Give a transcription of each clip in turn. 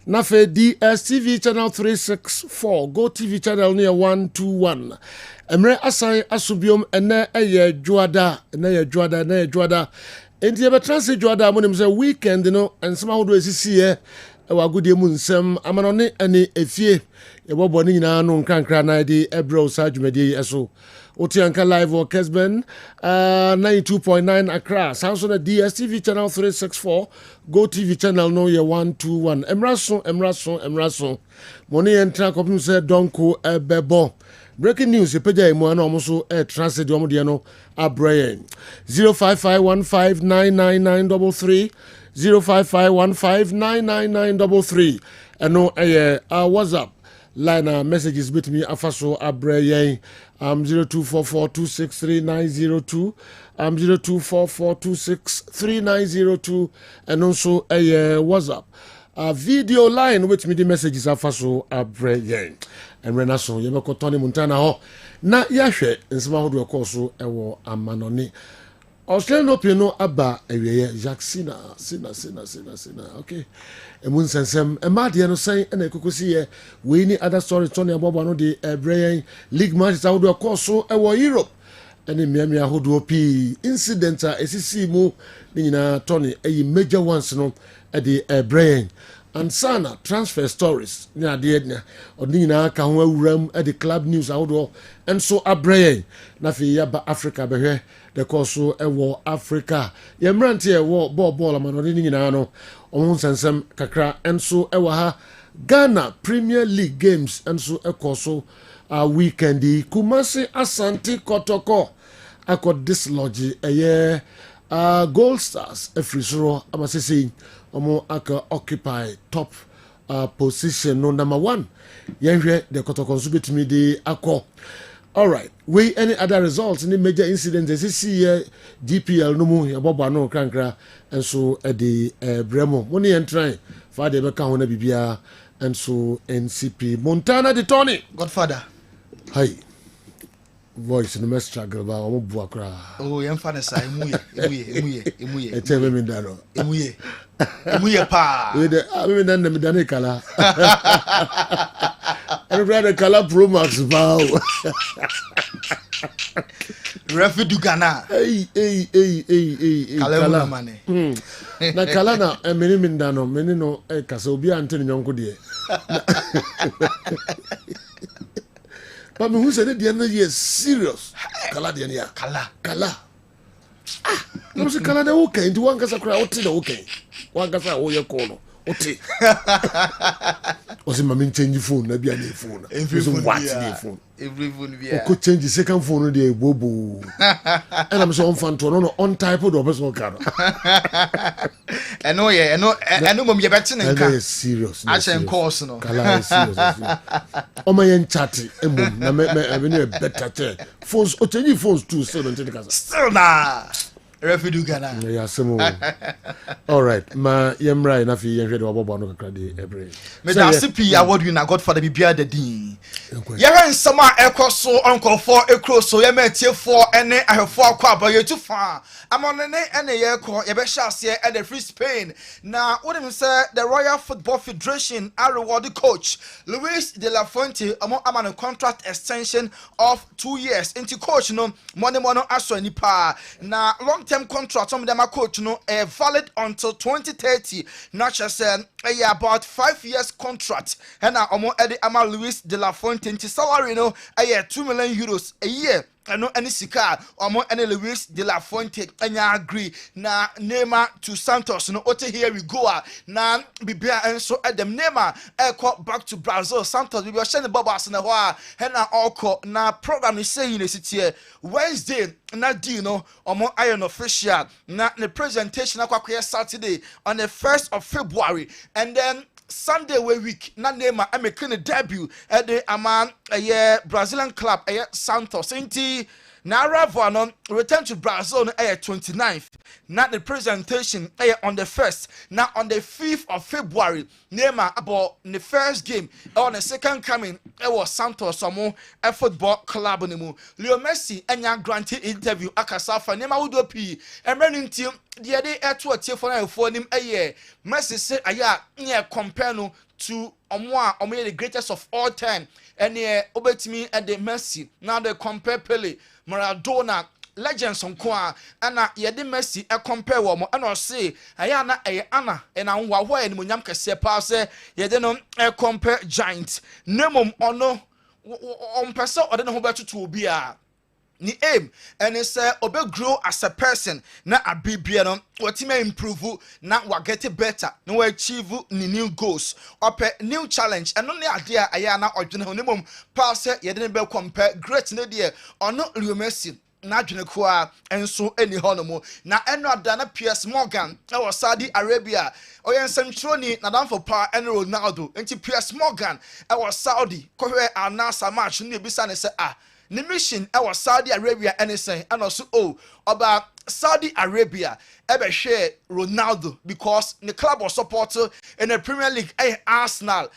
Nafe DSTV channel 364, Go TV channel near 121. Emre asai asubium ene eye juada, Enti ebe transit juada mo nim say weekend no ensema hodo esisi e wa godie mu nsem amanone ene efie e bobo ni nyina no nkrankra na de ebro sa dwumadi eso. Otianka live or Kessben 92.9 Accra. Samsung DSTV channel 364. Go TV channel no ye 121. Emrason. Money entra kopim say donko ebebo. Breaking news ye peja imu ana omoso transit yomo de no abrayen. 0551599933 0551599933 eno WhatsApp line messages bit me afaso abrayen 0244263902 0244263902 and also a WhatsApp video line with me the messages afaso abrayen and renaso yebeko Tony Montana ho na yahwe nsema hodo ekoso ewo amanoni Australian Open no aba ewiye Jacksina sina okay emun sensem emade no san na ekokosi ye we ni other story Tony abobo no de Brian league match sa wodo koso ewo Europe ene miamia hodo pi incident a esisi mu ni nyina Tony eyi major ones no e de Brian and sana transfer stories ni ade na oni nyina ka ho awuram e de club news ahodo enso Brian na fi ya ba Africa behwe the course ewo Africa yemrante ewo ball amanoni nyina no omo sensem kakra enso ewo ha Ghana Premier League games enso ekoso weekendi Kumasi Asante Kotoko akọ dislodge eye Gold Stars efrisoro amasese omo aka occupy top position no number 1 yenhwe the Kotoko so betimi de akọ. All right. We any other results any major incidents as you see DPL no mu abobo no krankra and so the Bremo money and try for the beka ho na bibia and so NCP Montana the Tony Godfather. Hi. Voice no mess struggle ba omo bu akra. Oh yem fa na sa emuye. E tell me ndaro. Emuye pa. We the me dan me dan kala. Everybody color Pro Max bow. Refi du Ghana. Hey. Kala mane. Na kala na meni mindano meni no kasa obi ante nyonko de. But me who said the end is serious. Kala de ya. Kala. No se kala de okay, ndi wan kasa kra oti de okay. Wan kasa wo ye ko no. Oti. Osi mama change phone na bia na phone. Every phone bia. Ko change second phone dey bobo. And I'm so on fan to no on type do person card. Eno mom ye beti nka. That is serious. Action course no. Kala is serious. O ma yen chat emom na me no better che. Phones o change phones too still don't take kasa. Still na. Refidu Ghana. Yeah, some. All right, ma yemra na fi yenhwe de obobo no kakra de ebre. Me da CP award winner Godfather bibia the din. Yere nsama ekoso onko4 ekroso ye matie4 ene ahefo akwa abaye tufa. Amonene ene ye ko ye be hyase e the free Spain. Na what him say the Royal Football Federation are reward coach Luis de la Fuente among amano contract extension of 2 years. Into coach no money mono aso nipa. Na long term contract some of them are coach no valid until 2030. Not just about 5 years contract and omo edi ama Luis de la Fuente into salary no 2 million euros a year. No any sika omo any Luis de la Fuente anya agree na Neymar to Santos no ote here we go na bibia enso edem Neymar eko back to Brazil Santos bibia shene bobas na ho a na oko na program is saying this Wednesday na deal no omo iron official na the presentation akwa Saturday on the 1st of February and then Sunday week na Neymar making a debut at the Brazilian club Santos. Inti na arrival no return to Brazil no 29th. Now the presentation on the 1st. Now on the 5th of February, Neymar about the first game on the second coming was Santos Samo a football club nimu. Leo Messi enya granted interview akasafa Neymar would be and running team the other to a tier for him a year. Messi said aya near compare no to Omwa the greatest of all time and obetimi and the Messi. Now they compare Pele, Maradona, legends on kwa ana yede Messi e compare wo mo ana say ayana ana na nwa and munyam kese pa say yede no e compare giant nemom ono on person ode no ho betutu obi a ni aim and it say obe grow as a person na abibia no watime improve na wa get better na wa achieve ni new goals up new challenge and no ne ade a ayana odwene ho nemom pa say yede no be compare great no de ono Leo Messi na adwene ko a enso eni ho no mo na eno ada na PS Morgan e wo Saudi Arabia oyensem troni na dan for power and Ronaldo enti PS Morgan e wo Saudi ko hwe anasa match no ebisa ne se ne mission e wo Saudi Arabia anything and also about Saudi Arabia ebe hwe Ronaldo because the club was supporter in the Premier League Arsenal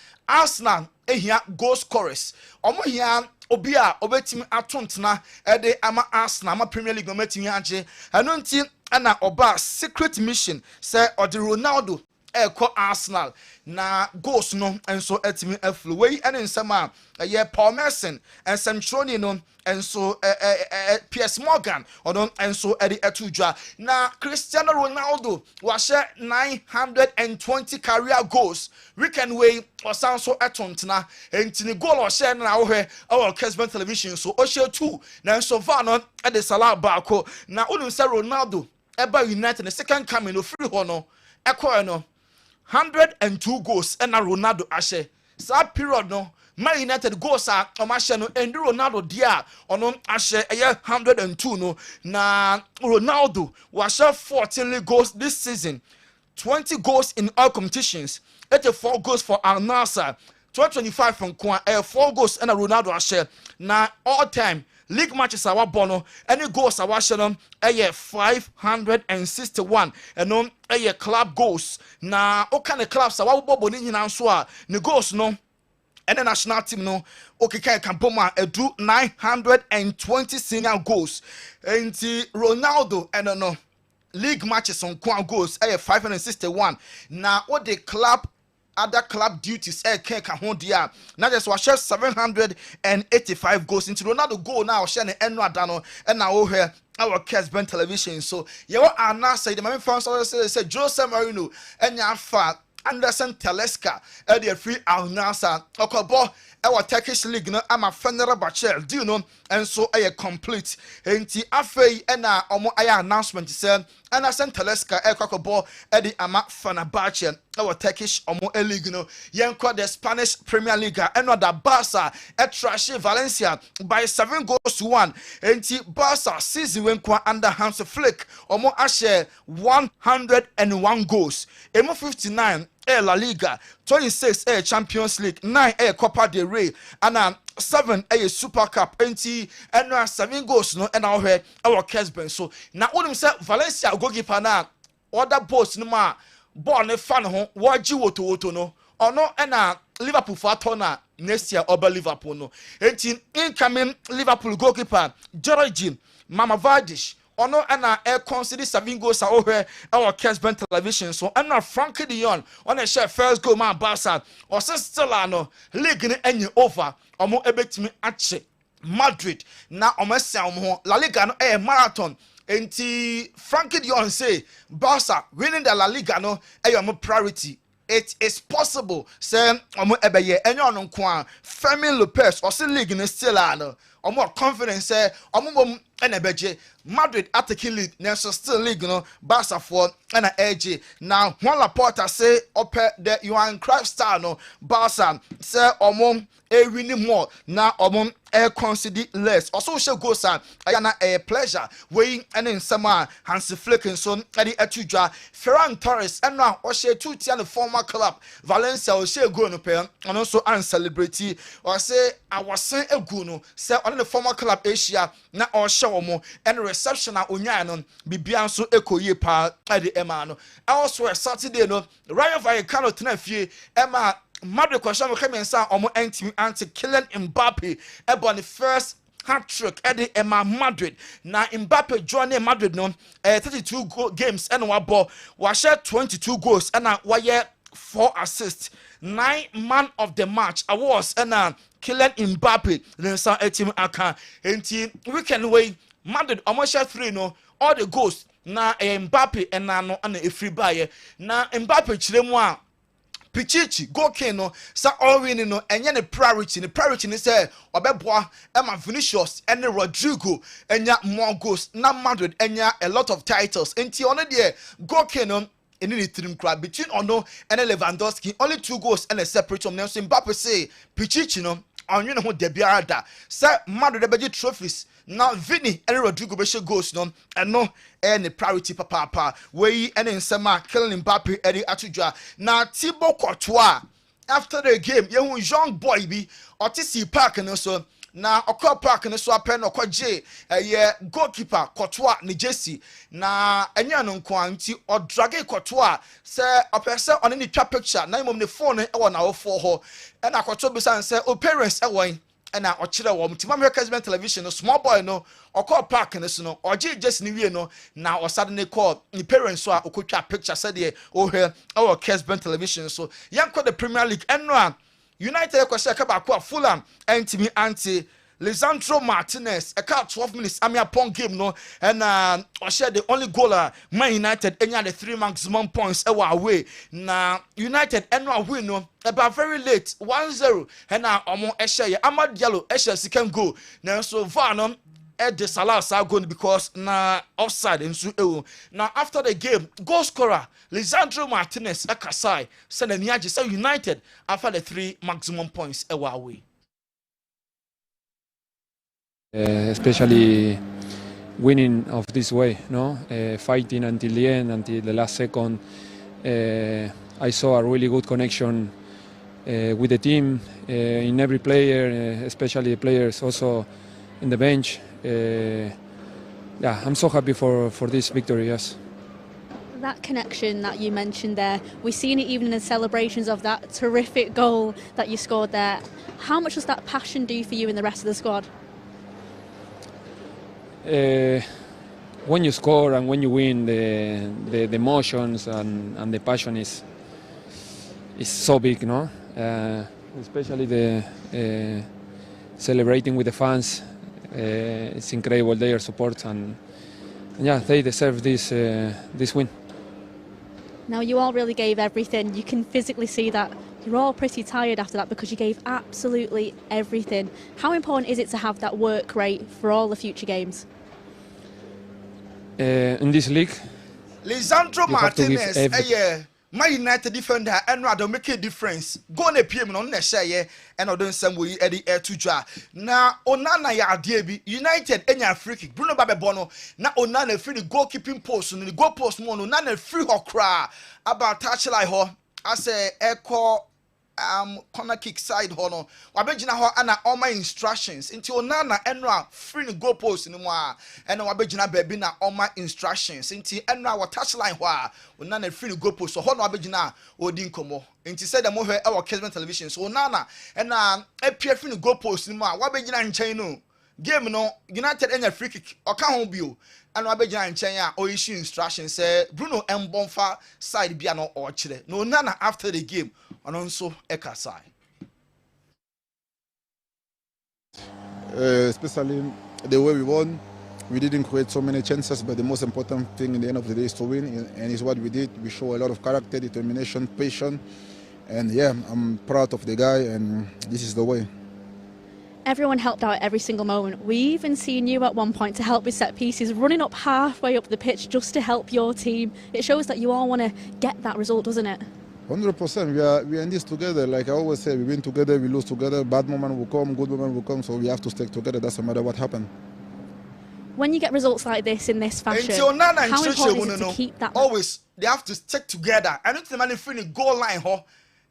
ehia goal scorers omo hia obi a obetimi atontena ede ama Arsenal ama Premier League no metimi age eno nti na oba secret mission say odi Ronaldo eko Arsenal na goals no enso etimi aflu we ene nsema ye Paul Merson and Centroni no enso PS Morgan odon enso edi etudwa na Cristiano Ronaldo was 920 career goals weekend way osanso etontena entini goal o share na wo hwe our Kessben television so o share 2 na enso va no edi Salah baako na unu say Ronaldo eba United the second coming no free ho no ekọ no 102 goals and na Ronaldo ashe sa period no Man United goals are omashe no and Ronaldo dia ono ashe 102 no na Ronaldo was 14 goals this season 20 goals in all competitions 84 goals for Al Nassr 25 from Kwa 4 goals and Ronaldo ashe na all time league matches our bono any goals our channel 561 and on club goals na o kind of clubs our bobo ni nyina so a ne goals no and the national team no okeka kampoma edu 920 senior goals and Ronaldo and no league matches on goals 561 na o the club other club duties keka ho dia na just was 785 goals into Ronaldo goal now share ne eno adano na wo hwe our Kessben television so ye wa anasa the main fans say Jose Mourinho enya fa Anderson Teleska the free Al Nassr okobo our Turkish league no ama Fenerbahce do you know and so complete enti afei na omo announcement say Anderson Teleska okobo the ama Fenerbahce our Turkish omo league no yenko the Spanish Premier League and the Barca trash Valencia by 7 goals to 1 enti Barca season when under Hans Flick omo ashe 101 goals emo 59 La Liga 26 Champions League 9 Copa del Rey and 7 Super Cup and 7 goals no and our Kessben so now all say Valencia goalkeeper na other boss no ma ball ne fan ho waji woto no ono na Liverpool for turner next year over Liverpool no incoming Liverpool goalkeeper Jorginho Mama Vardish ono na consider 7 goals our Kessben television so na Frankie de Jong on share first goal man Barca or still no league ni enye over omo ebetimi ache Madrid na omesia omo La Liga no marathon enti Frankie de Jong say Barca winning the La Liga no omo priority. It is possible say omo ebeye enye ono nko a Fermin Lopez or league ni still no omo confidence say omo bom enebeje Madrid attacking league Nelson still league no Barca for na AJ now Juan Laporta say up the Johan Cruyff star no Barca say omo winning more na omo consider less also show goals na a pleasure weighing and in summer Hans Flick and so edi etudwa Ferran Torres and now o share 2 tier the former club Valencia o share go no pay and also and celebrity or say I was saying a go no say on the former club Asia na or show mo and reception na onya no bibia so ekoye pa ade ema no also Saturday no Rayo Vallecano tena fie ema Madrid kwasha mo kemensa omo entimi anti Kylian Mbappe ebo the first hat-trick at Emma Madrid. Now Mbappe joined Madrid no 32 games and was share 22 goals and why 4 assists. 9 man of the match awards and Kylian Mbappe then some team aka enti weekend way Madrid almost share 3 no all the goals na Mbappe and no and a free buy na Mbappe chiremu Pichichi go no sa all winning no enye ne priority ni say obeboa Emma Vinicius and Rodrigo enya more goals na Madrid enya a lot of titles enti ono de go no in the team crowd between Ono and Lewandowski only 2 goals and a separate from Nelson Mbappe say Pichichi no onye ne ho de biara say Madrid beji trophies now Vinny and Rodrigo be goals no and no any priority papa we and in Nsema Kylian Mbappe Eddie Atudwa now Thibaut Courtois after the game you young boy be Otisi Park and so na okọ park ne so apẹ na okọje goalkeeper Courtois ni Jesse na enya no nko anti odrage Courtois se opese on ni twa picture na imom ne phone e wo na wo fo ho e na Courtois be san se o parents e won e na okire wo mtima me Kessben television no small boy no okọ park ne so no oje Jesse ni wie no na osade ne call ni parents so a okotwa picture se de o he e wo Kessben television so yanko the Premier League enno United kwese ka ba ko Fulham entimi anti Lisandro Martinez a cut 12 minutes amia pong game no and or share the only goaler Man United enya the 3 maximum points away na United eno win no about very late 1-0 and omo share Amad Diallo share second goal na so VAR no the Salah sa goal because na offside nso ewo now after the game goal scorer Lisandro Martinez akasai said niaje say United after the 3 maximum points away. Especially winning of this way, no, fighting until the end, until the last second. I saw a really good connection with the team, in every player, especially the players also in the bench. Yeah, I'm so happy for this victory. Yes. That connection that you mentioned there, we've seen it even in the celebrations of that terrific goal that you scored there. How much does that passion do for you and the rest of the squad? When you score and when you win, the emotions and the passion is so big, no? Especially the celebrating with the fans. It's incredible their support and yeah, they deserve this win. Now you all really gave everything. You can physically see that you're all pretty tired after that because you gave absolutely everything. How important is it to have that work rate for all the future games? In this league, Lisandro Martinez, Man United defender and rather make a difference. Go na PM no na share and odon sam we Eddie Atudwa. Na Onana ya adie United enya free kick. Bruno Babebono na Onana free the goalkeeping post no the goal post mo no na free ho kra about touch like ho. I say echo corner kick side ho no wabegina ho ana all my instructions into Onana enra free the goal post no mo a ena wabegina baby na all my instructions into enra wa touch line ho a Onana free the goal post so ho no wabegina odi nkomo into said the mo he e wo Kessben television so Onana ena appear free the goal post no mo a wabegina nchen no game no United enya free kick oka ho bio and wabegina nchen a o issue instructions say Bruno Mbonfa side bia no o kire no Onana after the game also Ekasai. Especially the way we won, we didn't create so many chances, but the most important thing in the end of the day is to win, and it's what we did. We show a lot of character, determination, patience, and yeah, I'm proud of the guy, and this is the way. Everyone helped out every single moment. We even seen you at one point to help with set pieces, running up halfway up the pitch just to help your team. It shows that you all want to get that result, doesn't it? 100%. We are in this together. Like I always say, we win together, we lose together. Bad moment will come, good moment will come. So we have to stick together. Doesn't matter what happened. When you get results like this in this fashion, how important is it to keep that? Always they have to stick together. I don't think man free goal line ho.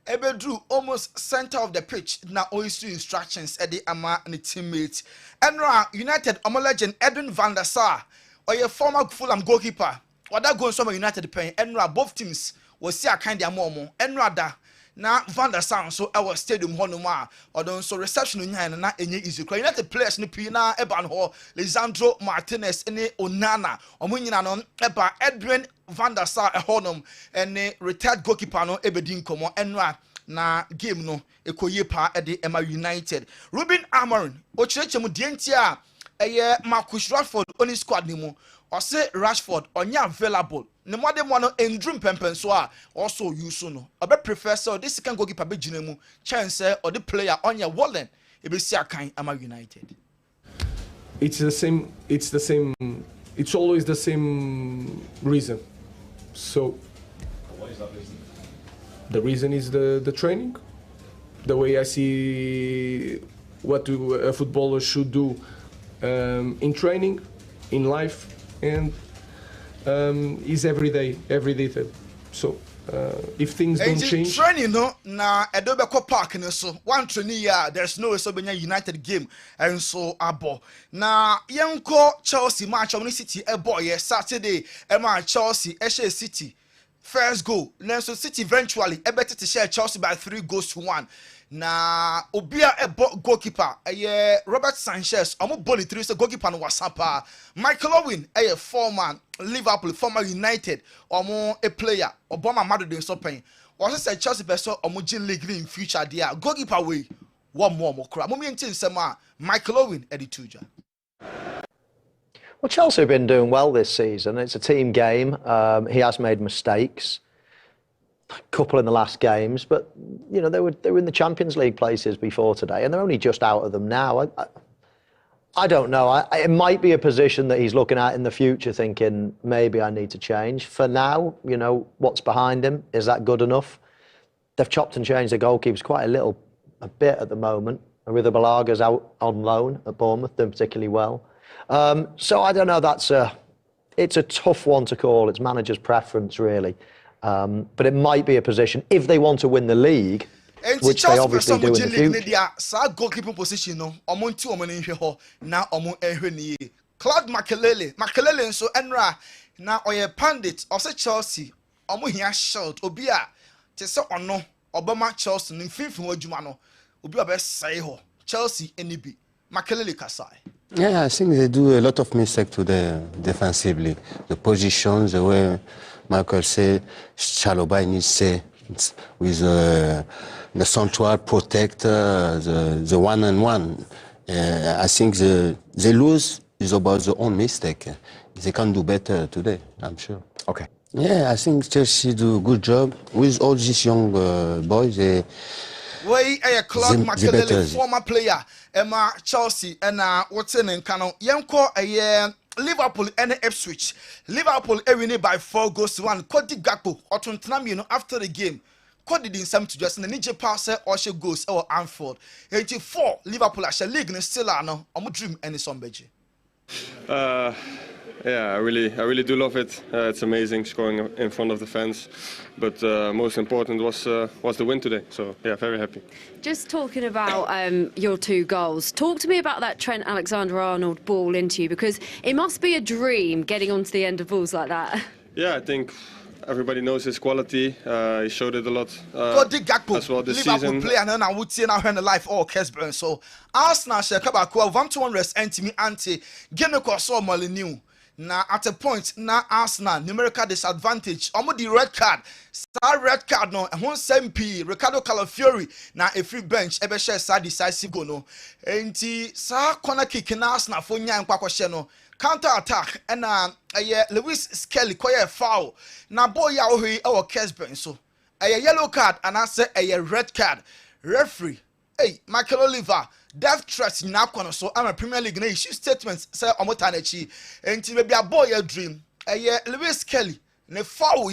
Ebedru almost center of the pitch na oysu instructions edi ama ne teammate. Enra United omo legend Edwin van der Sar or your former Fulham goalkeeper. What that goes from United paying Enra both teams was see a kind of momo. Enra da na Van der Sar so our stadium honoma or don so reception nya na enye easy. United players ni pi na eba ho Lisandro Martinez ene Onana omo nyina no eba Edwin Van der Sar honum ene retired goalkeeper no ebedi nkomo Enra na game no ekoye pa ede Emma United. Ruben Amorim o chirechemu die ntia eye Marcus Rashford oni squad ni mu o say Rashford onya available ne mo de mo no endrum pempen so a also use no obe prefer so this can goalkeeper be gina mu chance or the player onya Wallen e be si akan Ama United. It's always the same reason. So what is that reason? the reason is the training, the way I see what a footballer should do in training, in life, and is every day. So if things don't change, training no na Edobeko Park no so one training year there's no way so benya United game and so abo na yenko Chelsea match on City ebo ye Saturday e Chelsea e City first goal so City eventually better to share Chelsea by 3-1 na obia ebo goalkeeper Robert Sanchez omo ball 3 so goalkeeper no wasapa Michael Owen former Liverpool former United omo a player obama madu den so pen was say Chelsea person omo G League in future there goalkeeper way one more kra mo mentin nsema Michael Owen edituja. Well, Chelsea have been doing well this season. It's a team game. He has made mistakes, a couple in the last games, but you know they were in the Champions League places before today, and they're only just out of them now. I don't know. It might be a position that he's looking at in the future, thinking maybe I need to change. For now, you know what's behind him. Is that good enough? They've chopped and changed the goalkeepers quite a bit at the moment. Arrizabalaга's out on loan at Bournemouth, doing particularly well. So I don't know. It's a tough one to call. It's manager's preference, really. But it might be a position if they want to win the league, which they obviously do in the future. Sa goalkeeping position no, omo nti omo ne hwe ho na omo ehwe ne ye. Claude Makelele nso enra na oye pandit ose Chelsea omo hia shield obi a te se ono obama Chelsea ne mfimfin adwuma no obi obe sai ho Chelsea enibi Makelele kasai. Yeah, I think they do a lot of mistakes today defensively. The positions, the way Michael said, Chalobah needs to say with the central protect the one-on-one. I think they lose is about their own mistake. They can do better today, I'm sure. Okay. Yeah, I think Chelsea do a good job with all these young boys. Way Claude Makelele, former player, Emma Chelsea, and what's in Canon, Yanko, Liverpool and Ipswich. Liverpool winning by 4-1. Cody Gakpo, Otuntanam, after the game. Cody didn't seem to just the Ninja passer or she goes or Anfield. 84 Liverpool actually league still are no. I'm dream any somebody. Yeah, I really do love it. It's amazing scoring in front of the fans, but most important was the win today. So yeah, very happy. Just talking about your 2 goals, talk to me about that Trent Alexander-Arnold ball into you, because it must be a dream getting onto the end of balls like that. Yeah, I think everybody knows his quality. He showed it a lot as well this Liverpool season. Player and I would see now in the life all Kessben. So Arsenal shall come back 1-1 rest anti anti game so new. Na at a point na Arsenal numerical disadvantage omo the red card red card no ehon SMP Ricardo Calafiori na a free bench ebe share sad decisive goal no enti sa corner kick na Arsenal for nya nkwakwahye no counter attack na Lewis Skelly koye foul na boy ya ohi e wo Kessben so yellow card and I say red card referee Michael Oliver death threats in Aquano, so I'm a Premier League issue statements say Omotanachi and maybe a boy a dream. Lewis Kelly, ne foul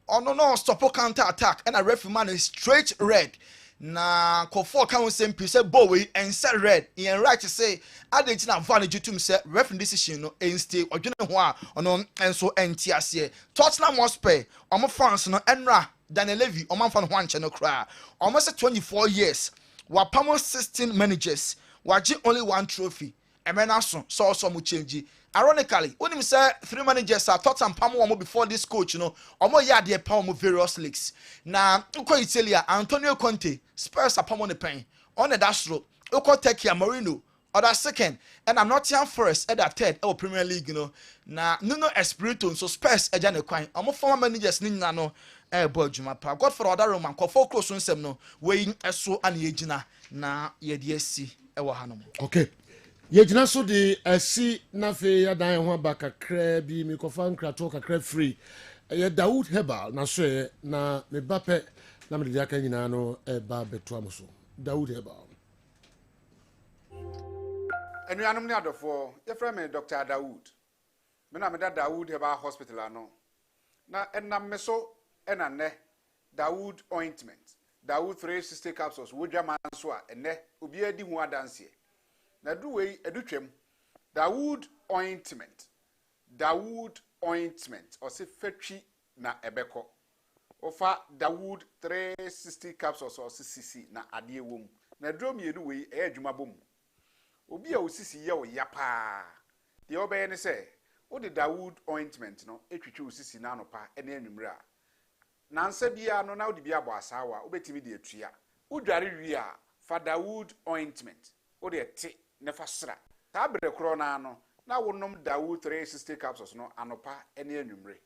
no stop counter attack and a referee man is straight red. Na Kofor can say say Bowie and set red. In right to say I didn't advantage to say referee decision no and stay or you know and so NTS. Tottenham must pay. Fans no enra Daniel Levy omanfa no hwanche no kra almost 24 years wa pamo 16 managers waji only one trophy emena so mu change. Ironically when him say 3 managers are thought and pamo omo before this coach omo ya de pa omo various leagues na uko Italia Antonio Conte Spurs apamo ne pen on the dashro uko Turkey Mourinho other second and I'm not here first at that third Premier League na Nuno Espirito so Spurs eja ne kwan omo former managers ni nyina no boy juma pa God for other roman ko focus on nsem no we eso ana yegina na ye de asi ewo hanom. Okay, yegina so de asi na fe ya dan ho aba kakra bi mi kofa nkrato kakra free ye Daoud Hebal na so na me bape na me de aka nyina no ba beto amoso Daoud Hebal. Enuanom ne adofo ye frɛ me Dr. Daoud me na me da Daoud Hebal Hospital ano na enam me so ena ne Daoud ointment Daoud 360 capsules wodwa man so a ene obi adi hu adanse na du wei edutwam Daoud ointment o se fatwi na ebeko ofa Daoud 360 capsules o se sisi na ade ewom na drum yenu wei e adwuma bom obi a osisi ye o yapa de obeye ne se o de Daoud ointment no etwitwe osisi na anopa ene anwumre a nansa bia no na o de bia bo asawa obetimi de atua udware wi a fa Daoud ointment o de te ne fa sra ta bre kro na no na wonom Daoud 360 capsules no anopa ene anwumre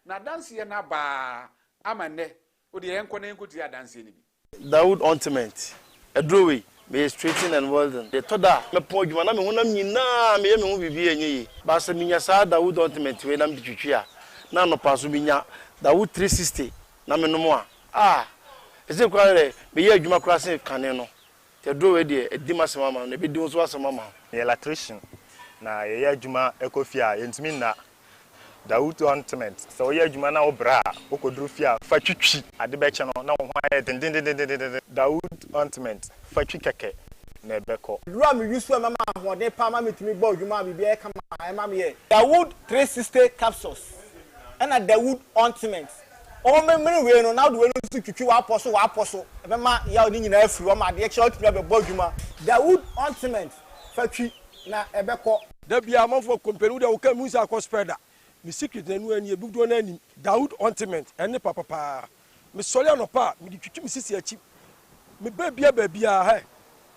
na danse ye na ba amane o de enko na enko ti adanse ni bi Daoud ointment edrowe me straighten and well done. The toda me pon djuma na me honam nyina me ye me ho bibi enye ba se minya sa Daoud ointment we na me twitwi a na no paso binya Daoud 360 na me no mo a ese kwa re me ye adwuma kra se kane no te do we de edi masema ma na be di so asema ma ye electrician na ye adwuma ekofia yentimi na Daoud ointment so ye adwuma na obra okodru fia fa twitwi ade be che no na wo hwan den Daoud ointment fa twi keke na ebeko lua me yusu mama ahode pa ma metimi gba adwuma bibi e kama e ma me ye Daoud 360 capsules and a Daoud ointment o me we no na do we no twitwi wa poso e be ma ya oni nyina afiri o ma de che o timi be gba adwuma Daoud ointment fa twi na ebeko da bia amafo company de wo ka mu sa spreader mi secret na nu ani ebudo na ani Daoud ointment ene papa mi sole anopa mi twitwi mi sisi achi mi babia he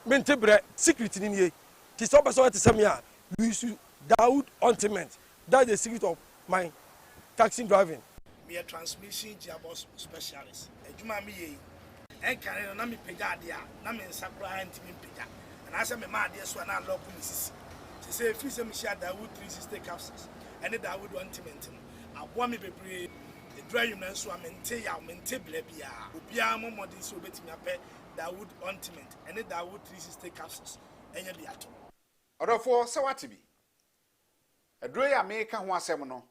mi ntebre secret ni nie ti so person te sem ya we use Daoud ointment that the secret of my taxi driving me a transmission gearbox specialist ejuma mi ye en kan na mi pega ade a na mi nsakura antimi pega na ase me ma ade so na lock mi sisi ti say fi se mi share Daoud 360 capsules and Daoud ointment abo mi bebre the dry you na so amente ya mente blabia obia mo modern so betimi ape Daoud ointment and Daoud 360 capsules enya biato odofo se wate bi edro ya me ka ho asem no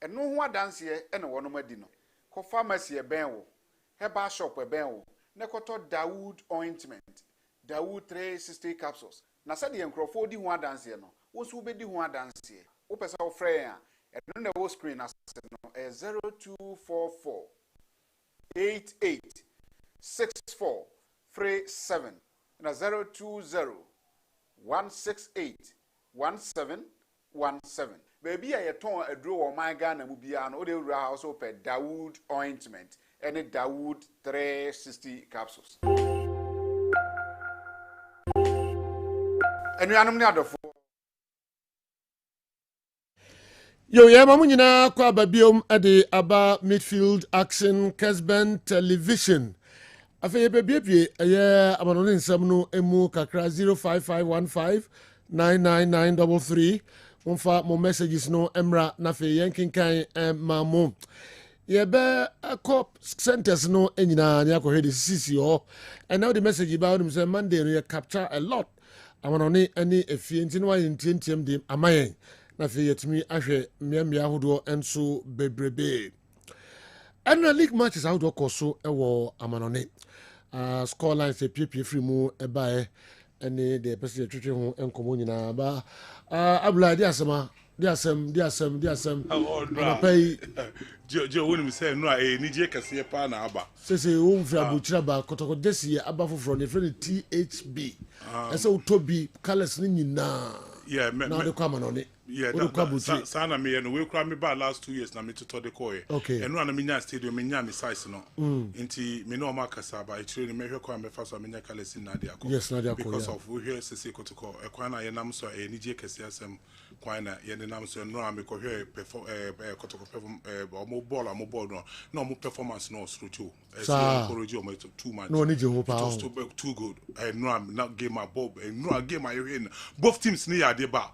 eno ho adanse ene wono madi no ko pharmacy e ben wo herbal shop e ben wo ne koto Daoud ointment Daoud 360 capsules na se de enkrofo di ho adanse no wo so be di ho adanse wo pesa wo frɛ a eno na wo screen as no 0244 88 64 37 na 020 168 1717 baby a yeton adro wo man Ghana mu bia no o de wura house open Daoud ointment and Daoud 360 capsules enuanom ne adofo Yo, yeah, mamu nyina kwa babiom ade aba midfield action Kessben television. Afe bebie eye amanone nsam no emu kakra 05515 99933 Mfa mo messages no emra na fe yenkinkan mamu. Ye be cop centers no enyina ne akohwe de sisi ho. And now the message about him say Monday no ye capture a lot. Amanone ani efie nti no wa yentiem dem amayen. Na fe yetimi ahwe mmia hodo enso bebrebe. And league matches out of so ewo amanone. Score line say PP free mu ebae ene de person twetwe ho enkomo nyina ba abulade asema Diasem. Oh, Na pay. Joe wouldn't say no, ni je kase pa na aba. Say wo mfra buchira ba kotoko desi aba foforo ne friend THB. Ese utobi colors ni nyina. Yeah, na de kwa manone. Yeah, sana me no we kra me ba last 2 years na me to the koye. Okay. And no na me nya stadium me nya me size no. Nti me no ma kasa ba e me hwe kwa me fa so me nya colors na de akọ. Yes, na de akọ. Because of we hear say kotoko e kwa na ye nam so e ni je kase asem kwa na ye de nam so no me ko hwe perform kotoko perform omo ball no mo performance no through too. So encourage you too much. No ni je ho pa. It was too good. No I'm not game my bob no game my win. Both teams ni ya de ba.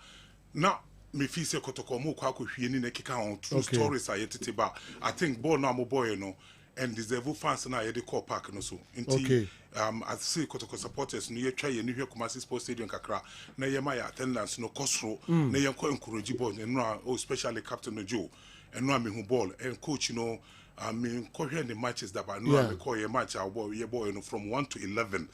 Now me feel say kotoko mo kwa hwie ni na kika on true stories are yetete ba. I think ball no mo boy no and deserve fans na ye de call park no so. Nti I see kotoko supporters no ye try ye ni hwe Kumasi Sports Stadium kakra na ye ma ya attendance no kosro na ye ko encourage ball no especially captain no Joe and no me hu ball and coach no I mean cohere the matches that I know me call your match our boy from 1 to 11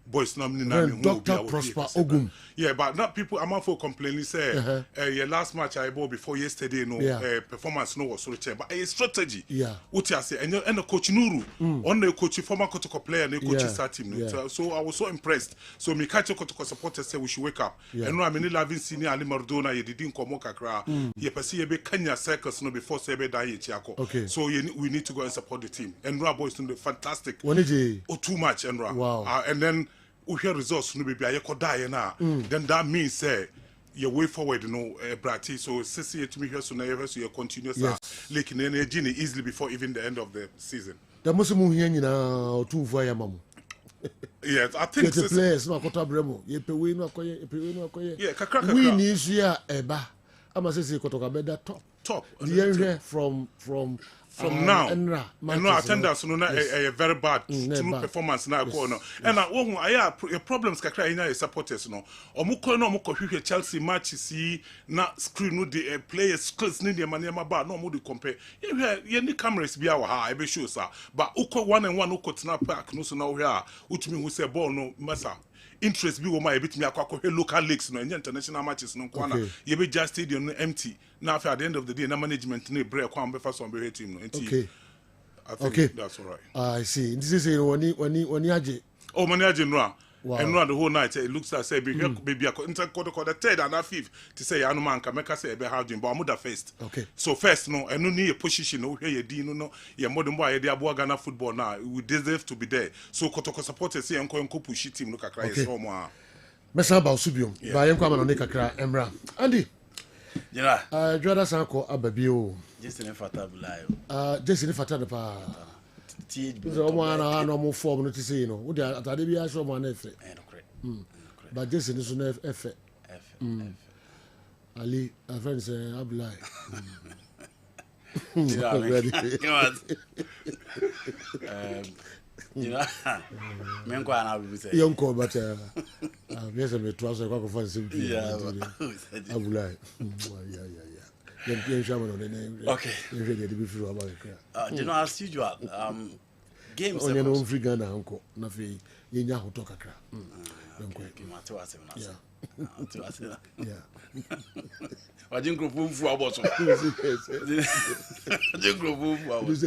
boys na me Dr. Prosper Ogum. Yeah, but not people I'm for complaining say your last match I bought before yesterday no performance no was so check but a strategy. Yeah. What you say and the coach Nuru on the coach former Kotoko player and the coach start team. So I was so impressed. So me catch Kotoko supporters say we should wake up. And no I mean loving senior Ali Mardona you didn't come kakra. You perceive a bit Kenya circus no before Sebe die Chiako. Okay. So we need to go and support the team. And Ra boys doing fantastic. Too much and Ra. Wow. And then we hear results no be aye kodaye na then that means say your way forward brati so sisi to me here so na you continue like in energy easily before even the end of the season the musimu here nyina otumfo ayamamu. Yes, I think the players no akota bremo ye pewe no akoye yeah kakra we ni isu ya eba ama sisi kotoka beda top the from now and no attendance no na a very bad true performance na go no and I problems kakra ina supporters no omuko no omuko hwehwe Chelsea match si na screen no the players skills ni the mania ba no omu dey compare ye ni cameras bia wa ha e be show sa but uko 1-on-1 uko tena park no so na wo hia utumi hu say ball no masa interest bi wo ma ebitimi akwa local leagues no international matches no kwana ye be just stadium no empty now at the end of the day na management no break kwa mbefa so be team no okay I think that's all right. I see this is woni age money age no and no the whole night it looks like say baby inter quarter third and fifth to say anu man ka meka say be harding but amuda first okay so first no enu ni position no hwe ye din no ye modern boy dey abo Ghana football now we deserve to be there so kotoko supporters say enko push team no kakra yes so mo a mesa ba osubiom ba yenko ama no ne kakra emra Andy Jira Joda Sanko ababio Jason Fatabulayo Jason Fatabula pa so mo ana no mo form no tisi no wo dey atade bi aso mo na efe but Jason so na efe Ali a friend say Abulai men kwa na bi say yonko but yes me trouser kwa for sim Abulai okay as usual games on your free Ghana uncle na fe yenya hoto kakra wajin group mfu aboso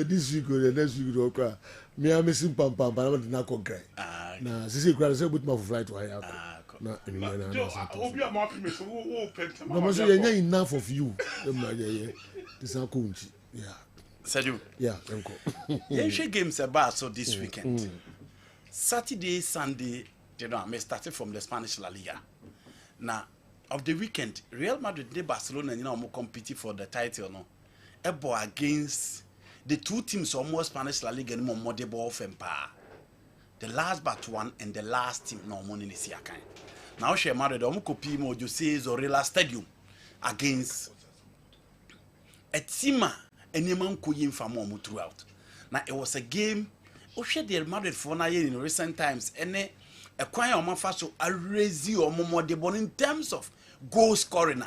this week or the next week okra me am missing pam na concrete na sisi kra say but my flight to hire na obi am happy me so wo penta no mo say yenya enough of you this akunchi Sergio enko yenhwe games about so this weekend Saturday Sunday I started from the Spanish La Liga. Now, of the weekend, Real Madrid and Barcelona, competing for the title, no. Ebo against the two teams almost Spanish La Liga, no more ball from power. The last but one and the last team, no money in the kind. Now, Real Madrid, copy mo Jose Zorrilla Stadium against a team, and Yeman Kuyin Famomu throughout. Now, it was a game. Real Madrid for in recent times, and a quiet omafaso a raise you or in terms of goal scoring.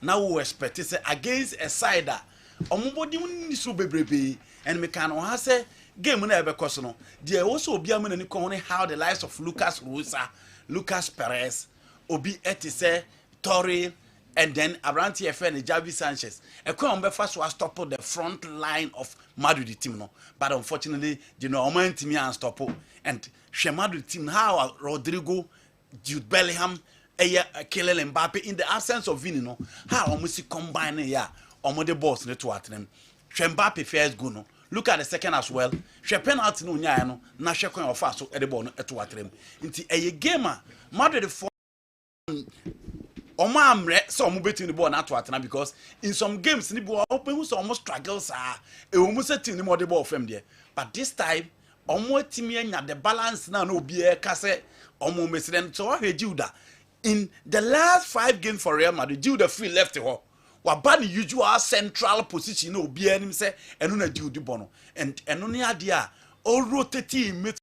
Now we expect it against a side that omobody so baby and me can say game na because no there also be amene ni how the likes of Lucas Rosa, Lucas Perez, Obi Etise, Torre, and then around here friend Javi Sanchez. A come first was stop the front line of Madrid team no. But unfortunately, you know, Oman team and stop and she Madrid team how Rodrigo, Jude Bellingham, Kylian Mbappe in the absence of Vini no. How almost combine yeah, the boss ne to at them. Mbappe first go no. Look at the second as well. She penalty no nya no na she kwan ofa so e de ball no eto atrem. Nti eye game a Madrid for Oma amre so omo between the ball na to atena because in some games ni ball open so almost struggles e omo say team ni mo de ball fam there. But this time omo team anya the balance na obi e ka say omo mesiden so wa Juda in the last 5 games for Real Madrid Juda free left ho. Waba the usual central position no obi anim say eno na Jude bono and eno ne ade a all rotating mid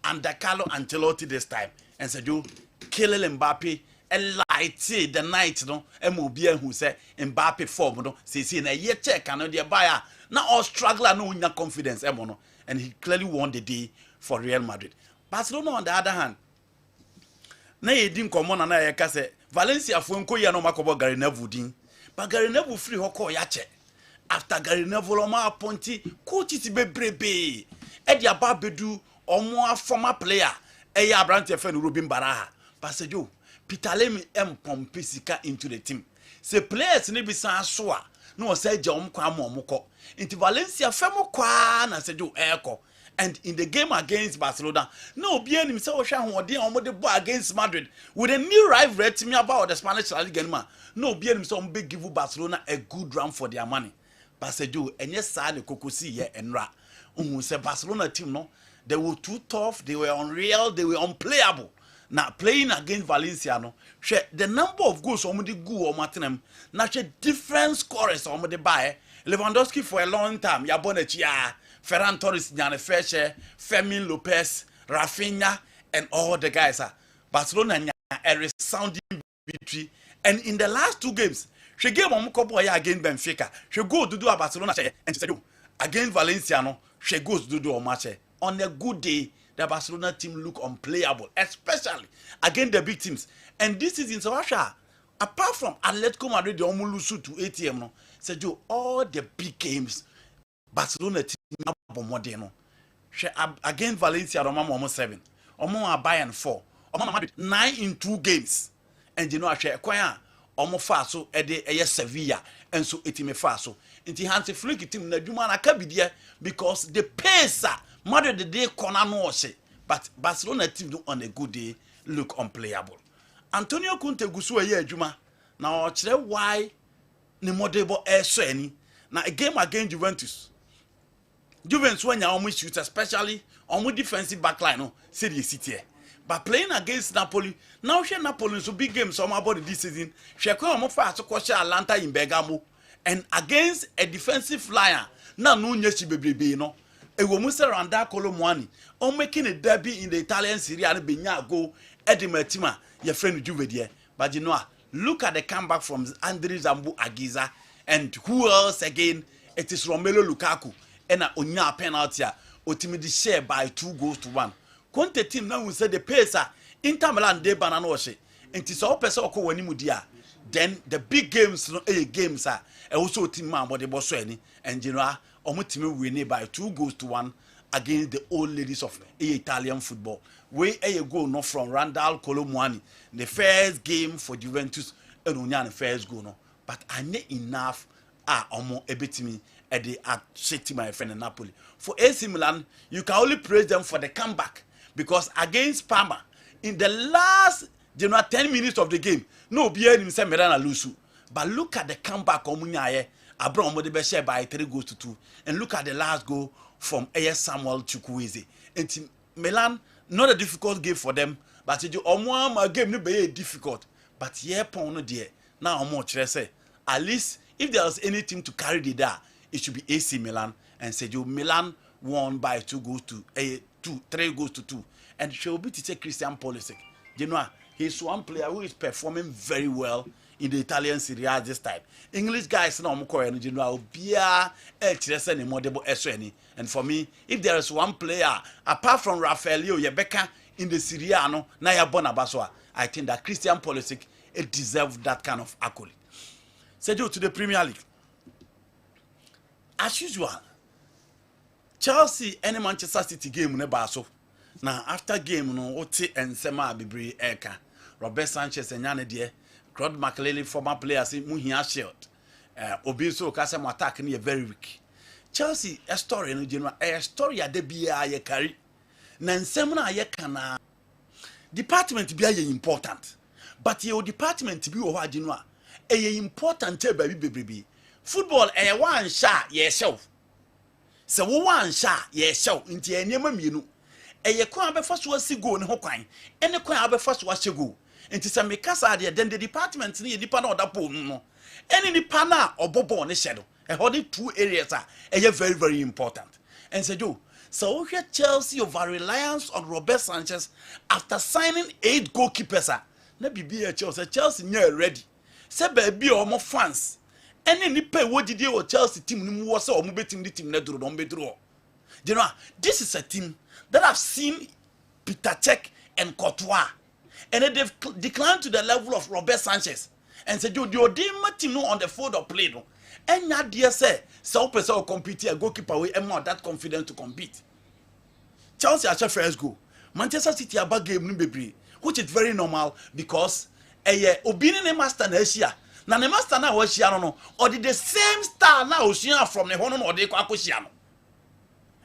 under Carlo Ancelotti this time and said you Kylian Mbappe light the night no MOB who say Mbappe form no see na ye check and the buyer now all struggler no nya confidence no and he clearly won the day for Real Madrid. Barcelona on the other hand na ye din komo na ye ka say Valencia fo nko ye no makobo Gary Neville din but Gary Neville free hoko ya che after Gary Neville o ma appointi coach ti bebrebe e dia ba bedu omo former player e ya Abrante fe no Robin Baraha Pasejo Peter Lemi pompe sika into the team. Se players ni bisa so a no say ja kwa amomko. Into Valencia femo kwa na sejo eko. And in the game against Barcelona, no be any say o hwa hoden omo de ball against Madrid with a new rivalry team about the Spanish La Liga man. No be any say omo be give Barcelona a good run for their money. Pasejo enye sa ne kokosi ye enra. Unhu say Barcelona team no, they were too tough, they were unreal, they were unplayable. Now playing against Valencia no, the number of goals omudi go or Martinem, na different scorers omudi buy. Lewandowski for a long time, Yabonechia, Ferran Torres, Jane Feche, Fermin Lopez, Rafinha, and all the guys are. Barcelona a resounding victory. And in the last 2 games, she gave Omukobo against Benfica. She go to do a Barcelona and she said, against Valencia no, she goes to do a match. On a good day, the Barcelona team look unplayable, especially against the big teams. And this is in Sawasha. Apart from Atletico Madrid, the Omulusu to ATM, no, said you all the big games, Barcelona team modeno. Against Valencia, Roma almost 7. Omo Bayern 4. Omo Madrid 9 in 2 games. And you know, she acquire Omo Faso, Ede Sevilla, and so it me Faso. Inti Hansi Flick team na Juma na kabidia because the pace Madrid the day corner no say, but Barcelona team do on a good day look unplayable. Antonio Conte gusu ye Juma. Now chere why ne modebo so any. Now a game against Juventus. Juventus when you almost shoot, especially on defensive backline no, say the city. But playing against Napoli, now she Napoli so big game some about this season. She come fast to coach Atlanta in Bergamo. And against a defensive lion, now no nyeshi bebrebe no. E wo musa Randa Colomwani, on making a derby in the Italian Serie A benya go Edimetima, your friend Juve. But you know, look at the comeback from Andriy Zambu Agiza, and who else again? It is Romelu Lukaku, and a Onya penalty, ultimately shared by 2-1. Conte team now will say the pace Inter Milan de Bananoche, and it is all person ko wanimudia. Then the big games no games are also team man but the boss and you know omo team win by 2-1 against the old ladies of Italian football. We a goal no from Randall Colomwani, the first game for Juventus and Onyan first goal no. But I need enough omo ebetimi at the City my friend in Napoli. For AC Milan, you can only praise them for the comeback because against Parma in the last 10 minutes of the game, no beer himself Medana Lusu. But look at the comeback Omunyaye, Abraham Modebeshe by 3-2. And look at the last goal from A.S. Samuel Chukwueze. And Milan, not a difficult game for them, but it a game no be difficult. But yeah, no dear. Now much say. At least if there was anything to carry the day, it should be AC Milan. And said you Milan won by 3 goals to 2. And she will be to take Christian Pulisic. You know, he's one player who is performing very well in the Italian Serie A this time. English guys now you know and for me, if there is one player apart from Rafaelio Yebeka in the Serie A no, I think that Christian Pulisic deserves that kind of accolade. Say to the Premier League. As usual, Chelsea and Manchester City game ne baso. Now after game no Oti and Sema Bibri Eka, Robert Sanchez and Yane Die, Claude McLean former players in Muhia Shield. Obiso Kasem attack near very weak. Chelsea a story in general, a story at the BA ye carry. Nansemna ye kana department be important. But your department be over Genoa. A important baby. Football a one shot yourself. So one shot yourself into a name you. A crime first was to go in Hokine, and the crime first was to go. Into some Mikasa, then the department near the pan or the pool. Any pana or bobo on the shadow. And holding 2 areas are very, very important. And said you. So here Chelsea over reliance on Robert Sanchez after signing 8 goalkeepers. Na be Chelsea near ready. Say baby or more fans. Any nipe what did you Chelsea team ni was or move team the team na do don be draw. You know, this is a team that have seen Peter Cech and Courtois. And they've declined to the level of Robert Sanchez. And said you the team no on the field of play no. And now dear say so person will compete a goalkeeper way and more that confident to compete. Chelsea are first goal. Manchester City about game no be, which is very normal because obini master na Asia. Na the master na was no or did the same star now Oshia from the Hono or the Kwakoshiano.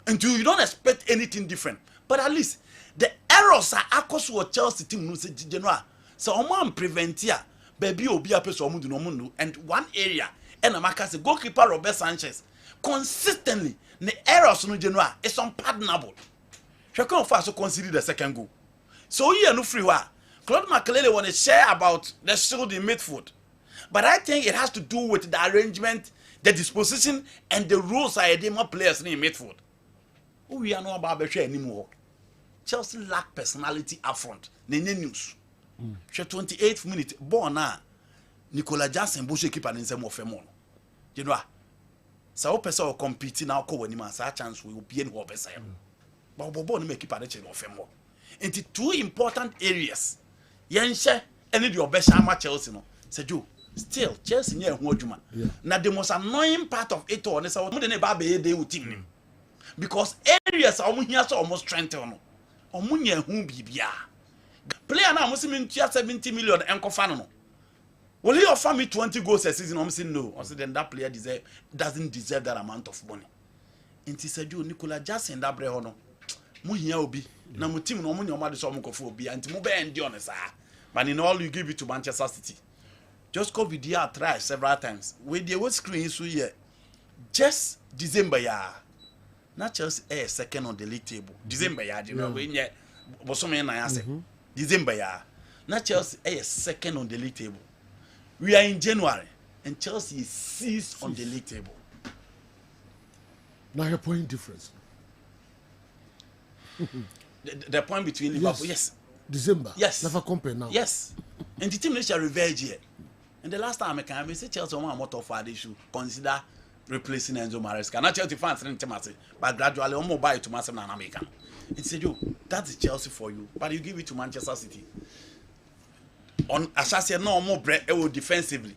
And you don't expect anything different. But at least the errors are akos what Chelsea team no say general. So oman prevent here baby obi apeso omudu no mundu and one area and Amaka say goalkeeper Robert Sanchez consistently the errors no general is unpardonable. She can't fast consider the second goal. So here no free wa. Claude McLean want to share about the shield in midfield. But I think it has to do with the arrangement, the disposition, and the rules I had more players in midfield. We are not about Beche anymore. Chelsea lack personality up front. Nene news. 28th minute, born now. Nicola Jackson Bush keeper in some of them. You know, so person will compete now. When you a chance, we will be in what person. But Bobo make keep a of them. Into 2 important areas. Yenshe, any your best amateur Chelsea no. Said you. Still, Chelsea near Wojuma. Now the most annoying part of it all is our team. Because areas are here so almost strengthened. Omunya who bibia. Player now must mean 70 million and Kofano. Will he offer me 20 goals a season? I'm saying no. I said then that player doesn't deserve that amount of money. And he said, you Nicola Jackson that brehono. Muhia obi. Na mu team no munya omade so mukofo obi anti mu be endi on sa. But in all you give it to Manchester City. Just go video try several times. With the whole screen so here. Just December ya. Not Chelsea second on the league table. December ya, you know when ye bosome na say. December ya. Not Chelsea second on the league table. We are in January and Chelsea is 6th on the league table. Now your point difference. The point between Liverpool, yes. December. Yes. Never compare now. Yes. And the team shall revenge here. And the last time I came, I say Chelsea one more of they should consider replacing Enzo Maresca. Not Chelsea fans didn't tell me, but gradually I'm buy it to myself and American. It said you, that's Chelsea for you, but you give it to Manchester City. On as I said, no more bread defensively.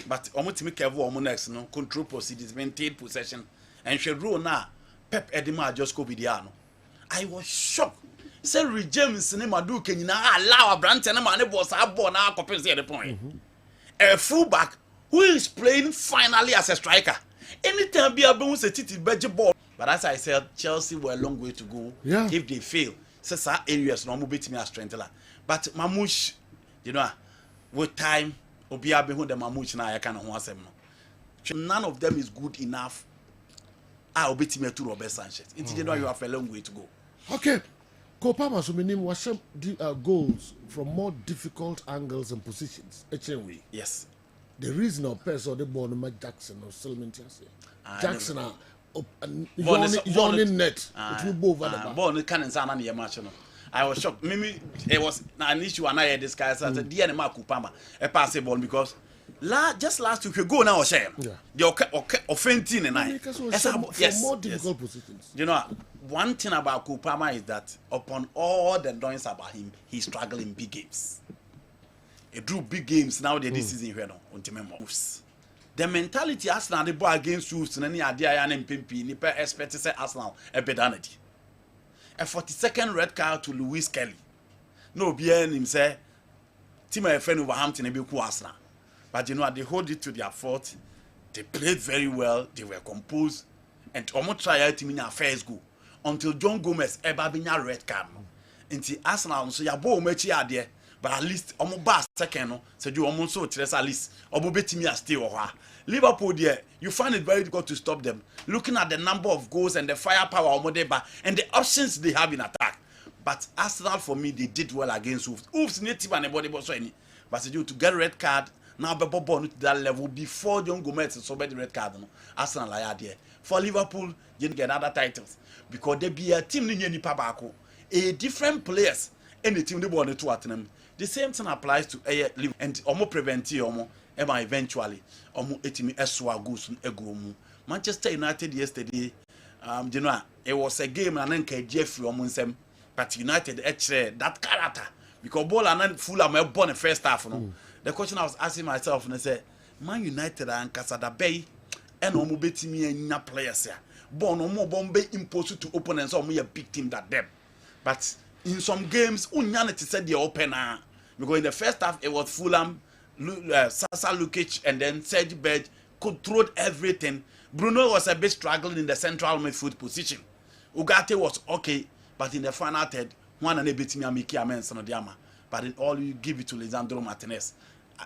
But Omutimi Kevo next, no control proceedings, maintain possession, and she rule now. Pep Edema just go Vidiano. I was shocked. Say James cinema do can you now allow a brand and man boss I born now compensate the point. A fullback who is playing finally as a striker. Anytime be able to say budget ball. But as I said, Chelsea were a long way to go. Yeah. If they fail, so areas no move me as strength. But Mamouche, you know, with time, Obiabe who the Mamouche now I can't want them. None of them is good enough. I'll beat me to Robert Sanchez. Until you know you have a long way to go. Okay. Kopama so many was goals from more difficult angles and positions. Yes. The reason of person the born Jackson or Solomon Jackson Johnny net. It will go over the bar. Born can't say any match. I was shocked. Maybe it was an issue and I had this guy said the enema Kupama a passing ball because just last week you go now shame. The offending and I. Yes. More difficult positions. You know. One thing about Kupama is that upon all the noise about him, he's struggling big games. He drew big games now this season here on moves. the mentality Arsenal they bought against Wolves and any idea and MPP ni per expect say Arsenal a bedanity. A 42nd red card to Lewis Kelly. No bien him say team a friend Wolverhampton e be ku Arsenal. But you know they hold it to their fault. They played very well, they were composed and almost try to win first goal until John Gomez ever been a red card. Until Arsenal so ya bo mechi ade but at least almost ba second no said you almost so tres at least obo betimi a stay or Liverpool there you find it very difficult to stop them looking at the number of goals and the firepower omodeba and the options they have in attack. But Arsenal for me they did well against Wolves. Wolves native and anybody but so any but said you to get a red card now be born to that level before John Gomez so the red card no Arsenal like there. For Liverpool you get other titles because they be a team ni nipa baako a different players any team they born to at them. The same thing applies to Liverpool and omo prevent omo ema eventually omo etimi eswa goals egomu. Manchester United yesterday you know it was a game and then Jeffrey omo nsem but United that character because ball and full am born the first half no. The question I was asking myself and I said Man United and Casada Bay and omo betimi enya players here. Born omo bombe imposed to opponents omo a big team that them. But in some games unyanity said the opener because in the first half it was Fulham, Sasa Lukic and then Serge Berge controlled everything. Bruno was a bit struggling in the central midfield position. Ugarte was okay, but in the final third, one and a bit me Miki Amens and Odiama. But in all you give it to Lisandro Martinez.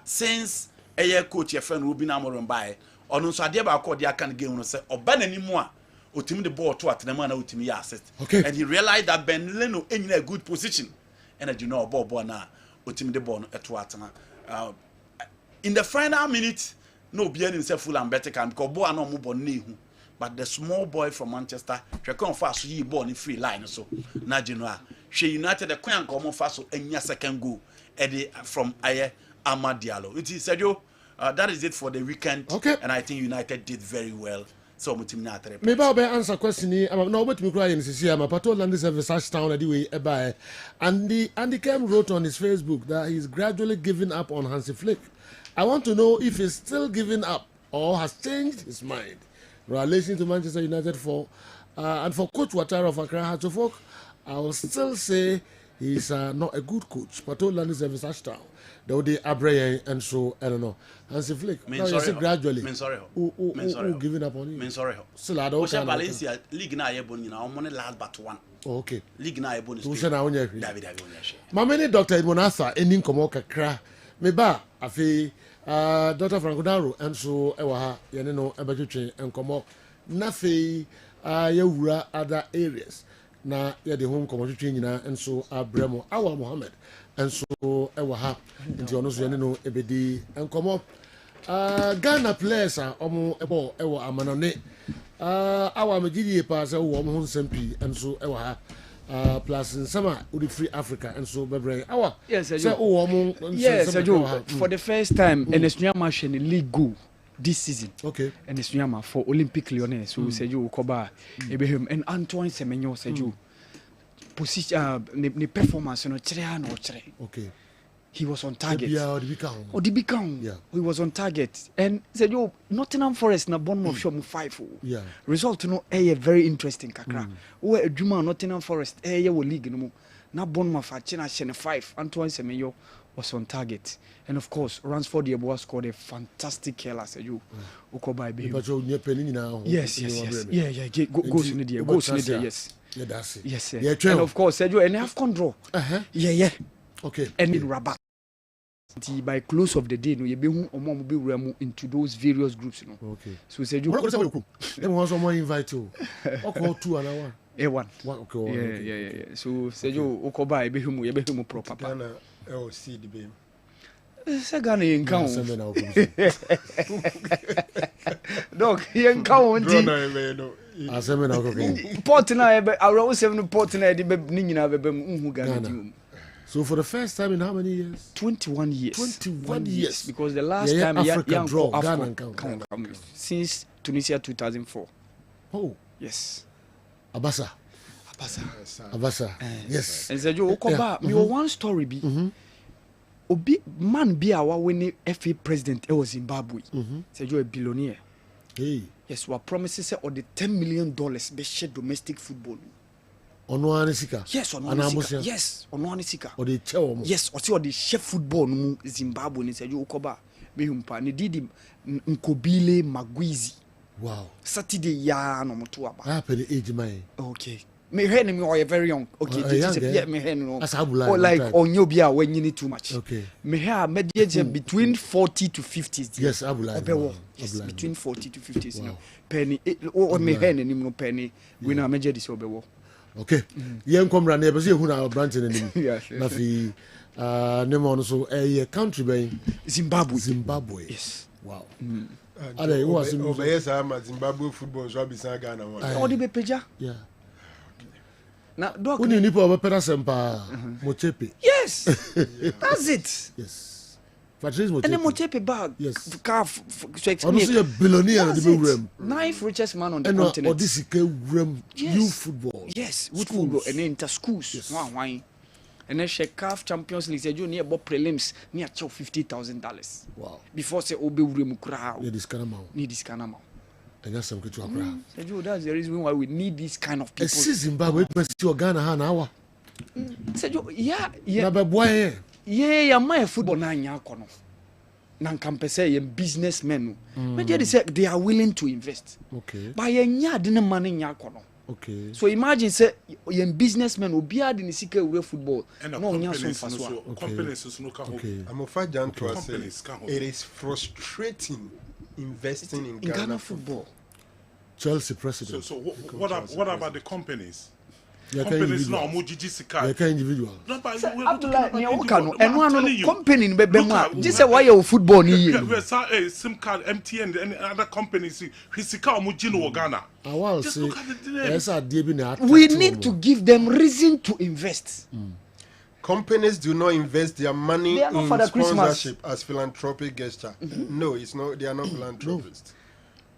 Since a year coach your friend Ruben Amorim by on so Adiaba called the can game and say Oban anymore. Ultimate the ball to at the man ultimate assist. Okay. And he realized that Ben Leno in a good position. And you know Bob now. The ball at Watana. In the final minute, no being himself full and better can because boy no move on but the small boy from Manchester, she come fast he born in free line so na general. She United the Queen come fast so any second goal Eddie from Aye Amad Diallo. It is Sergio, that is it for the weekend. Okay. And I think United did very well. So maybe I'll answer question. I'm not about to cry in this year. My patrol land is a research town anyway. And Andy Kem wrote on his Facebook that he's gradually giving up on Hansi Flick. I want to know if he's still giving up or has changed his mind. Relation to Manchester United and for Coach Ouattara of Accra Hatchfolk, I will still say he's not a good coach. Patrol land is a research town. They would Abraham and so I don't know. Hansi Flick. Now you say gradually. Who giving up on you? Still I don't know. Valencia league na yebon na omone last but one. Okay. League na yebon is. Who na onye hwi. David. Mameni Dr. Edmonasa eni nkomo kakra. Me ba afi Dr. Franco Daro and so ewa ha yene no ebetwetwe nkomo na fe yewura other areas. Na ye de home community nyina enso Abremo Awa Mohammed enso ewa ha nti ono so ye no ebedi enkomo Ghana players omo ebo ewa amanone awa megidi pa se wo omo nsempi enso ewa ha plus nsama udi free Africa enso bebre awa yes se wo omo yes for the first time NSUA match in the league go this season. Okay. And it's Nyama for Olympic Lyonnais. So Sergio Koba, Ebehim, and Antoine Semenyo Sergio. Position, the performance, okay. He was on target. The become. Yeah. He was on target. And Sergio, Nottingham Forest na Bournemouth show 5. Yeah. Result a very interesting kakra. Where Juma Nottingham Forest league no na Bournemouth China 5. Antoine Semenyo was on target. And of course, Ransford Yeboah scored a fantastic killer, Sergio. Ukoba Yes. Yeah. Goes in the day, yes. Yeah, that's it. Yes, and of course, Sergio, and have control. Yeah. Okay. And in Rabat. By close of the day, no, you be into those various groups, Okay. So Sergio, someone invite you. Okay, 2 and 1. A1. Okay. Yeah. So Sergio, Okoba, you be him proper. Ghana, see the beam. Sagana in count. Dog, he ain't count. Portina, I wrote 7 Portina, the Nina. So for the first time in how many years? 21 years. 21 years. Because the last time Africa draw Ghana count since Tunisia 2004. Oh. Yes. Abasa. Yes. And Sergio Okoba, me one story be. obi man bi a wa win FA president was Zimbabwe. Say you a billionaire. Hey. Yes, we promises say or the $10 million be share domestic football. Ono anisika. Yes, ono anisika. Yes, ono anisika. Or the chair. Yes, or the chef football no Zimbabwe ni say you ukoba be humpa ni didi Nkobile Magwizi. Wow. Saturday ya no moto aba. I pay the age man. Okay. Me hear me or very young. Okay, yeah, me hear no. Or like on you be when you need too much. Okay. Me hear median between 40 to 50s. Yes, abulai. Yes, between 40 to 50s. Wow. Penny or me hear any no penny we na meje this obewo. Okay. Yen komra na ebese hu na branch na nim. Na fi nemo no so country ben Zimbabwe. Yes. Wow. Ale who was Zimbabwe football so be san Ghana one. O de be peja. Yeah. Na doc uni nipa obepera sempa Mochepe. Yes. That's it. Yes. Patrice Mochepe. And the Mochepe bag. Yes. So explain. Honestly a billionaire in the realm. Ninth richest man on the continent. Odisike realm youth football. Yes, youth football and inter schools. Yes. Why? And then she CAF Champions League say you near about prelims near $50,000. Wow. Before say obe realm kra. Need this kind of amount. Need this kind of amount. And that's something to agree. That's the reason why we need this kind of people. Zimbabwe to Ghana ha na wa. Yeah. Na be boy. Yeah, my football na nya kono. Na nkampese ye businessmen. Me dey say they are willing to invest. Okay. But ye nya de money nya kono. Okay. So imagine say ye businessmen obi ade ni sika we football. No nya so faso. Companies no ka ho. I'm a fan to say it is frustrating investing in Ghana football. Chelsea president. So what about the companies? Companies now more GG Like individual. No, but company in Bebema. This is why your football ni. SIM card, MTN, and other companies. Hisika omujino Ghana. We need to give them reason to invest. Companies do not invest their money in sponsorship as philanthropic gesture. No, it's not. They are not philanthropists.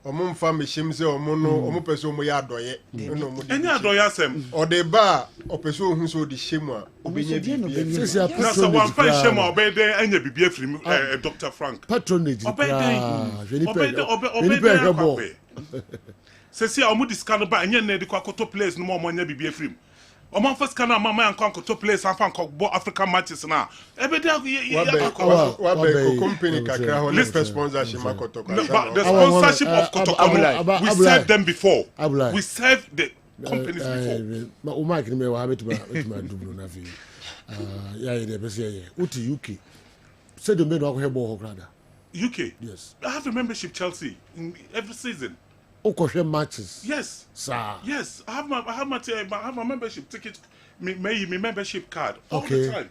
Omo mfa mechim se omo no omo pese omo ya adoye no mo enya adoye asem o de ba o pese ohun so di shemu a obenye bi na so wan fa shemu a obede enya bibia firi Dr. Frank patronage obede se si omo discount ba enya na de kwakoto place no mo enya bibia firi omo first kana mama yan kwakoto place afa nkogbo African matches na ebede wa be company kakra ho list sponsorship makoto the sponsorship of Kotoko we served them before we served the companies before ma Mike ni me wa betima dublo na fi ya ide be say uti UK say do me no akwo ho krada UK yes I have a membership Chelsea in every season. Matches. Yes. Sir. Yes. I have my membership ticket, my membership card all the time.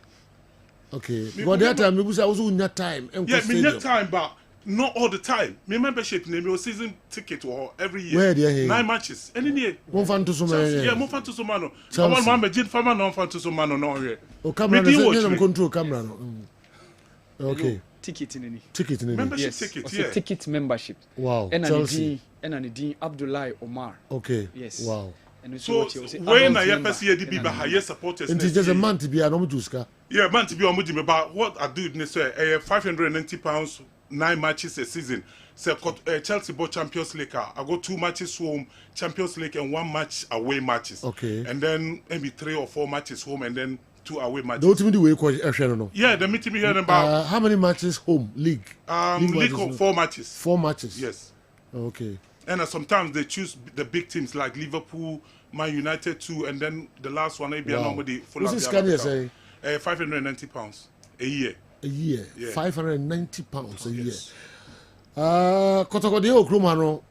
Okay. But that time we also in that time. Yeah, me that time, but not all the time. My membership name your season ticket or every year. Where they 9 matches. Any year. One fan to Somano. Yeah, one fan to Somano. One man Jin Farmer no fan to Somano no here. Oh, camera control camera. Okay. Ticket in any. Ticket in any. Membership yes. ticket, yeah. Ticket membership. Wow. Chelsea. And Dean Abdullahi Omar. Okay. Yes. Wow. And so when I person the be higher supporters. And it's just a month to be an omujuska. Yeah, month to be omuji about what I do in say £590, 9 matches a season. So Chelsea bought Champions League. I go 2 matches home, Champions League, and 1 match away matches. Okay. And then maybe 3 or 4 matches home and then 2 away matches. The ultimate way no. Yeah, the meeting here about how many matches home league? League 4 matches. 4 matches. Yes. Okay. And sometimes they choose the big teams like Liverpool, Man United too, and then the last one maybe normally What's this Scania say? £590 a year. A year. Yeah. £590 a year. Yes. Kotoko de Okrumano,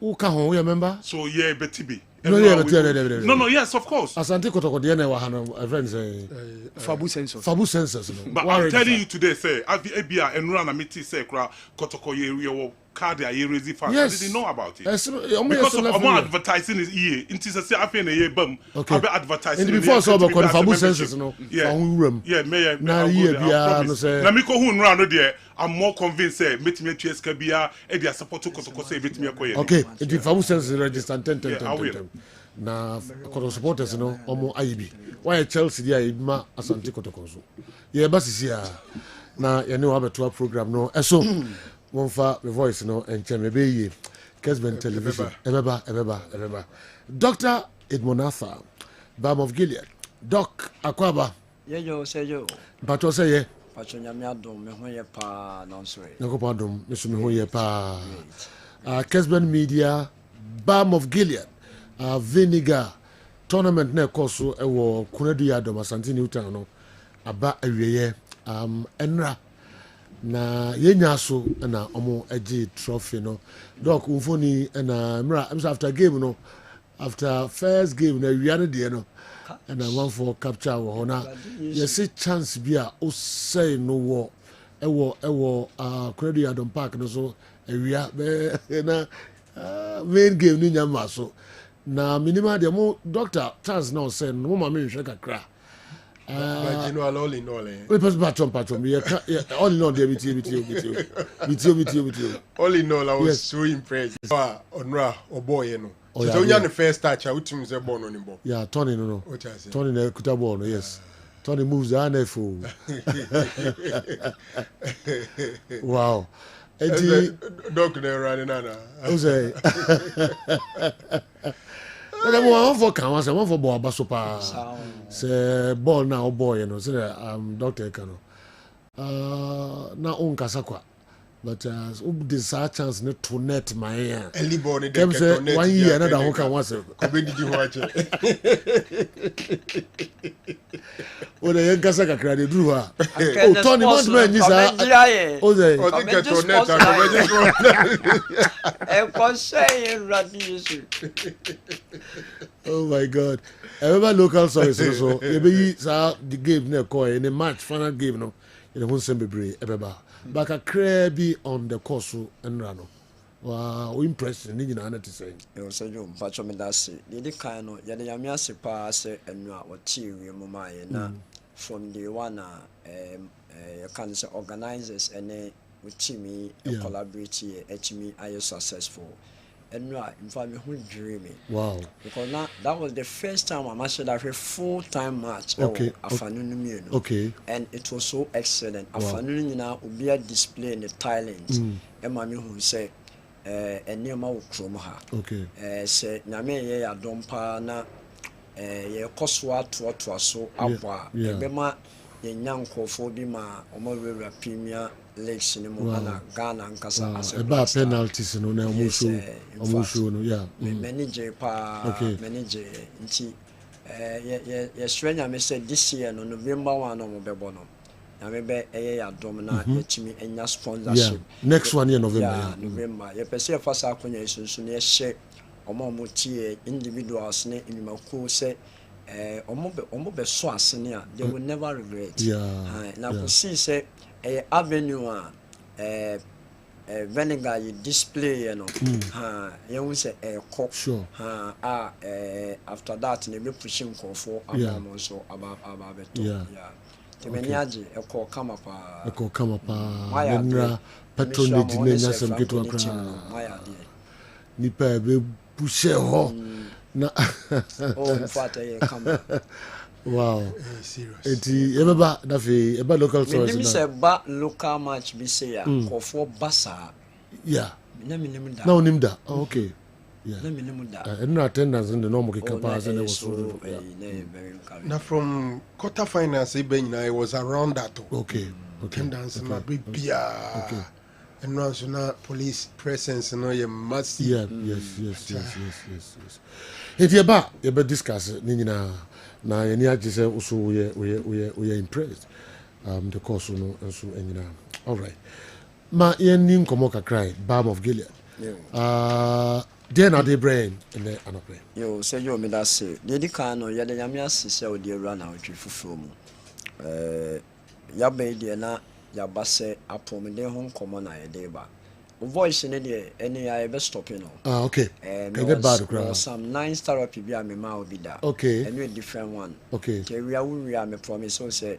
uka ho you remember? So yeah, BTB. No, yes, of course. Asante Kotoko de na wahano friends Fabu census. Fabu census. But I'm telling you today, say, Abia and Rana Miti say, Kotoko ye card ye raise fans. Yes. I didn't know about it. Yes. Because of advertising is here. It is a affair in a year bum. Okay. Advertising. And before so about Fabu census, no. Yeah. Yeah, na year bia no say. Na miko hu nra no there. I'm more convinced say metime tueska bia e dia support Kotoko say metime akoye. Okay. The Fabu census register 10. na koto supporters no omo ayibi why Chelsea dia ibma Asante Kotoko so ye ba sisi a na ye ne wa beto program no eso wonfa the voice no enche me be yi Kessben television ebeba Dr. Edmonatha Balm of Gilead Doc Akwaba Seyo Pato say ye Pacho nyame adom me ho ye pa no so e Nako padom me so me ho ye pa Kessben Media Balm of Gilead vinegar tournament na ekoso ewo Kunadu Yadom Asante Newtown no aba awieye enra na yenya so na omo agi trophy no Doc umfoni na mra after game no after first game na wiane de no and I want for capture wo na yes chance bi a o say no wo ewo Kunadu Yadom Park no so awia be na main game ni nyama so na minima de mo doctor chance now say no ma me hwe kakra but you know all in all we pass patron me all in all there with you all in all I was so impressed onra oboy no so you the first touch out team say ball no ni ball yeah Tony no Tony na kuta ball no yes Tony moves the NFL wow Doc they running na o say na mo wan for kan wan say wan for ball abaso pa say ball na boy you know say doctor kan na on kasa kwa but this chance no to net my early ball dey get to net 1 year another who can was ko be didi ho ache o de yen kasa kakra de duru ha o Tony want man ni sa o say o think to net ko be just e ko say radiation oh my god every local service so e be the game na ko in the match final game no e won sem bebre ebeba baka crabby on the course and rano wow impressive ni nyina na te say e so jo mpacho me da se de kan no ye de yame ase pa se enu a wo ti wi mu ma ye na from the one you can say organizers and we team collaborate here me are successful and in fact me who dreaming wow because now that was the first time I matched that full-time match afternoon okay and it was so excellent afternoon you know be a display in the talent and mommy who say and near my chrome ha okay say nyame ye ya dompa na ye koswa to so abwa ebema ye nyankofo bi ma omawura premier leagues ni mo na Ghana nkasa as a penalties no na omusho no yeah manager manager nti ye strenya me say this year no November 1 no mo bebo no na me be ya dom na ye timi enya sponsorship next one year November November ye pese fa sa akonya isunsu ne ye omo tie individuals ne inimako say omo be so asene a they will never regret na ko see say avenue vinegar you display you know you say cock after that they be pushing for about so about the manager come pa nra patron de nenya sem keto akra nipa be push ho na oh fat come wow serious eti ebeba da fe eba local source na me say ba local match bi say ya ko for basa na minim da na onim da okay na minim da and attendance in the normal capacity and was so now from quarter finals it was around that okay attendance na bibia okay and national police presence no you must yes eti eba discuss ni nyina na yeni agise also we impressed the course no so enyina all right ma yeni nkomo kakrai Balm of Gilead then they brain in the anopre yo say yo me that say the kan no ye de nyame asese o de run out fufuo mu ya be de na ya base apom de ho nkomo na ye de ba voice ne de any I be stopping no okay get bad crowd some 9 therapy bi a me ma obi da okay and a different one okay ke we me promise so say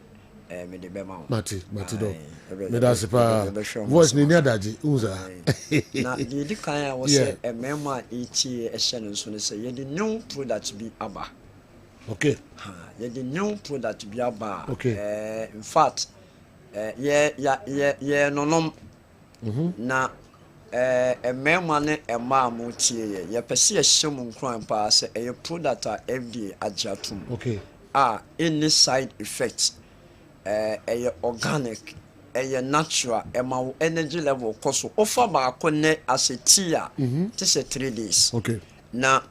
me de bema mate do me da se pa voice ni adaji unza na di kan a wo se emema echi ehye no so ne se ye the new product bi aba okay ye the new product bi aba okay in fact ye nonom na emema ne ema mo tie ye pese ye hyem nkran pa se ye product a FDA ajatum okay any side effects organic natural energy level koso offer ba akone as a tea this 3 days okay na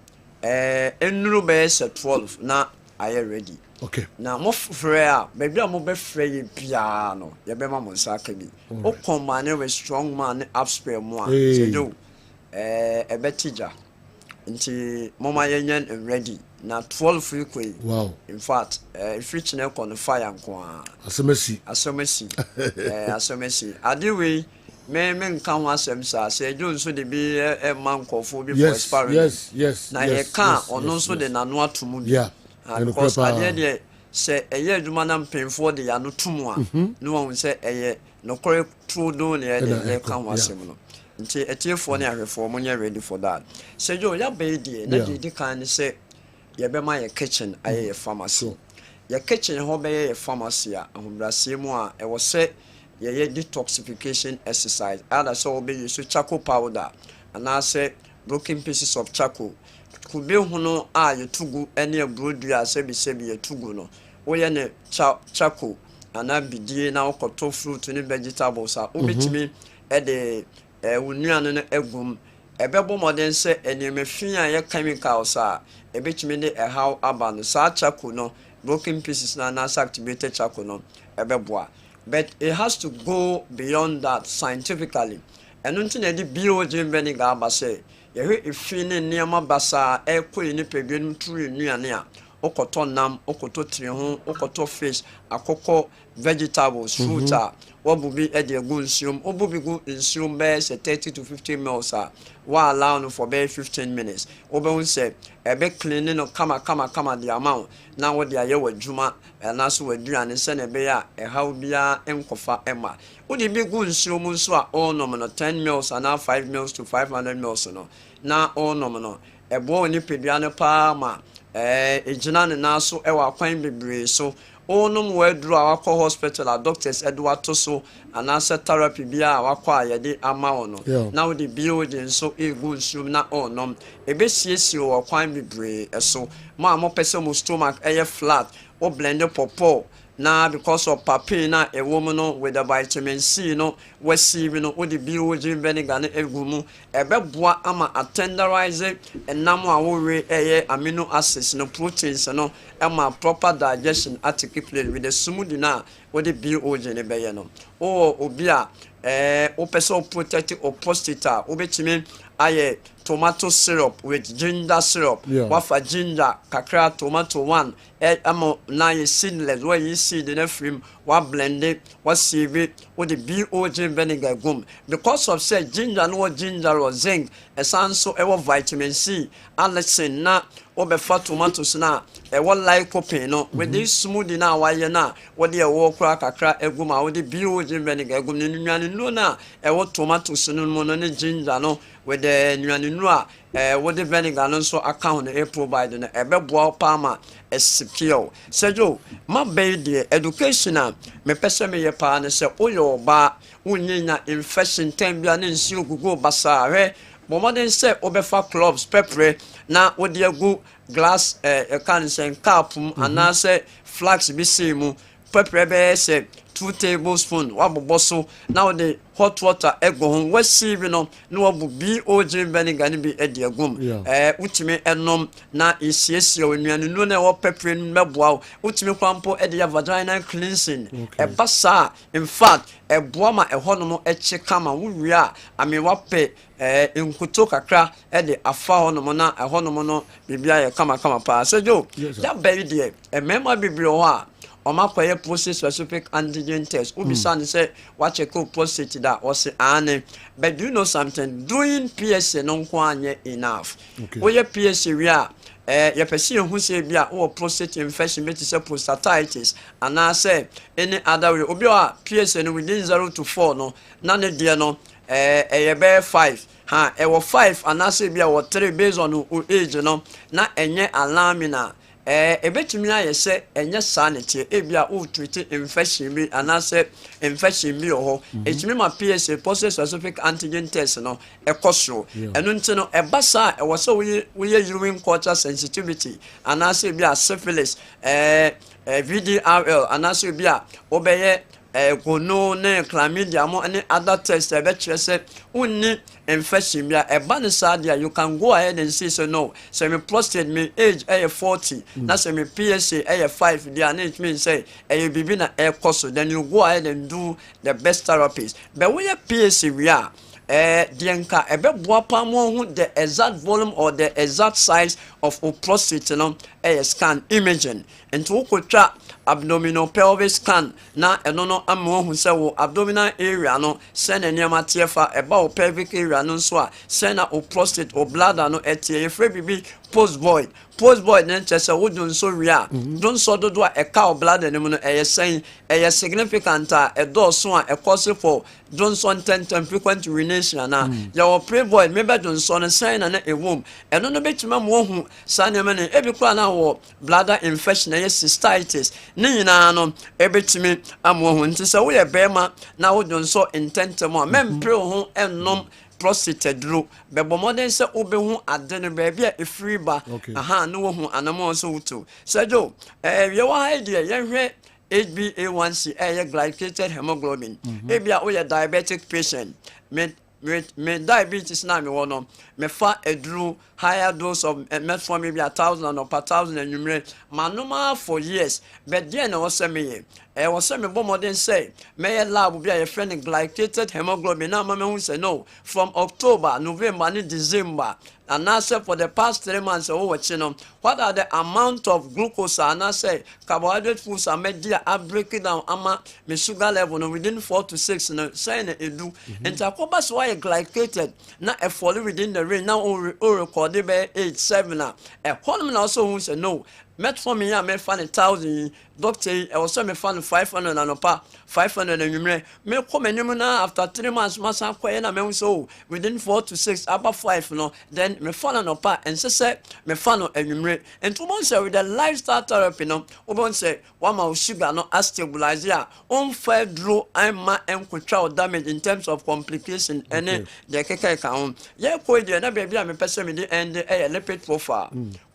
enuru be se 12 na are ready okay na mo frɛ a baby a mo be frɛ ye bia no ye be ma mo nsaka bi o combine with strong man upspare mo a se do ebetija nti mama yenyen ready na 12 free wow in fact if reach na kon fire nko asomesi adewe me nka ho asem sa se jo so de bi man nkofo bi for experiment yes na ye ka ono so de nanu atomu bi because ade de se eye adwuma na mpemfo de ya no tumu a no won se eye no kore trudo ne ye ka ho asem no nti etiefo ne ahwefo mo nya ready for that se jo ya be die na di kan se ye be ma ye kitchen aye pharmacy ye kitchen ho be ye pharmacy a ahombrase mu a e wo se ye detoxification exercise other so be use charcoal powder and I say broken pieces of charcoal could be hono ye tugu any broadua sebi ye tugu no wo ye ne charcoal and I be die na okoto fruit ni vegetables a obetimi e de unuane no egum ebebo modern se enyemefin a ye chemicals a ebetimi ne how aba no sa charcoal no broken pieces na activated charcoal no ebeboa but it has to go beyond that scientifically and until the biogen vinegar aba say ye efin ne niam basa ekoi ni pedwem turu nuane a okoto nam okoto tire ho okoto fish akoko vegetables fruit a wabubi e de gu nsium obubi gu nsium be say 30 to 50 ml a wa allow no for be 15 minutes obe say ebe clean no kama the amount na wo de aye wadwuma na so waduane se na be ya how bia enkofa ema wo de bi gu nsium nso a onom no 10 ml na 5 ml to 500 ml no na onom no ebo ni peduane pa ma ejina ne na so ewa kwan bebre so onum wadru awakọ hospital a doctors edwa to so anasa therapy bia awakọ ayede ama ono na wo de biogen so egu nsum na onom ebesiesie wo kwan bebre eso ma mo pese mo stomach eye flat o blend popo na because of papain na a woman no with the vitamin C no receive no with the biogen vinegar na egumu ebeboa ama tenderize enam a wo we amino acids no proteins no ama proper digestion articulate with the smoothie na with the biogen be ye no obi a o person protect o prostate obetimi aye tomato syrup with ginger syrup wafa ginger kakra tomato one amo na ye seedless where you seed in a film wa blend it wa sieve it with the biogen vinegar gum because of say ginger no ginger or zinc esanso ewo vitamin C allicin na obefa tomatoes na ewo lycopene no with this smoothie na wa ye na wo de ewo kra kakra egum a wo de biogen vinegar gum ni nnuane no na ewo tomatoes no mo no ne ginger no with the nnuane no a wo de vinegar no so account e provide no ebeboa palma secure sejo ma be the education me pese me ye pa ne se oyo ba unyenya infection tambia ne nsi ogugo basa hwe bomoden se obefa clubs pepre na wo de agu glass can say cup anase flax bi simu pepre be se 2 tablespoons waboboso now the hot water ego ho wasive no na wabu biogen vinegar ni bi ediagum utimi enom na isiesie onuane no na wo pepre meboa utimi kwampo edia vaginal cleansing basa in fact eboa ma ehono no eche kama wuwia ame wape nkuto kakra de afa hono na ehono no bibia ye kama pa sejo ya baby de emema bibiro ho a omakoye prostate specific antigen test ubisane say wa check prostate that was ane but do you know something doing PSA no nko anye enough we PSA we are yɛpɛsi ehu sɛ bia wo prostate infection beti sɛ prostatitis anaasɛ any other way obi a PSA no within 0 to 4 no na ne deɛ no ɛyɛ 5 ha ɛwɔ 5 anaasɛ bia wɔ 3 based on age no na ɛnyɛ alarming a ebetumi ayɛ sɛ ɛnyɛ saa ne tie ebia wo treat infection bi anaasɛ infection bi wɔ hɔ etumi ma PSA prostate specific antigen test no ɛkɔ soro ɛno nti no ɛba saa ɛwɔ sɛ woyɛ urine culture sensitivity anaasɛ bia syphilis VDRL anaasɛ bia wobɛyɛ gono ne chlamydia mo ne other tests ɛbɛkyerɛ sɛ wonni infection bia ɛba ne saa deɛ you can go ahead and say so no sɛ me prostate me age 40 na sɛ me PSA 5 deɛ na it means say bibi na ɛkɔ so then you go ahead and do the best therapies but when your PSA we are deɛ nka ɛbɛboa pa mo ho the exact volume or the exact size of a prostate no scan imaging nti wokotwa abdominal pelvic scan na ɛno no ama hu sɛ wo abdominal area no sɛ na nneɛma teɛ fa ɛba wo pelvic area no nso a sɛ na wo prostate wo bladder no ɛteɛ yɛfrɛ bibi postvoid ne nkyɛ sɛ wo donso wie a donso dodo a ɛka wo bladder no mu no ɛyɛ significant a ɛdɔɔso a ɛkɔse for donso ntɛntɛm frequent urination na yɛwɔ prevoid mebɛ donso no sɛn na ɛwom ɛno no bɛtumi ma hu saa nneɛma no ebi kora na wɔ bladder infection ɛyɛ cystitis ne nyinaa no ɛbɛtumi ama hu nti sɛ woyɛ bɛrima na wo donso ntɛntɛm a mɛmpere wo ho ɛnnom prostate duro bɛbɔ mmɔden sɛ wobɛhu ade no baabi a ɛfiri ba aha ne wohu anamɔ nso woto sɛ jo yɛwɔ ha deɛ yɛhwɛ HbA1c ɛyɛ glycated hemoglobin ebia woyɛ diabetic patient me diabetes na me wɔ no mefa aduro higher dose of metformin maybe 1,000 or per 1,000 anwummerɛ manoma for years but deɛ na wɔsɛ meyɛ wɔsɛ me bɔ mmɔden sɛ mɛyɛ lab bi a yɛfrɛ no glycated hemoglobin na ama mahu sɛ no from October, November ne December anaasɛ for the past 3 months ɛwɔ wɔkyi no what are the amount of glucose anaasɛ carbohydrate foods a mɛdi a break down ama me sugar level no within 4 to 6 no sɛn na ɛdu nti akɔba so wɔyɛ glycated na ɛfɔle within the range na record bɛyɛ 8-7 a ɛhɔnom na ɔsɛ hu sɛ no metformin a mefa ne 1,000 doctor ɛwɔ sɛ mefa no 500 anɔpa 500 anwummerɛ mekɔ m'anim na after 3 months masa kɔyɛ na mehu sɛ within 4 to 6 aba 5 no then mefa no anɔpa ɛnsɛ sɛ mefa no anwummerɛ nti wobɛhu sɛ with the lifestyle therapy no wobɛhu sɛ wama wo sugar no astabilize a ɔmfa duro ama ɛnkotwa wo damage in terms of complication ɛne deɛ keka ɛka ho yɛkɔ deɛ na baabi a mepɛ sɛ mede ɛnde ɛyɛ lipid profile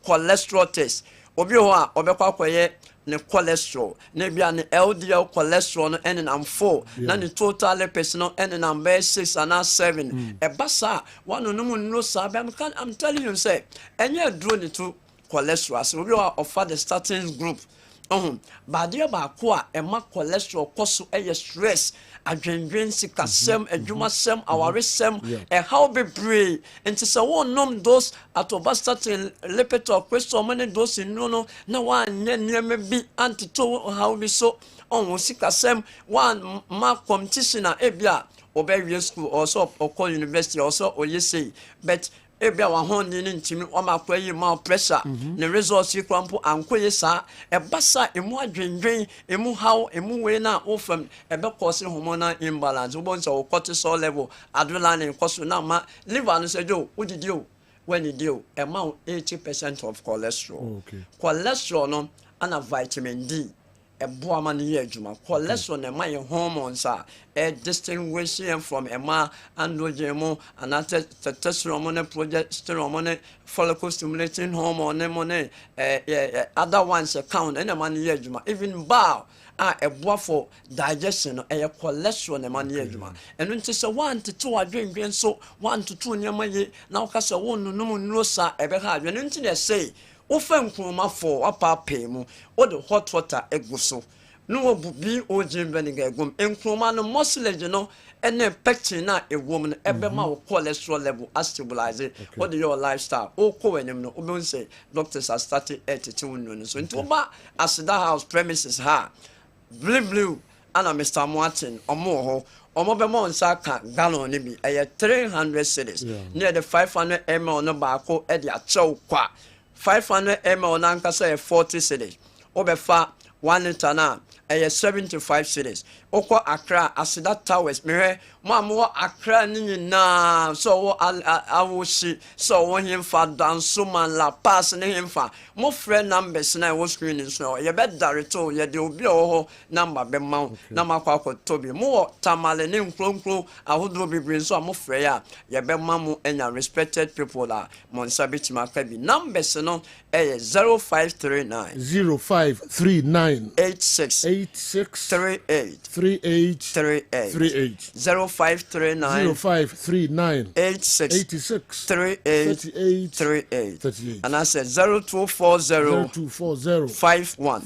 cholesterol test obi ho a obekwa koye ne cholesterol na bia ne LDL cholesterol no enenam 4 na ne total lipids no enenam 6 and 7 ebasa wano no mu no sa I'm telling you say enye duro ne to cholesterol so obi ho offer the statin group badia ba ko a ema cholesterol koso eye stress adwendwen sikasem adwumasem awaresem how be brave nti se won nom those atovastatin lipid or question money those no na wan nyem bi antito how be so on sikasem one mark competition a ebia obewie school or so or university or so oyese but ebia wa hondi ni ntimi o makwa yi ma pressure ne results yi kwampo ankoye sa ebasa emu adwendwen emu how emu we na ofam ebe cause hormonal imbalance wo bonso wo cortisol level adrenaline koso na ma liver no se jo udidi o when you deal amount 80% of cholesterol cholesterol no ana vitamin D eboa ma ne ye adwuma cholesterol na ma ye hormones a distinguishing from ema androgen and testosterone progesterone follicle stimulating hormone other ones count and ma ne ye adwuma even bow eboa for digestion cholesterol na ma ne ye adwuma eno nti se 1 to 2 adwendwen so 1 to 2 nyama ye na wo ka se wo nunu nuro sa ebe ha adwene nti na say ofen kroma for apa pemu o the hot water eguso no obubi ojin vinegar egum enkroma no mucilage no ene pectin na ewom no ebe ma wo cholesterol level stabilize what your lifestyle o ko enim no obi say doctors are started at no so nti oba asida house premises ha blue ana Mr. Martin omo ho omo be mo nsa ka gallon ni bi 300 cedis near the 500 ml no ba ko e de achew kwa 500 ml nankasa 40 cedis obefa 1 liter na 75 cedis okwa Accra Asida Towers mehwe mo Accra ni na so wo awoshi so wo himfa danso man la pass ni himfa mo frɛ numbers na wo screen so ye be directo ye de obi ho number be ma na makwa tobi mo tamale ni nkronkro ahodo bibiri so mo frɛ ya ye be ma mo enya respected people la mo nsabiti maka bi numbers no 0539 86 38 0539 86 38 and I said 0240 51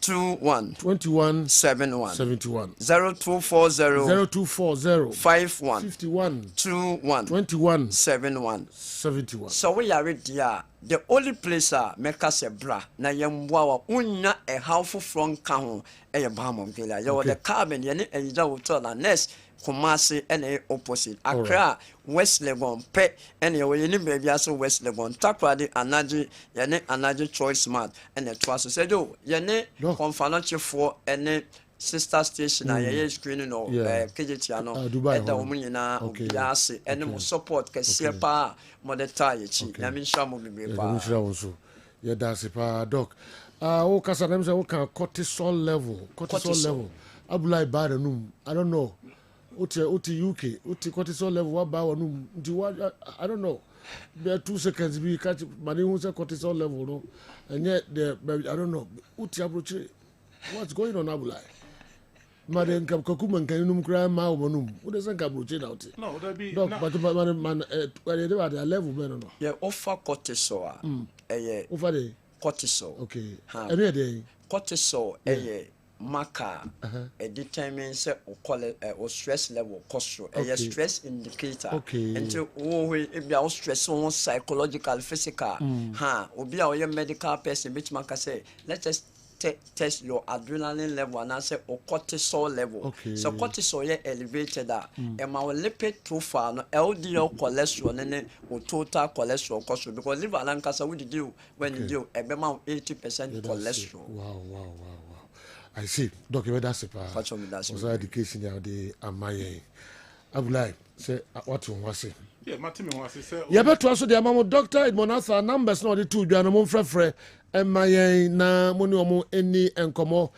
21 71 0240 51 21 71 so we are ready. The only place make us a bra na yemwa unya a half front kahon e bamon gila yo the cabin yene enja hotel na next Kumasi and opposite Accra West Legon pe and you baby aso West Legon takwadi anaji yene anaji choice smart and the twaso said yo yene confanachi for any sister station na screening no KGT ano e da omu nyina obiase ene mo support kese pa modeta yechi na mi sha mo bibi pa mi sha wonso ye da se pa doc o kasa dem say o kan cortisol level abulai ba num I don't know uti UK uti cortisol level wa ba num ndi I don't know there 2 seconds bi catch mani who say cortisol level no and yet the I don't know uti approach what's going on abulai Madam Kakuma can you cry my woman? Who doesn't come to out? No, that be but man, the level, man. Yeah, offer cortisol. Over the cortisol. Okay. Every day. Cortisol, marker, determines or stress level, cortisol, a stress indicator. Okay. Until if you are stress on psychological, physical, or be our medical person, which marker say, let us test your adrenaline level and answer or cortisol level. Okay. So cortisol is elevated and our lipid profile, no LDL cholesterol or total cholesterol cholesterol because liver and cancer we do when you do about 80% cholesterol. Wow. I see. Doctor, that's it. That's education now the amaye. Abulai say what you want to say. Yeah, Martin wants to say. Yeah, but also the amamo doctor Edmonasa numbers no the two Jana mon frefre amaye na moni omo eni enkomo.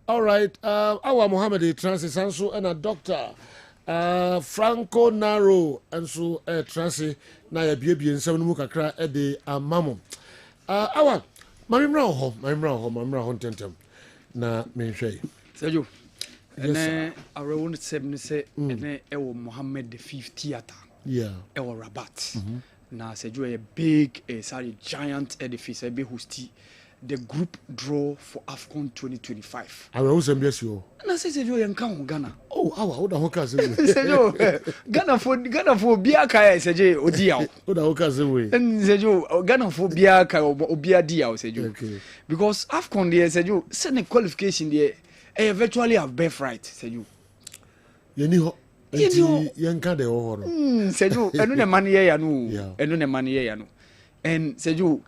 All right, our Mohammed Transit Sanso and a doctor Franco Naro and so Transit na ya biebie nsem no mu kakra e de amamo. Our mamimra ho tentem na menhwe. Sergio. Ene around 7 say ene ewo Mohammed V theater. Yeah. Ewo Rabat. Na Sergio a big giant edifice be hosti the group draw for AFCON 2025. I will also bless you. Na say Sergio yanka ho Ghana. Oh, how da ho ka se we. Sergio Ghana for bia kai Sergio odiaw. How da ho ka se we. And Sergio Ghana for bia kai obia diaw Sergio. Okay. Because AFCON there Sergio send qualification there virtually have birthright Sergio. Yeni ho yanka de ho no. Sergio enu ne man ye ya no. Enu ne man ye ya no. And Sergio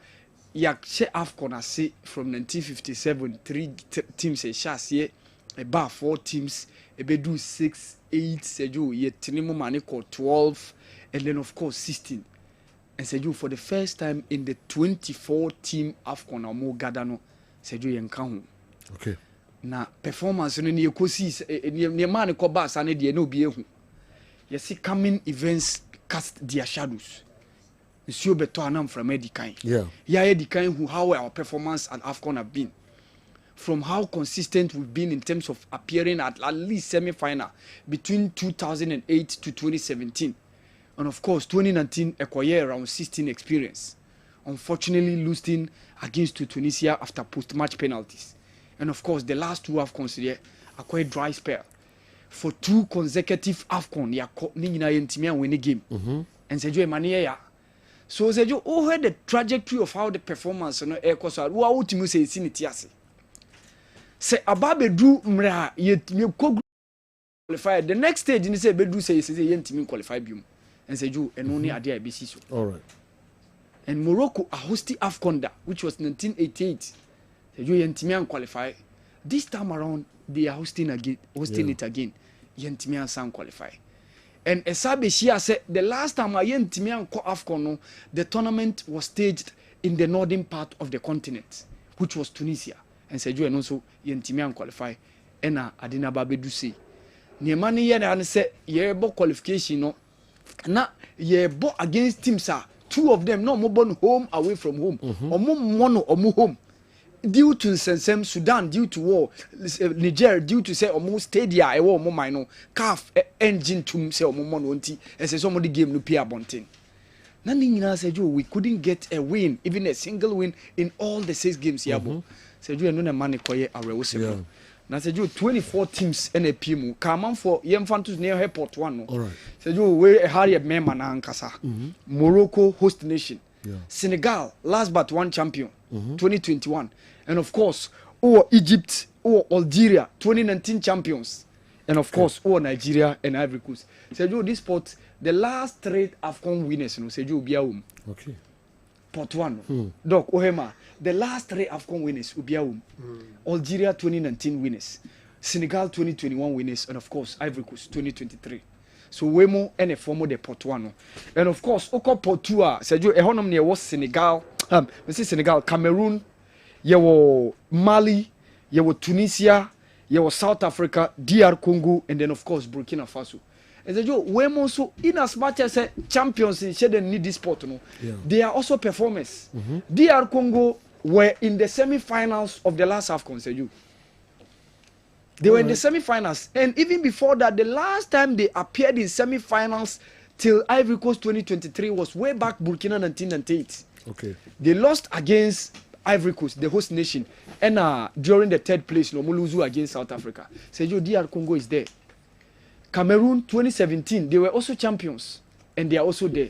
Yakshe AFCON ase from 1957 3 teams shase about 4 teams ebe do 6 8 Sergio ye tinimu mane ko 12 and then of course 16 and Sergio for the first time in the 24 team AFCON amo gada no Sergio yenka ho. Okay. Na performance no ne ekosi ne man ko ba sa ne de na obi ehu. You see coming events cast their shadows. Monsieur Beto Anam from Edikan. Yeah. Edikan who how our performance at AFCON have been. From how consistent we've been in terms of appearing at least semi-final between 2008 to 2017. And of course, 2019 acquired around 16 experience. Unfortunately losing against Tunisia after post-match penalties. And of course, the last 2 AFCONs here are quite dry spell. For 2 consecutive AFCON, they win a game. And Sergio Mania. So Sergio, who heard the trajectory of how the performance no air course who are ultimately say sinitiase. Say ababe do mra ye qualify the next stage ni say be do say yentimi qualify bium. And Sergio and only ade abisi so. All right. And Morocco are hosting AFCON, which was 1988. So you Yentimian qualify. This time around, they are hosting it again. Yentimian San qualify. And Esabe Shia said the last time Yentimian AFCON, the tournament was staged in the northern part of the continent, which was Tunisia. And said you and also Yentimian qualify. And Adina Babedu say. Niemani yen and say yebo qualification no. Na yebo against teams are. Two of them no more born home away from home. Omo mono omo home. Due to Sensem Sudan, due to war, Niger, due to say omo stadia e wo omo mine no calf engine to say omo mono nti e say somebody game no pay abonten. Na ni nyina say jo we couldn't get a win, even a single win in all the 6 games yabo. Say jo no na man koye arewo se. Na say jo 24 teams na pimu. Ka man for yemfantus near airport one no. Alright. Say jo we hurry member na ankasa. Morocco host nation. Senegal last but one champion 2021. And of course, Egypt, Algeria, 2019 champions. And of course, Nigeria and Ivory Coast. Sergio, this sport, the last 3 AFCON winners, Sergio Ubiaum. Okay. Pot 1. Doc, Ohema, the last 3 AFCON winners, Ubiaum. Algeria 2019 winners. Senegal 2021 winners. And of course, Ivory Coast 2023. So Wemo and a former the pot 1. And of course, Oko pot 2, Sergio, Ehonom near was Senegal, Senegal, Cameroon, Yewo Mali, Yewo Tunisia, Yewo South Africa, DR Congo, and then of course Burkina Faso. And Sergio, Wemo so in as much as champions in shade need this sport, no, they are also performers. DR Congo were in the semi-finals of the last AFCON, Sergio. They were in the semi-finals, and even before that, the last time they appeared in semi-finals till Ivory Coast 2023 was way back Burkina 1998. Okay. They lost against Ivory Coast, the host nation, and during the 3rd place, no Muluzu against South Africa. Sergio, DR Congo is there. Cameroon 2017, they were also champions, and they are also there.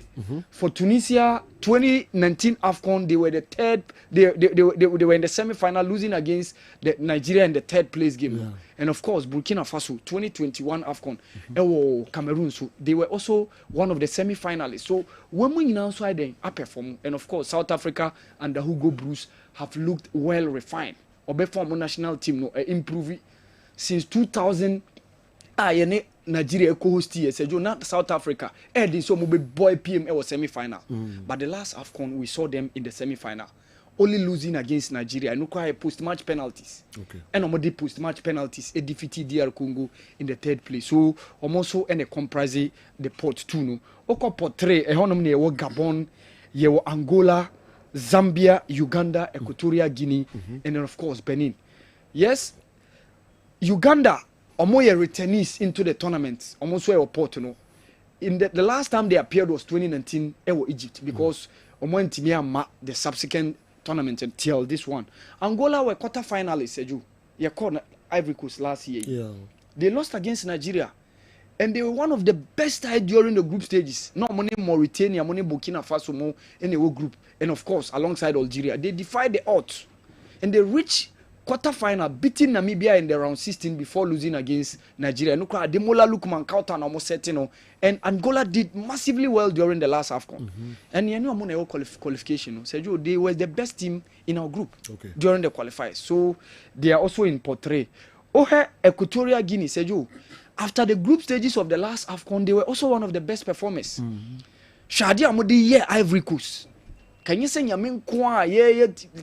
For Tunisia 2019 AFCON, they were the 3rd. They were in the semi-final, losing against the Nigeria in the 3rd place game. Yeah. And of course, Burkina Faso 2021 AFCON, Cameroon, so they were also one of the semi-finalists. So when we now saw them perform, and of course South Africa and the Hugo Bruce have looked well refined. Obeform national team no improve since 2000. Nigeria co-host here, Sergio, not South Africa. They so boy PM was semi-final. But the last AFCON, we saw them in the semi-final. Only losing against Nigeria. No quite post-match penalties. Okay. And almost post-match penalties. It defeated DR Congo in the 3rd place. So almost and a comprise the pot 2 no. Oko pot 3. Ehonom ne Gabon, yewo Angola, Zambia, Uganda, Equatorial Guinea, and then of course Benin. Yes, Uganda. Almost returnees into the tournament. Almost where port no. In the last time they appeared was 2019 Egypt because almost the subsequent tournament until this one. Angola were quarter-finalists, Seju. You called Ivory Coast last year. Yeah. They lost against Nigeria. And they were one of the best side during the group stages. Not money Mauritania, money Burkina Faso, more in the whole group. And of course, alongside Algeria. They defied the odds. And they reached quarter-final, beating Namibia in the round 16 before losing against Nigeria. Ademola Lookman Kauta almost setting. And Angola did massively well during the last AFCON. And you know, among qualification, Sergio, they were the best team in our group during the qualifiers. So they are also in portrait. Equatorial Guinea, Sergio, after the group stages of the last AFCON, they were also one of the best performers. Shadi Amodi, Ivory Coast. Can you say Yamin Kwa,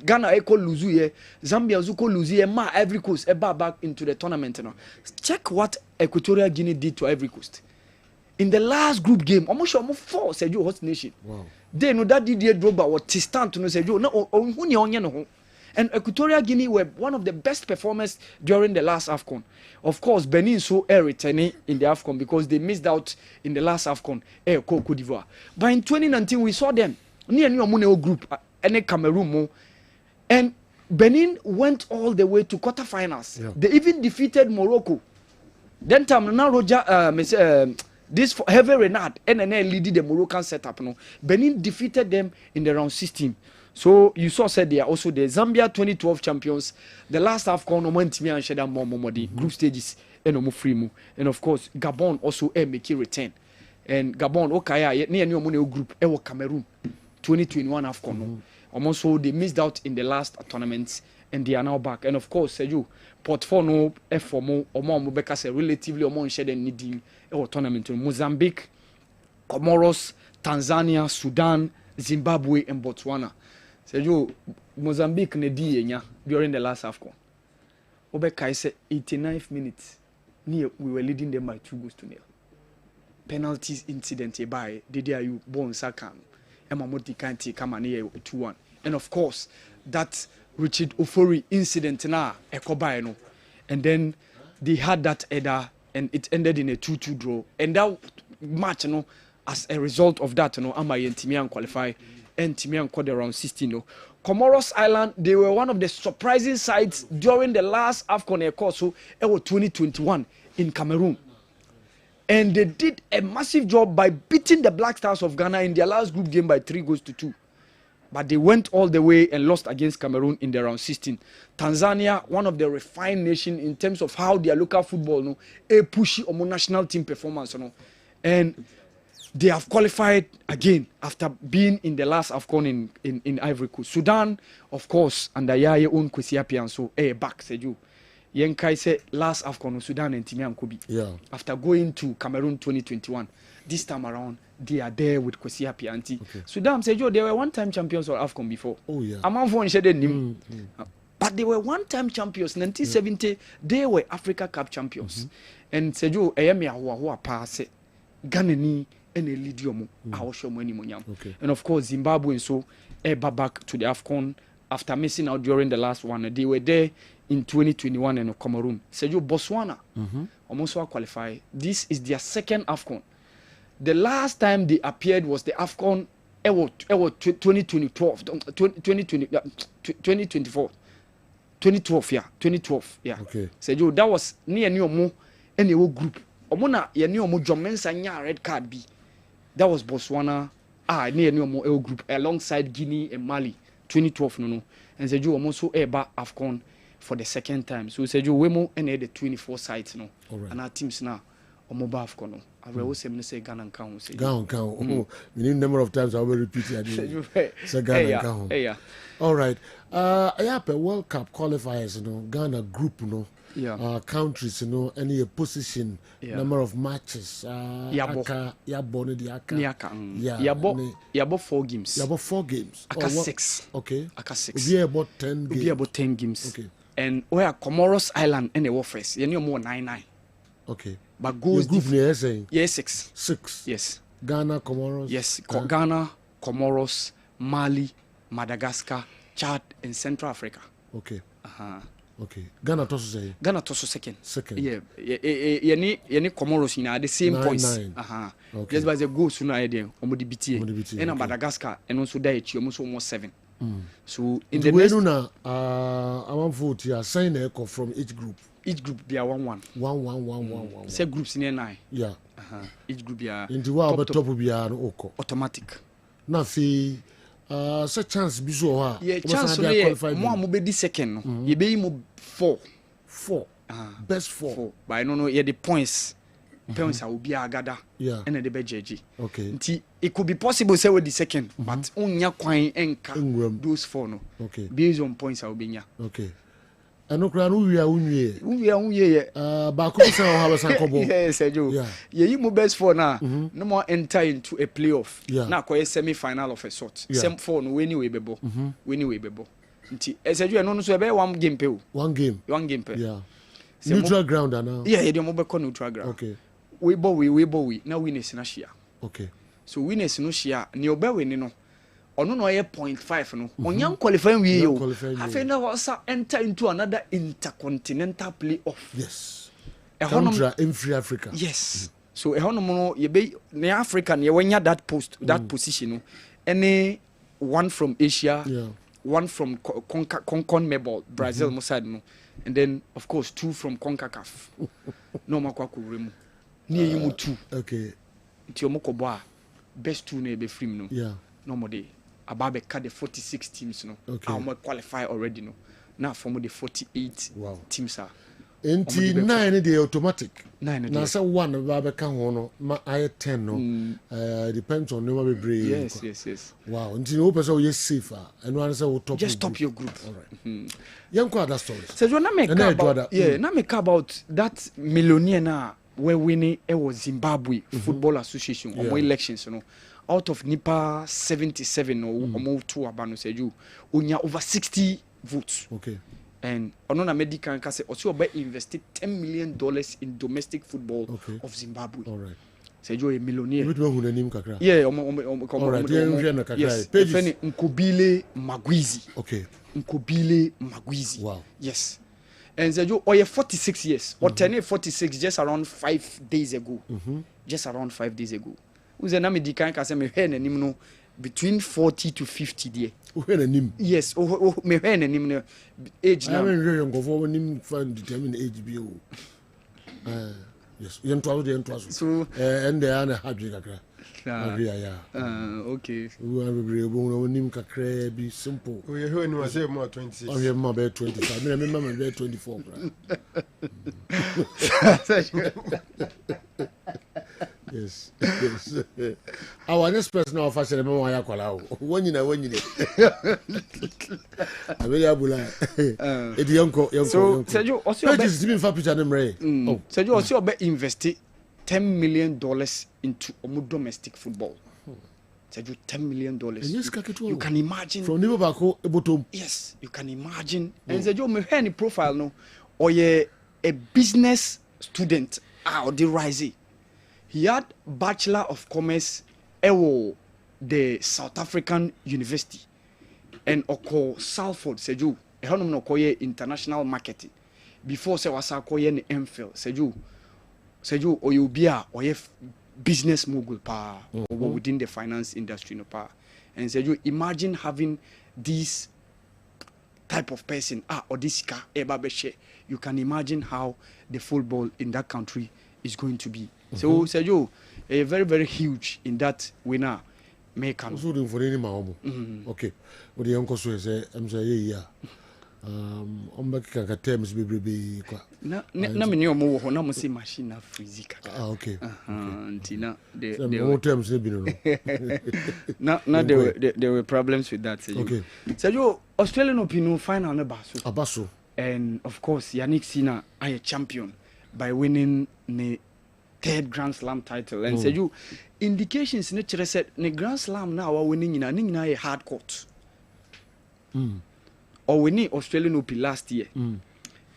Ghana Eco Luzu, Zambia Zuko Luzu, Ma Ivory Coast, back into the tournament. Check what Equatorial Guinea did to Ivory Coast. In the last group game, almost 4 Sergio host nation. Wow. They know that Didier Drogba was Tistan to know Sergio. No, and Equatorial Guinea were one of the best performers during the last AFCON. Of course, Benin so returning in the AFCON because they missed out in the last AFCON, Cote d'Ivoire. But in 2019, we saw them. Near New group and Cameroon, and Benin went all the way to quarterfinals. Yeah. They even defeated Morocco. Then now Roger, this Hervé Renard and leading the Moroccan setup. No, Benin defeated them in the round 16. So you saw said they are also the Zambia 2012 champions. The last AFCON Omantimia and Sheda Momodi group stages and Omofrimu, and of course Gabon also make a return. And Gabon Okaya near New group Cameroon. 2021 AFCON no almost so they missed out in the last tournaments and they are now back. And of course Sergio portfolio FOMO omo beka say relatively omo nshare den needing e tournament Mozambique, Comoros, Tanzania, Sudan, Zimbabwe and Botswana. Sergio Mozambique ne di enya during the last AFCON. Obeka say 89th minutes we were leading them by 2-0. Penalties incident by Didiayu Bon Sakan. Emamoti Kanti Kamani 2-1. And of course, that Richard Ofori incident na ekoba no. And then they had that header and it ended in a 2-2 draw. And that match, you know, as a result of that, you know, Amaye and Timian qualify and Timian called around 16. You know. Comoros Island, they were one of the surprising sides during the last AFCON course, so it was 2021 in Cameroon. And they did a massive job by beating the Black Stars of Ghana in their last group game by 3-2. But they went all the way and lost against Cameroon in the round 16. Tanzania, one of the refined nations in terms of how their local football, no, a pushy omo national team performance, no, and they have qualified again after being in the last AFCON in Ivory Coast. Sudan, of course, under Yaya own Kwesi Appiah, so back, Seju. Yenkai said last AFCON Sudan and Timian Kobi. Yeah. After going to Cameroon 2021, this time around they are there with Kwesi Appiah. Okay. Sudan said, "Yo, they were one-time champions of AFCON before. Oh yeah. But they were one-time champions. 1970, they were Africa Cup champions. And said, "Yo, Ayemi Ahua pass Ghana ni ene lidiomo awoshomo ni monyam." And of course Zimbabwe so back to the AFCON after missing out during the last one. They were there in 2021 in Cameroon. Sergio Botswana almost qualify. This is their second AFCON. The last time they appeared was the AFCON 2012, 2024. 2012, yeah. Okay. Sergio, that was near Omo any group. Omona ye ni Omo Jomensa nya red card B. That was Botswana near Omo group alongside Guinea and Mali. 2012 no. And Sergio Omo so back AFCON for the second time. So Sergio Wemo and the 24 sides no. And our teams now Omo ba AFCON no. I will say Ghana and Count. Ghana count. We need number of times I will repeat it. Say Ghana count. All right. I have a World Cup qualifiers, you know, Ghana group, you know. Yeah. Countries, you know, any position, number of matches. Yabo 4 games. Yabo 4 games. Aka 6. Okay. Aka 6. We about 10 games. We about 10 games. Okay. And where Comoros Island and the Warfare, you know more 9-9. Okay. But goes group near saying? Yeah, 6. 6. Yes. Ghana, Comoros. Yes. Ghana, Comoros, Mali, Madagascar, Chad, and Central Africa. Okay. Okay. Ghana to say? Ghana to second. Yeah. Any Comoros in the same 9, points. 9. Okay. Just by the goal sooner idea. Omodi BTA. And Madagascar and also there almost 7. So in the next I want vote here. Sign a from each group. Each group be a 1-1. 1-1. Say groups in 9. Yeah. Each group be a into what top be an oko. Automatic. Na fi say chance bi so ha. Yeah, chance so mo be di second no. You be mo 4. Best 4. But I don't know the points. Points will be a gather. Yeah. And the BJG. Okay. It could be possible say with the second, but onya kwan enka those 4 no. Okay. Based on points I will be nya. Okay. And no crown we are unye. Ba ko say o have some kobo. Yes, Sergio. Yeah. You mo best 4 now. No more enter into a playoff. Yeah. Na ko semi-final of a sort. Sem 4 no we bebo. We bebo. Nti Sergio no so be 1 game pe o. 1 game. 1 game pe. Yeah. Neutral ground now. Yeah, you mo be neutral ground. Okay. We bo now winners na share. Okay. So winners no share ni obe win no. Ono no 0.5 no. Onyam qualifying we yo. After na was enter into another intercontinental playoff. Yes. In free Africa. Yes. So ehono no ye be na Africa na wanya that position no. Any one from Asia, one from CONMEBOL, Brazil mo side no. And then of course 2 from CONCACAF. No makwa ko remu. Near you 2. Okay. Ti omokobo a best 2 na be free no. Yeah. No more day. About the 46 teams no. Okay. How much qualify already no. Now from the 48 teams are. Enti 9 dey automatic. 9 na say 1 ba be ka ho no ma aye 10 no depends on no be brave. Yes. Wow, enti no person you safe and one say we top. Just top your group. All right. Young other stories. So you na make about na make about that millionaire na we winning e was Zimbabwe Football Association or elections no. Out of Nipa 77 or more to abano say you unya over 60 votes. Okay. And Onona Medical can say also invested $10 million in domestic football of Zimbabwe. All right. Say you a millionaire. Yeah, all right. Yes. Pages. Nkobile Magwizi. Okay. Nkobile Magwizi. Wow. Yes. And say you are 46 years or 46 just around 5 days ago. Just around 5 days ago. Uze na Medical can say me hen and no between 40 to 50 there. Yes, me when him age now. I mean, go for him find determine age be. Yes, you ntwazo. So and they are happy kakra. Okay. We are be able nim kakra be simple. We hear him say more 20. Oh, yeah, more be 25. Me remember be 24. Yes. Our next person of fashion remember why I call out. When you I really abula. It yonko. So Sergio also be giving for picture them right. Oh, Sergio also be invested $10 million into domestic football. Sergio $10 million. You can imagine from Nibako Ebotom. Yes, you can imagine. And Sergio me any profile no or a business student or the rising. He had Bachelor of Commerce at the South African University and oko Salford Seju. Ehonom no koye international marketing. Before se wasa koye ni MPhil Seju oyubia oye business mogul pa within the finance industry no pa. And Seju imagine having this type of person or this car ebabeshe. You can imagine how the football in that country is going to be. So Sergio, a very very huge in that winner make am. So for any maomo. Okay. What the uncle say I'm say yeah. Ombaki ka terms be kwa. Na me ni omo wo na mo say machine na freeze ka. Okay. Antina the terms be no. There were problems with that Sergio. Okay. Sergio, Australian Open final na Abaso. And of course Yannick Sinner a champion by winning the 3rd Grand Slam title. And said you indications in the said the Grand Slam now are winning a hard court. Or winning Australian Open last year. And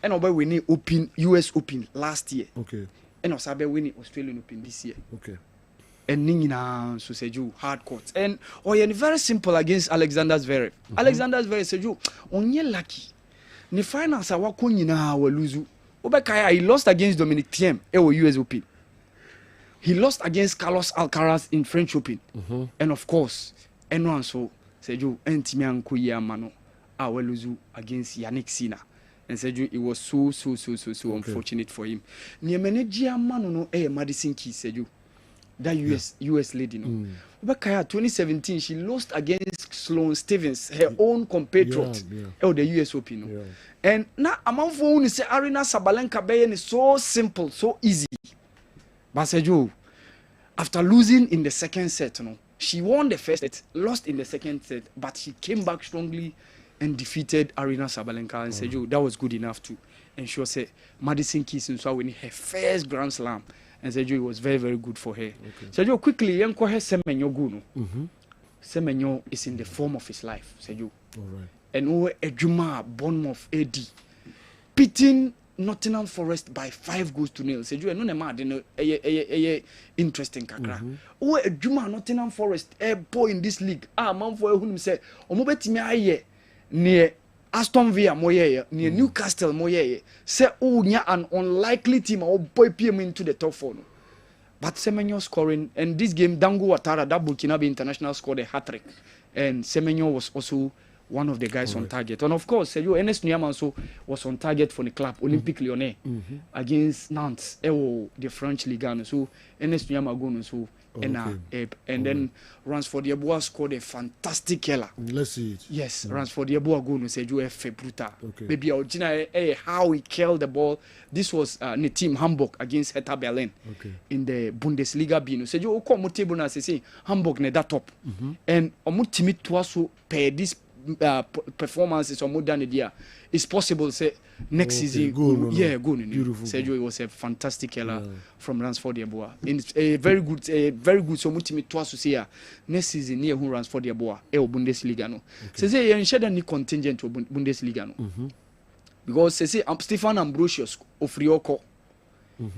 over winning Open US Open last year. Okay. And also winning Australian Open this year. Okay. And ningina so said you hard court. And very simple against Alexander Zverev. Alexander Zverev said you onye lucky. The finals are what will lose. He lost against Dominic Thiem at US Open. He lost against Carlos Alcaraz in French Open. And of course, anyone so said you Entimian Kuya Mano will lose against Yannick Sinner. And said you it was so unfortunate for him. Niamenegia Mano Madison Key said you that US lady no. 2017 she lost against Sloane Stevens, her own compatriot at the US Open. No? And now among for say Arina Sabalenka Bayen is so simple, so easy. But Sergio, after losing in the second set, she won the first set, lost in the second set, but she came back strongly and defeated Arina Sabalenka. And Sergio, that was good enough to ensure say Madison Keys winning her first Grand Slam. And Sergio, it was very, very good for her. Okay. Sergio, quickly, Yanko has Semenyo Guno. Semenyo is in the form of his life, Sergio. All right. And Ejuma, Bournemouth, AD, beating Nottingham Forest by 5-0. Sergio, and no man, interesting kakra. Ejuma, Nottingham Forest, a boy in this league. Man for whom say, Omobetime aye near Aston Villa moye near Newcastle moye say an unlikely team or boy PM into the top 4. But Semenyo scoring and this game Dango Ouattara that Burkinabe international scored a hat-trick and Semenyo was also one of the guys on target. And of course, Ernest Nuyama also was on target for the club, Olympique Lyonnais, against Nantes, the French Ligue. So Ernest Nuyama go so and then Ransford Yeboah scored a fantastic killer. Let's see it. Yes, Ransford Yeboah go no say you have brutal. Maybe original how he killed the ball. This was the team Hamburg against Hertha Berlin in the Bundesliga. Bino say you come table na say Hamburg ne that top and omu timid to us per this performances or more than a year. It's possible say next season go beautiful. Sergio, it was a fantastic killer from Ransford Yeboah. It's a very good so much to us to see next season near who Ransford Yeboah Bundesliga no. Say you share any contingent to Bundesliga no. Because say Stefan Ambrosius of Ryoko.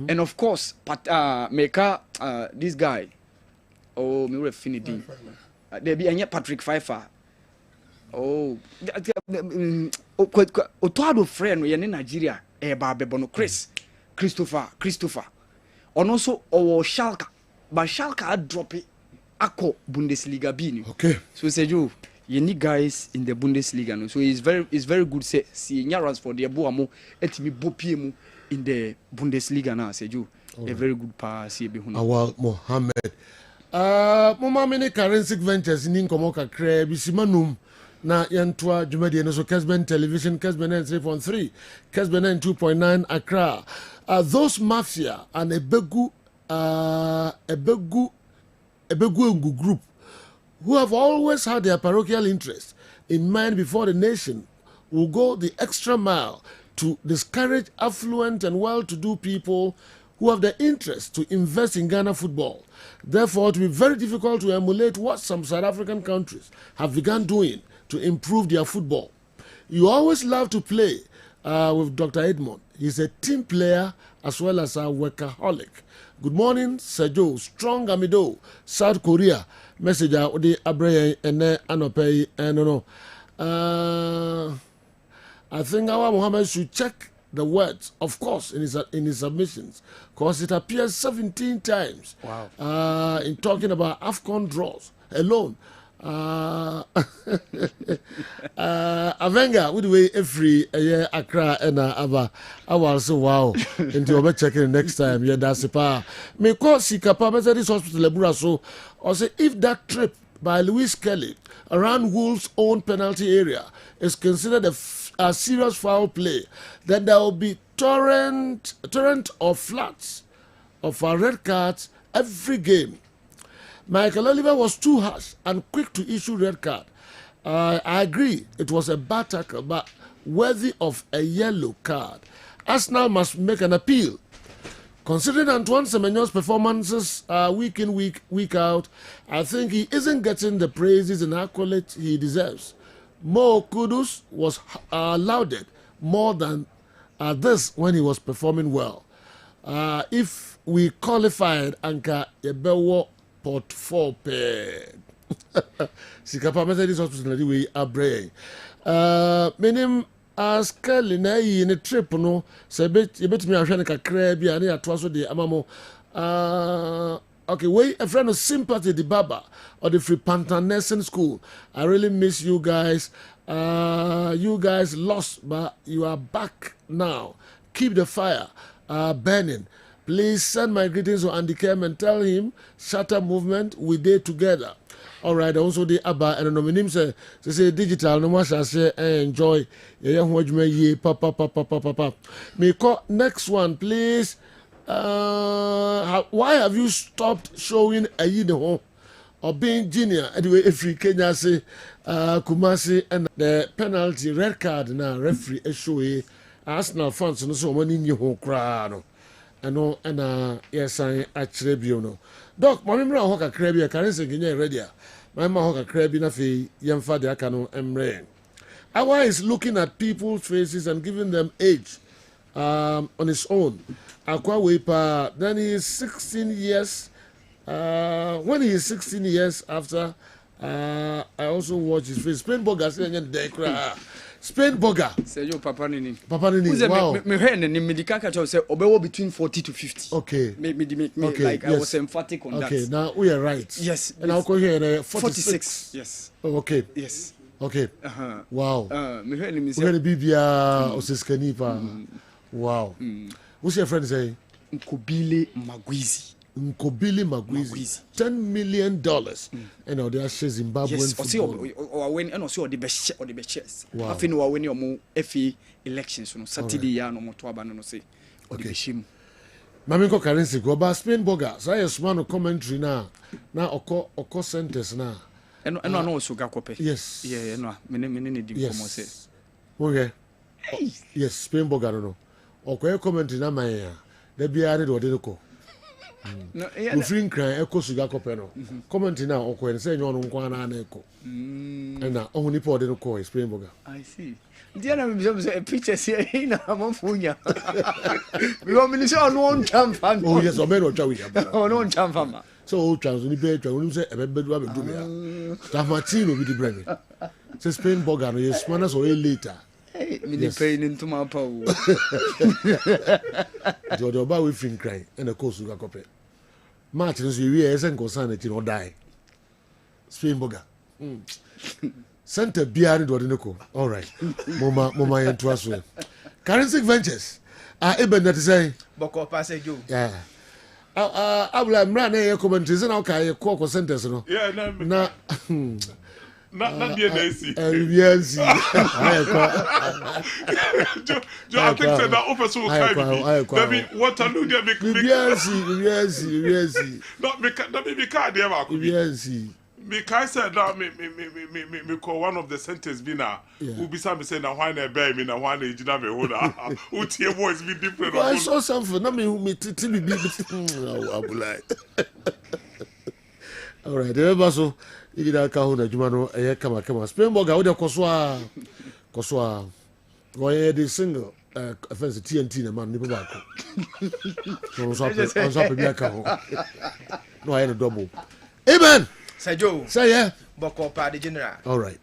And of course this guy me refinity. There be any Patrick Pfeiffer. Otoado friend no in Nigeria bebono Christopher and also Schalke but Schalke drop it ako Bundesliga B. So say you need guys in the Bundesliga no. So it's very good say see Nyarans for the Boamo etimi bopie mu in the Bundesliga now say you a very good pass be hunu Awal Mohammed mama many currency ventures in nkomo kakra bisimanum na yantua jumadi no so Kessben television Kessben 3.3 Kessben 2.9 Accra those mafia and a begu group who have always had their parochial interest in mind before the nation will go the extra mile to discourage affluent and well-to-do people who have the interest to invest in Ghana football. Therefore, it will be very difficult to emulate what some South African countries have begun doing to improve their football. You always love to play with Dr. Edmond. He's a team player as well as a workaholic. Good morning, Sergio. Strong Amido, South Korea. Messenger Odi Abreye Ene Anopei no. I think our Muhammad should check the words, of course, in his submissions, because it appears 17 times. Wow. In talking about AFCON draws alone. Avenga would way every year Accra and Ava. I was so wow. And you'll be checking next time. Yeah, that's the power. Me call Sikapa Methodist Hospital Leburaso or say if that trip by Louis Kelly around Wolves' own penalty area is considered a serious foul play, then there will be torrent of flats of red cards every game. Michael Oliver was too harsh and quick to issue red card. I agree, it was a bad tackle, but worthy of a yellow card. Arsenal must make an appeal. Considering Antoine Semenyo's performances week in, week out, I think he isn't getting the praises and accolades he deserves. Mo Kudus was lauded more than this when he was performing well. If we qualified, Anka Yebewo Port 4 pair. Sikapa Methodist Hospital we Abreye. Meaning Kelly na in a trip no say bet me ahwe kakra bia na yato so de amamo okay wait a friend of sympathy the Baba or the Free Pantanesson School. I really miss you guys. You guys lost but you are back now. Keep the fire burning. Please send my greetings to Andy Kem and tell him Shatter Movement we did together. All right, also the Abba and no name say digital no more shall say enjoy. Yeah, papa. Me call next one, please. Why have you stopped showing a home or being junior? Anyway, if we Kenya say Kumasi and the penalty red card now referee show Arsenal fans no so many new home crowd. And yes, I actually no. Doc, Mamma Hoka Crabby, Carissa Guinea ready. My Mahoka Crabby Nafi, Yamfa de Akano, Emre. Awa is looking at people's faces and giving them age on his own. Aqua Wepa, then he is 16 years. When he is 16 years after, I also watch his face. Spain Boga saying Dekra. Spain Boga. Say you Papa Nini. Papa Nini. Wow. Me heard the Medicaka say Obewo between 40 to 50. Okay. Me okay. Like yes. I was emphatic on that. Okay, now we are right. Yes. And I'll call here 46. Yes. Oh, okay. Yes. Okay. Wow. Me heard him say. We heard Bibia Osiskani pa. Wow. What's your friend say? Nkobile Magwizi. Nkobile Magwizi. $10 million. And now they are Zimbabwean yes, football. Or win and also the best or the best. Wow. I think we win your more FA elections on Saturday ya no more to abandon say. Okay. Maminko currency go ba Spain boga. So I small commentary na oko sentence na. And no also gakope. Yes. Yeah, no. Mene di komo say. Okay. Yes, Spain boga no. Oko commentary na man ya. Da bia re do de ko. No, yeah. Ufin kran eko suga kope no. Commentary na oko en say nyo no nkwa na na eko. Na ohuni po de ko Spain boga. I see. Diana me say pictures here na amfunya. We want me say on one champion. Oh yes, o me no twa we. On one champion. So trans ni be twa we say e be do abedu me ya. Tamatino bi di breme. Say Spain boga no yes man so later. Hey, me dey pay into my power. The oba we fin cry and the coast sugar kope. Match no we e say nkosan na ti no die. Spain boga. Center biari do de ko. All right. Mama yentu aso. Currency Ventures. Eben that say Boko pass you. Yeah. Abla mra na ye commentaries na ka ye ko centers no. Yeah, na na bien AC. Bien si. I think say that offer so kind. Maybe what I do there make bien si. Not me card there ba ko. Bien si. Because said that me call one of the sentence be na who be some say na why na bear me na why na ejina me hold who tie voice be different. I saw something na me titi be abulai. All right, there baso igida ka ho na djuma no eye kama Springbok ga wo de koso go ye the single offense TNT na man ni ba ko. So so be aka ho. No I had double. Amen. Sergio. Say yeah. Boko pa the general. All right.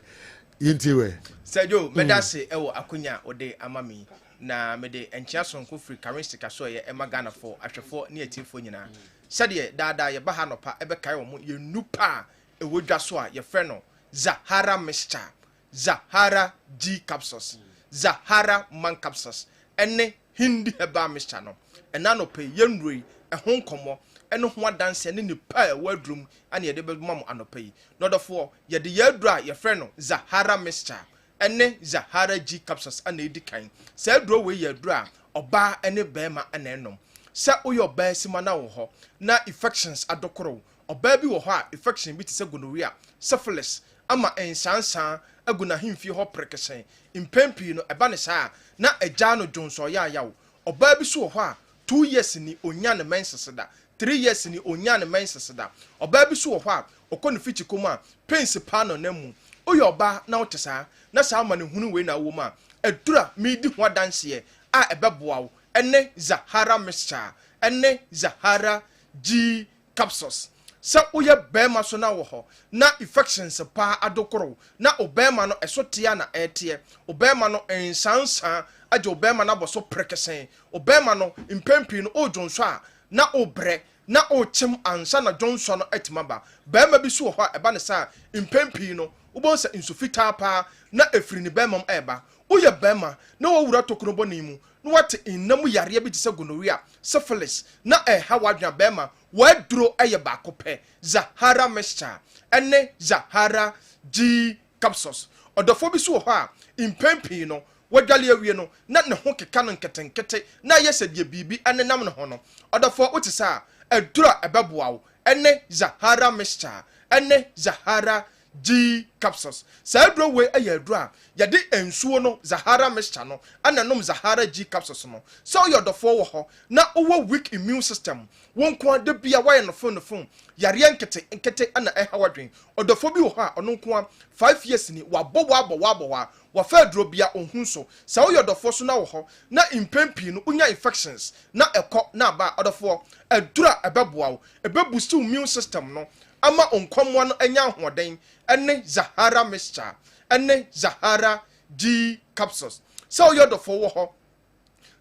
Yintiwe. Sergio, medase ewo akunya ode amami na mede enchia sonko free currency kaso ye emagana for ahwefo ne atifo nyina. Sade dada ye ba ha no pa ebe kai wo mo ye nupa ewo dwa so a ye frɛ no Zahara Mixture, Zahara G capsules, Zahara Man capsules. Ene hindi heba mixture no. Ena no pe yenrui e ho nkomo eno ho adanse ne ni pa e wadrum ane ye de be mam anopai no dofo ye de yadura ye frɛ no Zahara Mixture ene Zahara G capsules ane edi kan sa aduro we yadura oba ene bema ane enom sa oyo ba sima na wo ho na infections adokoro oba bi wo ho a infection bi te se gonorrhea syphilis ama ensansan aguna himfi ho prekesen impempi no eba ne sa na agya no jonso ya yawo oba bi so wo ho a 2 years ni onya ne menseseda 3 years ni onya ne menseseda oba bi so wo ho a okɔ ne fichi koma pains pa no namu oyo oba na wo tesa na sa ma ne hunu we na wo ma adura mi di ho danse a ebeboa wo ene Zahara Mixture ene Zahara G capsules sa oye bema so na wo ho na infections pa adokoro na obema no esotia na etie obema no ensansan aje obema na boso prekesen obema no impempi no ojonso a na obre na ochim ansa na jonso no etimaba bema bi so ho eba ne sa impempi no ubonsa insufita pa na efiri ni bema eba oye bema na wowura tokoro boni mu no what inamu yare bi tse gonorrhea syphilis na hawadwa bema waduro eye ba kope Zahara Mixture ene Zahara G capsules odofo bi so ho a impempi no wadwale awie no na ne ho keka no nketenkete na yese de bibi ane nam ne ho no odofo otisa adura ebeboa wo ene Zahara Mixture ene Zahara G capsules sa aduro we eye adura yade ensuo no Zahara Mixture no ananom Zahara G capsules no so yodofo wo ho na owo weak immune system won ko de bia wa no phone yare nkete ana hawadwen odofo bi wo ho a ono nko 5 years ni wabɔ wa fa aduro bia ohun so sa yodofo so na wo ho na impempi no unya infections na ekɔ na ba odofo adura ebeboa wo ebeboost immune system no ama onkomwa no anya hoden ene Zahara Mixture ene Zahara G capsules so yodofo wo ho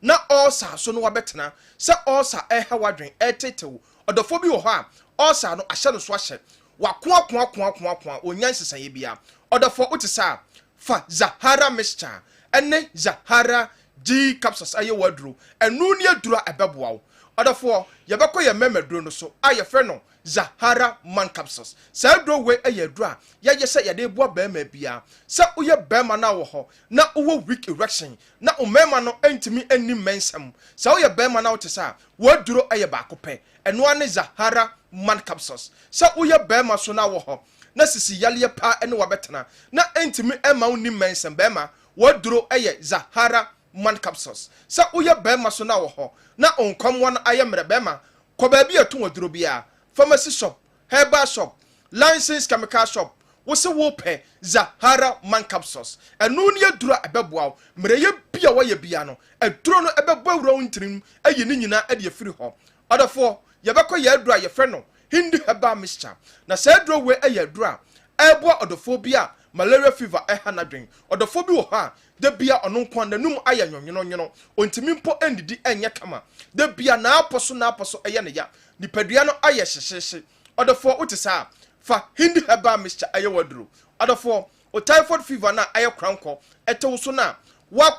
na ulcer so no wabetena sa ulcer hawadwen etetew odofo bi wo ho a ulcer no ahye no so ahye wakoa onyan sesan ye bia Order for utisa fa Zahara mixture ene Zahara G capsules aye wadru enu ne adura ebeboa order for yebekọ ye memedro no so aye fe no Zahara man capsules sa adro we aye adura ye ye se ye de boa ba ma bia se uye ba ma na wo ho na uwo weak erection na umema no entimi ani mensam sa uye ba ma na utisa waduro aye ba kope enu ane Zahara man capsules sa uye ba ma so na wo ho na sisi yale pa ene wabetena na entimi ema uni mensam ba ma waduro aye Zahara man capsules sa uye bema so na wo ho na onkom wan aye mre bema ko ba bi etu waduro bia pharmacy shop herbal shop licensed chemical shop wo se wo pe Zahara man capsules enu ne aduro ebeboa mre ye bia wo ye bia no aduro no ebeboa wura wontirim aye ni nyina ade afiri ho odafo ye beko ye aduro ye fe no hindi herbal mixture na sa aduro we aye aduro eboa odafo bia malaria fever hanadwen odafo bi wo ha de bia ono nkwan na num aya nyonyono ontimi mpo endidi enye kama de bia na aposo eye ne ya nipadua no aye hyehye odafo utisa fa hindi heba mixture aye waduru odafo o typhoid fever na aye kranko etewo so na wa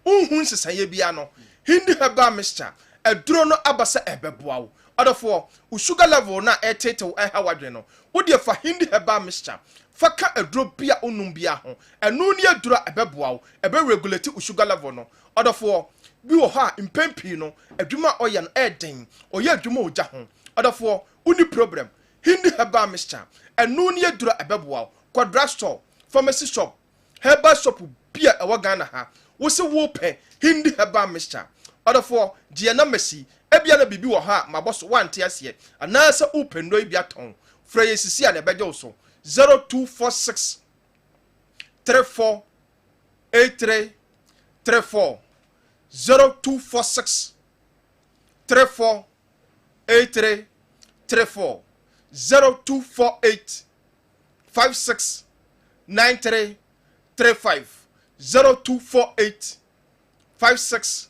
unhun sesaye bia no hindi heba mixture eduro no abasa ebeboa wo odafo u sugar level na etetew hawadwen no wo de fa hindi heba mixture faka aduro bia onum bia ho enu ne aduro ebeboa wo ebe regulate u sugar level no odafo bi wo ha impempi no adwuma oye no eden oye adwuma oja ho odafo uni problem hindi herbal mixture enu ne aduro ebeboa wo kwa store pharmacy shop herbal shop bia ewo Ghana ha wo se wo pe hindi herbal mixture odafo die na mesi ebia na bibi wo ha maboso wante ase anasa upendo bia ton freye sisi na beje so 0246 34 83 34 0246 34 83 34 0248 56 93 35 0248 56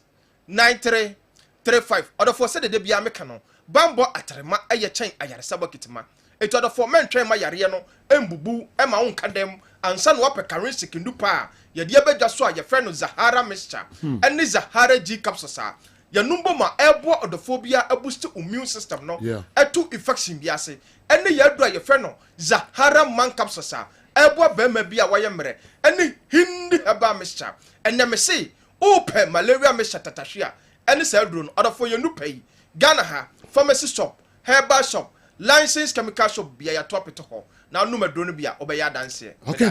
93 35 other for said de bia meka no bambo atrema eye chen ayaresa bokitima eto other for men twen ma yare no embubu ema wonka dem ansa no wape currency kindu pa ye de abedwa so a ye frɛ no Zahara mixture ene Zahara G capsules a ye numbo ma ebo odophobia boost immune system no etu infection biase ene ye adu a ye frɛ no Zahara man capsules a ebo ba ma bia waye mre ene hindi heba mixture ene me se ope malaria mixture tatahwea ene sa aduro no odofo ye nupai Ghana ha pharmacy shop herbal shop licensed chemical shop bia ya top it ho na no maduro no bia obeya danse okay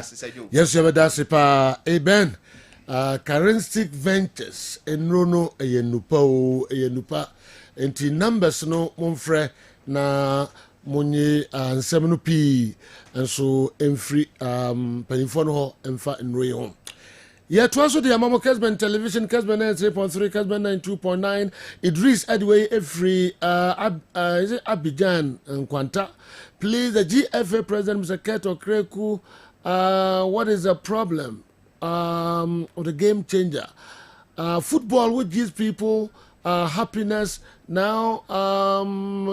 yes you that's pa aben currency ventures enrono eyenupa enti numbers no monfrɛ na monye nsɛm no pii nso emfri panifo no ho emfa enroye ho. Yeah, to also the Amamo Kessben television, Kessben 93.3, Kessben 92.9, Idris Edway, every is it Abidjan and Kwanta. Please, the GFA president, Mr. Keto Kreku, what is the problem of the game changer? Football, which gives people happiness, now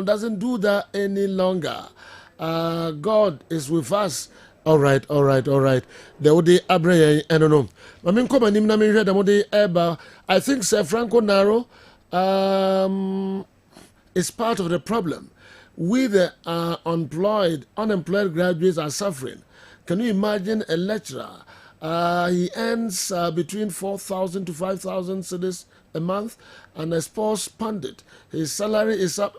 doesn't do that any longer. God is with us. All right. The Ode Abraham, I don't know. I mean, come on, I'm here. The Ode Eba. I think Sir Franco Naro is part of the problem. We the unemployed graduates are suffering. Can you imagine a lecturer? He earns between 4,000 to 5,000 cedis a month, and a sports pundit, his salary is up.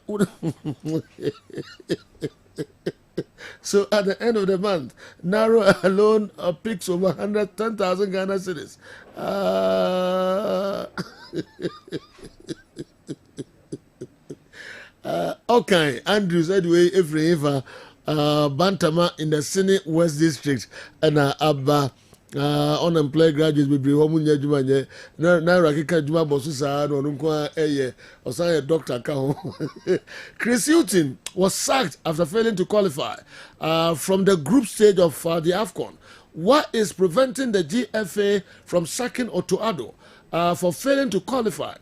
So at the end of the month, Naro alone picks over 110,000 Ghana cedis. Okay, Andrews anyway, Ephraim, Bantama in the Senate West District, and Abba. Unemployed graduates will be home in Jumanye. Now, Rakika Juma Bosusa, or Nunkwa Eye, or say a doctor. Chris Hutton was sacked after failing to qualify from the group stage of the AFCON. What is preventing the GFA from sacking Otoado for failing to qualify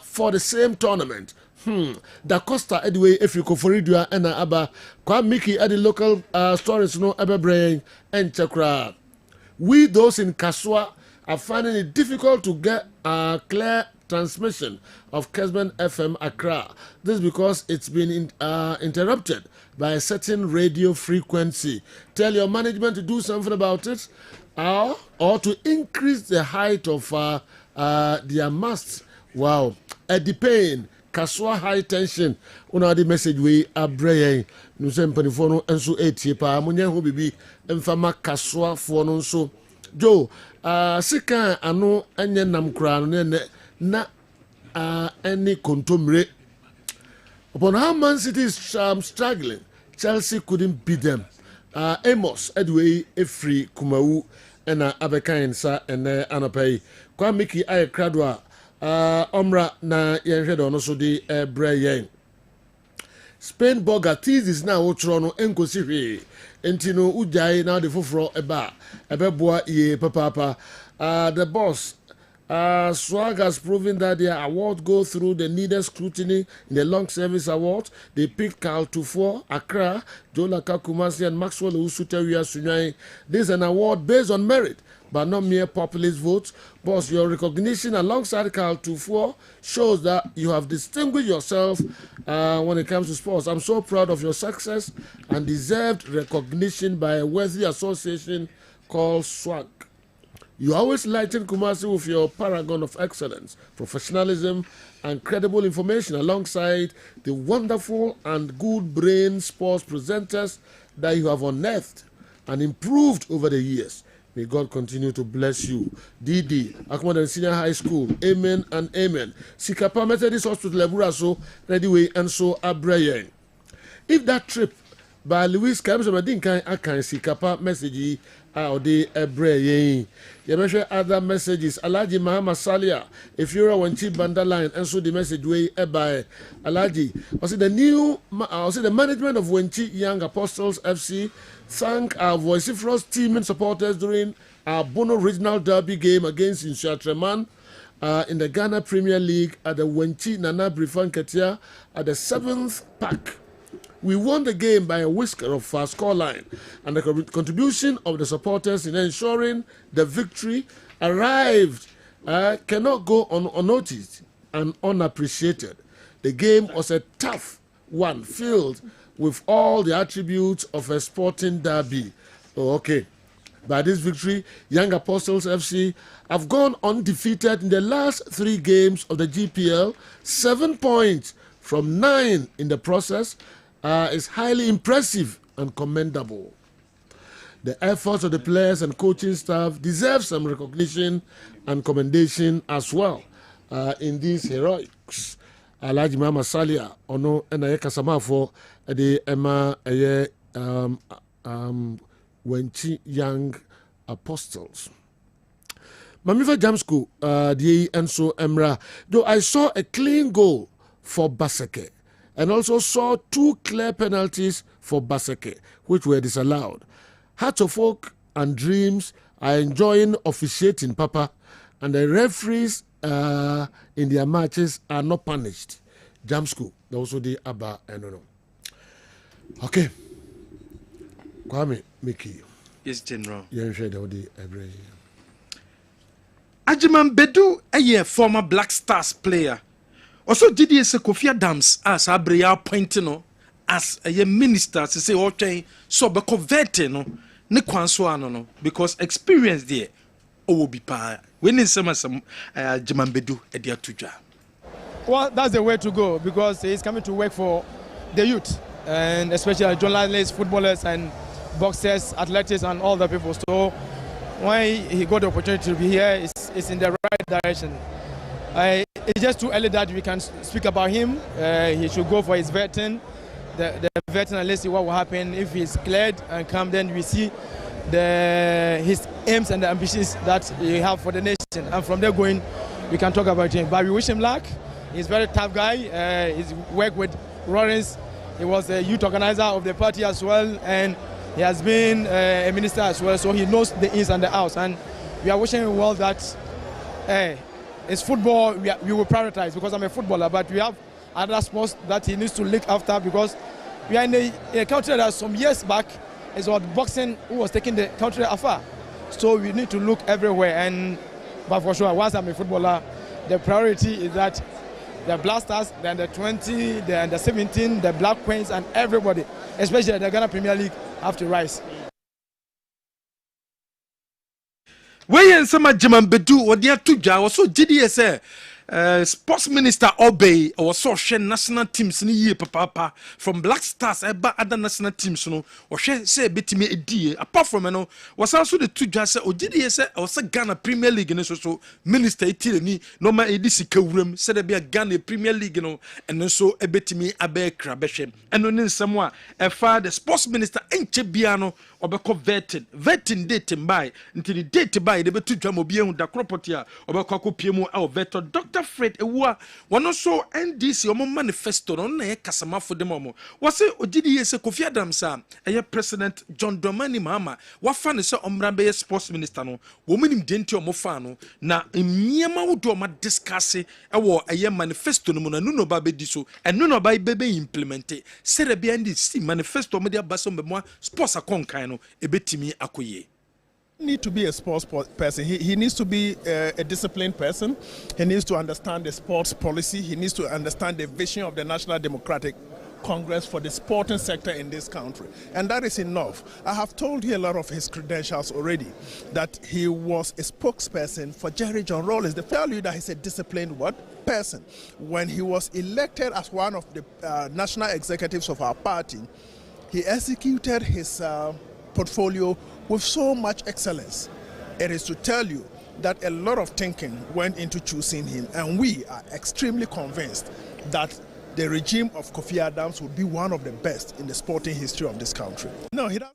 for the same tournament Da Costa anyway if you go for radio and aba kwa Mickey at the local stories no ebe brain and chakra. We those in Kaswa are finding it difficult to get a clear transmission of Kessben FM Accra. This is because it's been interrupted by a certain radio frequency. Tell your management to do something about it, or to increase the height of their masts. Wow, at the pain. Kaswa high tension. Una the message we abreye. No se mpanifo no enso etie pa. Munye ho bibi emfama Kaswa fo no nso. Jo, sika ano enye nam kra no na any kontomre. Upon how Man City is struggling, Chelsea couldn't beat them. Amos Edway Efri Kumau and Abekan sa and Anapay. Kwa Miki Aye Kradwa. Omra na yenhwede ono so de brayen Spain Burger teases na wotro no enkosi hwe enti no ujai na de foforo ebeboa ye papa the boss Swag has proven that their award go through the needed scrutiny in the long service award. They picked Carl Tufor, Accra, Laka, Kumasi and Maxwell Usuteria Sunyai. This is an award based on merit but not mere populist votes. Boss, your recognition alongside Carl Tufor shows that you have distinguished yourself when it comes to sports. I'm so proud of your success and deserved recognition by a worthy association called SWAG. You always lighten Kumasi with your paragon of excellence, professionalism, and credible information alongside the wonderful and good brain sports presenters that you have unearthed and improved over the years. May God continue to bless you. DD, Akmodan Senior High School, amen and amen. Sikapa Methodist Hospital, Eburaso, Readyway, and so Abrayen. If that trip by Louis Kamsamadin can Sikapa message out the Abrayen. You mention other messages. Alaji Mahama Salia, if you're a cheap banda line, and so the message way by Alaji. Was it the management of Wenchi Young Apostles FC thank our vociferous team and supporters during our Bono Regional Derby game against Inshatreman in the Ghana Premier League at the Wenchi Nana Brifan Ketia at the 7th pack. We won the game by a whisker of our scoreline, and the contribution of the supporters in ensuring the victory arrived cannot go unnoticed and unappreciated. The game was a tough one, filled with all the attributes of a sporting derby. Oh, okay. By this victory, Young Apostles FC have gone undefeated in the last 3 games of the GPL, 7 points from 9 in the process. Is highly impressive and commendable. The efforts of the players and coaching staff deserve some recognition and commendation as well in these heroics. Alaji Mama Salia ono enaye kasama for the Emma Wenchi Young Apostles. Mamifa Jamsku the Enso Emra. Though I saw a clean goal for Baseke, and also saw 2 clear penalties for Baseke, which were disallowed. Hearts of Oak and Dreams are enjoying officiating, Papa, and the referees in their matches are not punished. Jamsku, also the Abba, and no. Okay. Kwame, Mickey. Yes, General. Ajiman Bedu, a former Black Stars player. Also, Didier Kofi Adams as Abria Pointino as a minister to say, okay, so be converted no, ne kwanso no, because experience there will be pa. When is some Jimambedu a dear tuja? Well, that's the way to go because he's coming to work for the youth and especially journalists, footballers, and boxers, athletics, and all the people. So when he got the opportunity to be here, it's in the right direction. It's just too early that we can speak about him. He should go for his vetting, the vetting, and let's see what will happen. If he's cleared and come, then we see his aims and the ambitions that he have for the nation. And from there going, we can talk about him. But we wish him luck. He's a very tough guy. He's worked with Lawrence. He was a youth organizer of the party as well, and he has been a minister as well. So he knows the ins and the outs. And we are wishing him well that. It's football we will prioritize because I'm a footballer, but we have other sports that he needs to look after, because we are in a country that some years back is about boxing who was taking the country afar. So we need to look everywhere. But for sure, once I'm a footballer, the priority is that the Blasters, then the 20, then the 17, the Black Queens, and everybody, especially the Ghana Premier League, have to rise. Where some German Bedu or dear Tuja was so GDS. Sports Minister Obey or so share national teams in year papa from Black Stars eba other national teams no or share say betimi edi apart from no was also the two just say ogidi say or say Ghana Premier League no so minister etile ni no ma edi sika wuram say there be a Ghana Premier League no and so ebetimi abe kra behwe eno ne nsem a efa the sports minister enche bia no obeko vetting date by until the date by the betu dwam obi ehu da property a obeko akopie mu a veto Dr. Fred Ewua one also NDC omo manifesto no na kasama for dem omo wose ogidi yese Kofi Adams a president John Dramani Mahama wafa ne se omra be sports minister no wo minim denti omo fa no na emmiema wodo ma discuss ewo manifesto no na nuno ba be di so eno no ba be implement se de bia NDC manifesto mo dia baso mbemwa sports akonkan no ebetimi akoye. Need to be a sports person. He needs to be a disciplined person. He needs to understand the sports policy. He needs to understand the vision of the National Democratic Congress for the sporting sector in this country. And that is enough. I have told you a lot of his credentials already, that he was a spokesperson for Jerry John Rawlings. The tell you that he's a disciplined person. When he was elected as one of the national executives of our party, he executed his portfolio with so much excellence. It is to tell you that a lot of thinking went into choosing him, and we are extremely convinced that the regime of Kofi Adams would be one of the best in the sporting history of this country. No, he doesn't.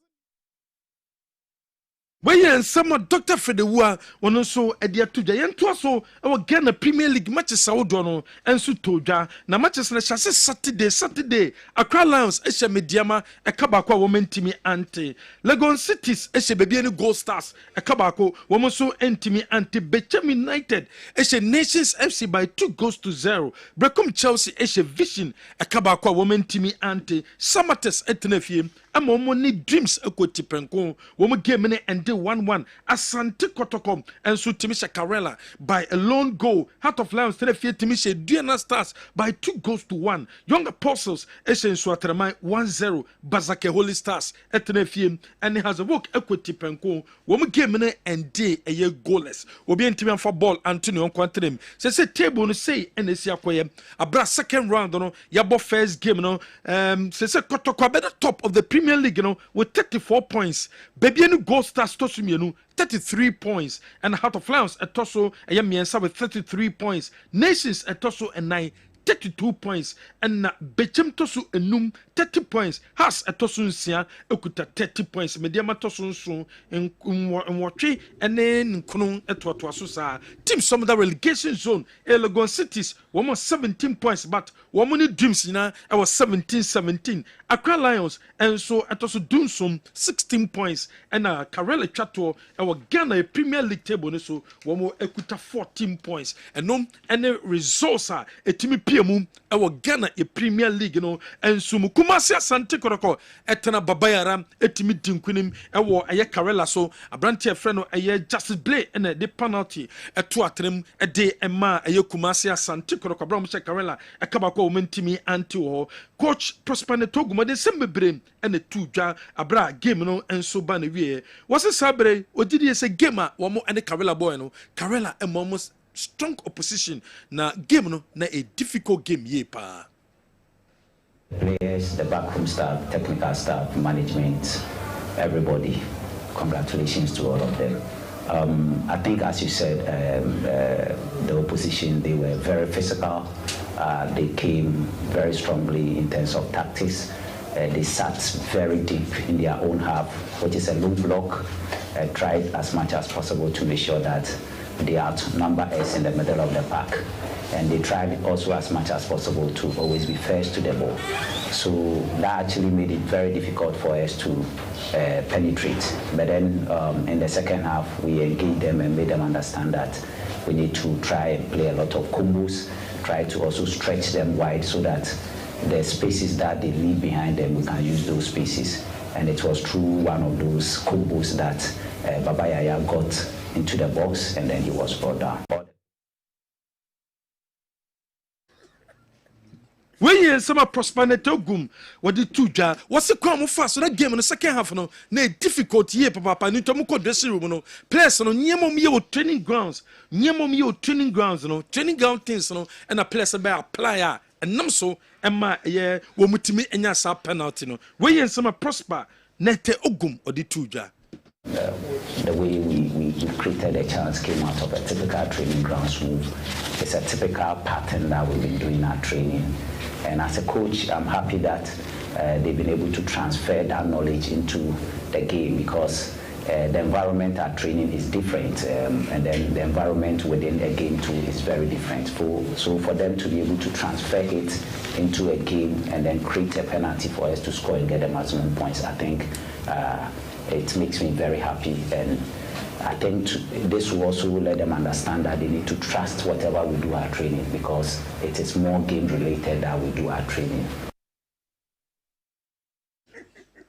When some Dr. Fred Ewua one also edia tuja yento so our Ghana Premier League matches awdono enso toja na matches na chase Saturday Accra Lions ehye mediama ekabako women team anti Legon Cities ehye bebie ni Gold Stars ekabako women so entimi anti Bechem United ehye Nations FC by 2-0 Brecum Chelsea ehye Vision ekabako women team anti Samates etnefie amomo ni Dreams ekoti penko women game ne and 1-1 Asante Kotoko and so Timisha Karela by a lone goal. Heart of Lions Tenefie Timisha Diana Stars by 2-1. Young Apostles Eshen Swatermai 1-0 Bazake Holy Stars Etenefie and it has a work equity penko. Woman game and day a year goalless. Obi Intimian for ball Antonio Quantrim. Say table no say and the Siakoye. Abra second round no Yabo first game no say Kotoko better top of the Premier League no with 34 points. Baby any Gold Stars 33 points and Heart of Lions a tosso a yamiensa with 33 points. Nations a tosso and 9 32 points and Bechem tosso enum 30 points. Has a tosso sia ekuta 30 points. Mediama tosso so in watchi and then kunung etwatwaso sa team some of the relegation zone Legon Cities 17 points but woman Dreams na I was 17 Accra Lions and so at also Dunsum 16 points and Karela Chato our Ghana Premier League table so womo ekuta 14 points and no any results are a team PMU our Ghana Premier League and so Kumasi Asante Kotoko etena babayara etimi dinkunim ewo aye Karela so abrantie friend aye Justice Blay and the penalty eto atrem ede ema aye Kumasi Asante Kotoko brom che Karela ekabako womentimi anti wo coach Prosper Netoguma de sembebre and the two dwa abra game no enso ba na wie was sabre odidi ese game a wo mo and Karela boy no Karela almost strong opposition na game no na a difficult game ye pa. Players, the backroom staff, technical staff, management, everybody, congratulations to all of them. I think, as you said, the opposition, they were very physical. They came very strongly in terms of tactics. They sat very deep in their own half, which is a low block. Tried as much as possible to make sure that they outnumber us in the middle of the pack. And they tried also as much as possible to always be first to the ball. So that actually made it very difficult for us to penetrate. But then in the second half, we engaged them and made them understand that we need to try and play a lot of combos tried to also stretch them wide so that the spaces that they leave behind them, we can use those spaces. And it was through one of those combos that Baba Yaya got into the box and then he was brought down. When you some prosperity gum, what the two jar, what's the crime fast? So that game in the second half, no, difficult year, Papa, and to muko dressing room, no, players, no, near training grounds, near training grounds, no, training ground things, no, and a place about player, and num so, and my, yeah, when we to me and your penalty, no, when you some prosper, nete ogum or the two jar. The way we created a chance came out of a typical training grounds move. It's a typical pattern that we've been doing our training. And as a coach, I'm happy that they've been able to transfer that knowledge into the game because the environment at training is different, and then the environment within a game too is very different. So for them to be able to transfer it into a game and then create a penalty for us to score and get the maximum points, I think it makes me very happy. And I think this will also let them understand that they need to trust whatever we do our training because it is more game related that we do our training.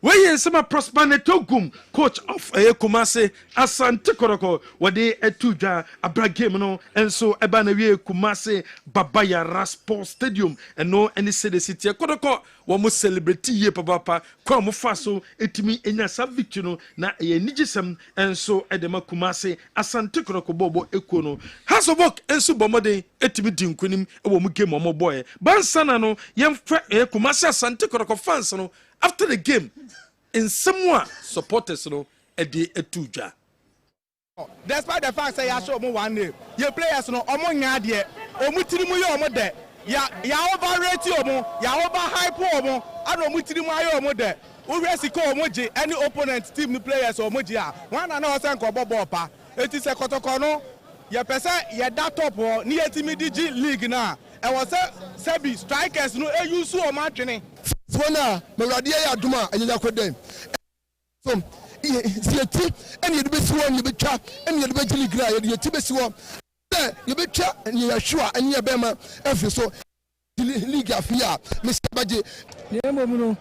Where some prosperity gum coach of a Kumasi Asante Koroko what they a tuja a brag game no and so Ebanawi Kumasi Babaya Rasport Stadium and no any city Koroko one more celebrity ye papa come faso etimi enya savicino na ye nigisem and so Edema Kumasi Asante Koroko Bobo Ekono has a work and so bomode etimi dinkunim a woman game or boy Bansana no yem Kumasi Asante Koroko fans no after the game, in somewhat supporters, no, a day a tuja. Despite the fact that you show me one day, your players no among yadia, or mutilimu yomo de, ya overrate yomo, ya overhype yomo, I don't mutilimu yomo de. Uresiko moji, any opponent team players or mojia. One another sanko bobopa. It is a kotokono. Ya pesa ya that top or near Timidiji League na. I was a Sebi strikers no you so matching. Fona, Meradia Duma, and you could them. So, see, and you'd be sworn, you'd be trapped, and you'd be jelly gray, you'd be sworn. You be trapped, and you're sure, and you're Bema, every so. League of Fia, Mr. Baji. Nemono,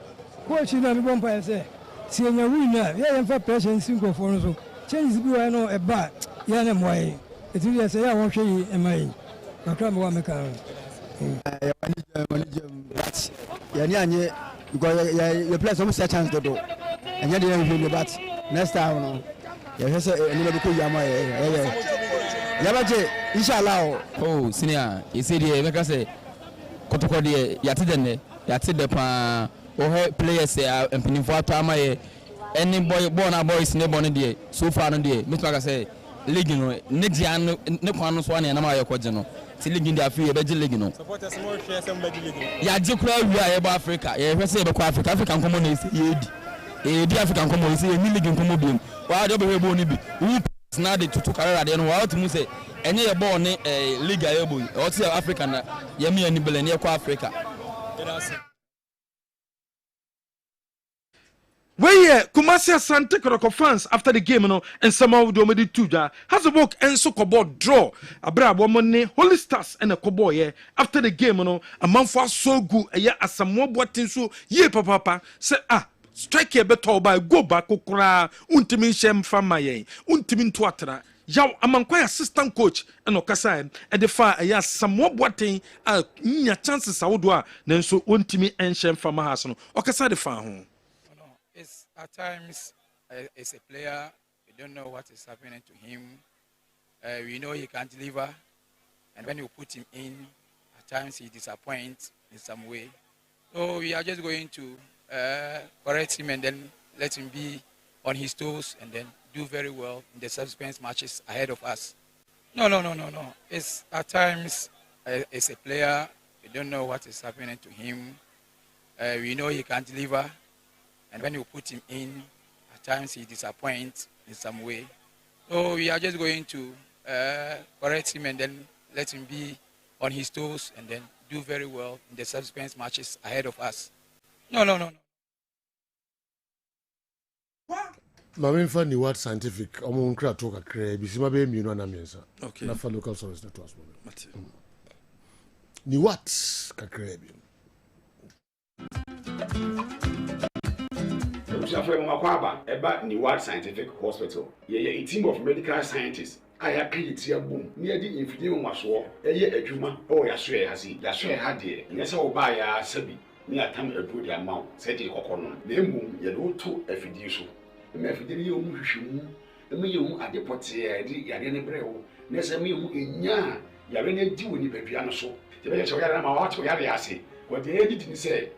watching a bomb by say, seeing a winner, yeah, and for patience, single for us. Change the no a bat, Yanam way. It's really a say, I won't show you a main. I come one mechanic. Yani because you play some chance to do and you didn't but next time no you say any be ko yama yabaje inshallah oh senior you see the make say kotoko de yate de pa o he players empinifo atama ye any boy na boys ne born de so far no de me to say league no ne dia no ne kwan no so na ma ye koje no league in the Africa, beji league no. Supporters more share some beji league. Ya jikura wi a yeba Africa. Ya hwese yeba kwa Africa. African common is yedi. Yedi African common is ye league nkomo biem. Wa de be bo ni bi. We na de tutu career de no wa to mu say enye ye ball ne league a yebo. O ti Africa na ye me ani bele ne kwa Africa. Where Kumasi Asante Koroko fans after the game, no, and somehow do me tuja has a walk and so cobalt draw. A brab woman, Holy Stars and a cowboy after the game, no, a month for so good a year as some more boating so ye papa say strike a better by go back okra untimin shem from my untimin twatra. Yaw among quite assistant coach and Okasa and the fire a yes some more boating nya chances outdoor then so untimi and shem from my house no Okasa the far home. It's at times as a player, you don't know what is happening to him. We know he can't deliver, and when you put him in, at times he disappoints in some way. So we are just going to correct him and then let him be on his toes and then do very well in the subsequent matches ahead of us. No. It's at times as a player, you don't know what is happening to him. We know he can't deliver. And when you put him in, at times he disappoints in some way. So we are just going to correct him and then let him be on his toes and then do very well in the subsequent matches ahead of us. No. Mami fa ni what scientific omo nkra to kakra bi sima be mienu na miensa. Okay. Na fa local service na to as ni what kakra bi Usafe Mwakwaba, Eba Niwad Scientific Hospital. Ye a team of medical scientists. I create a boom near the infidel was war. A juma, oh, Yasue has it. Yasue had it. Yes, I'll buy a sebi. Near time a good amount, said the coconon. The moon, ye do to a fiducial. The Mephidium Mushimu, the Mium at the potier, the Yarene Breo, Nesamium in Ya, Yarene do in the piano so. The Venezuela Yama to Yariasi, what the editing said.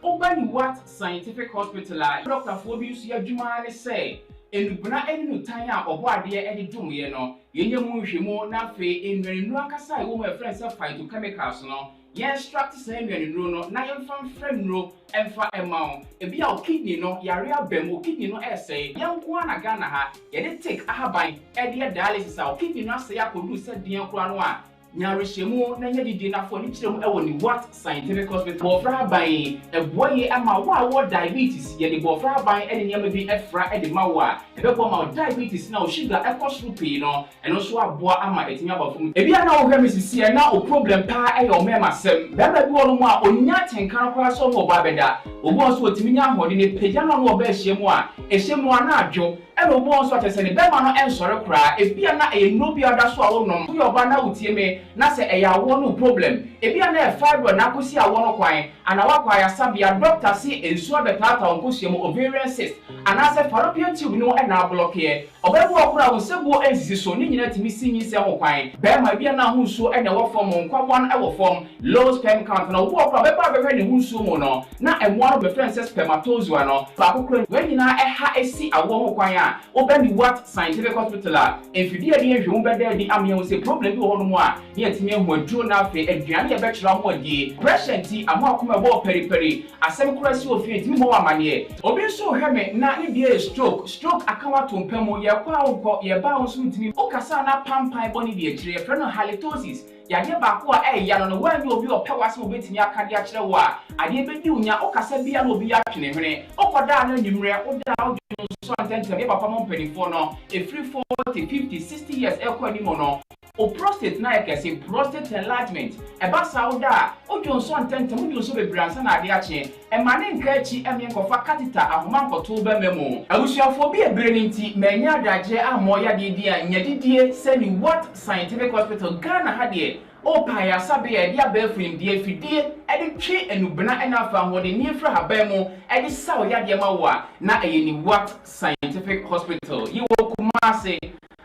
Obani what scientific hospital Dr. Phobius Yajumani say Enubuna Enu Tanya or Wadia Eddie Dumiano, Yenyamu na fe in Nuakasa, whom my friends have fight to chemicals no. Yes, struck the same in Runo, Nayan from Fremro, and for a mount. A be our kidney no, Yaria Bemo kidney no essay, young Guana Ganaha, yet take a habine, Eddie dialysis, our kidney not say I could do said Dian Quanoa. Nyarishemu na nyadi dina for nichirem ewo ni what scientific hospital bofra ban eboye ama wa diabetes ye di bofra ban ene nyama bi efra ede mawa ebebo ma diabetes na o sugar ekosru pii no eno so aboa ama etinya bafum ebia na wo hwɛ misisi na o problem pa e yo mema sem baba bi wono mu a onya tenkan kwa so wo ba beda obo so otimi nya hode ne pagya no wo ba ehyemu a ehyemu na adwo eno obo so atese ne bema no ensore kra ebia na e no bi ada so a wo nom yo ba na utie me na se eya wo no problem ebia na e fibro na kosi a wo no kwan ana wa kwa ya sabia doctor si ensu abetata onkosuemu ovarian cyst ana se fallopian tube no e na block ye obebu okura wo sebu ensisi so ni nyina timi sinyi se ho kwan bema bia na hu so e na wo form nkwabon e wo form low sperm count na wo okura beba beba ne hu so mo no na emo no be friend say spermatozoa no fa kokura we nyina e ha esi awo ho kwan a obani what scientific hospital a enfidie de ehwe be da di amye wo se problem bi wo no mu a ne atimi hu aduro na afi aduane ye be kyerɛ mo adie pressure ti amo akoma bo periperi asem kura si ofie timi ho amane obi so hwɛ me na ne die stroke akawa tompam ye kwa wo ye ba wo so ntimi o kasa na pampan boni de akyire frɛ no halitosis yade ba ko a ya no wan obi o pɛ wase obetimi akade akyerɛ wo a ade bedi unya o kasa bia na obi atwene hwene o koda na nyimre o da o so antentem ye papa mo mpanifo no e free 40 50 60 years e ko animo no o prostate na ekese prostate enlargement e ba sauda o jonso antentem o jonso bebransa na ade ache e mane nka achi eme nkofa catheter ahoma nkoto ba memo abusuafo bi ebere nti manya adagye amoya de dia nyadidie sani what scientific hospital Ghana ha de o pa ya sabe ya dia ba frim die fidie e de twe enubena ena afa hode ni efra haban mu e de saw ya de mawa na eyeni what scientific hospital yi wo Kumase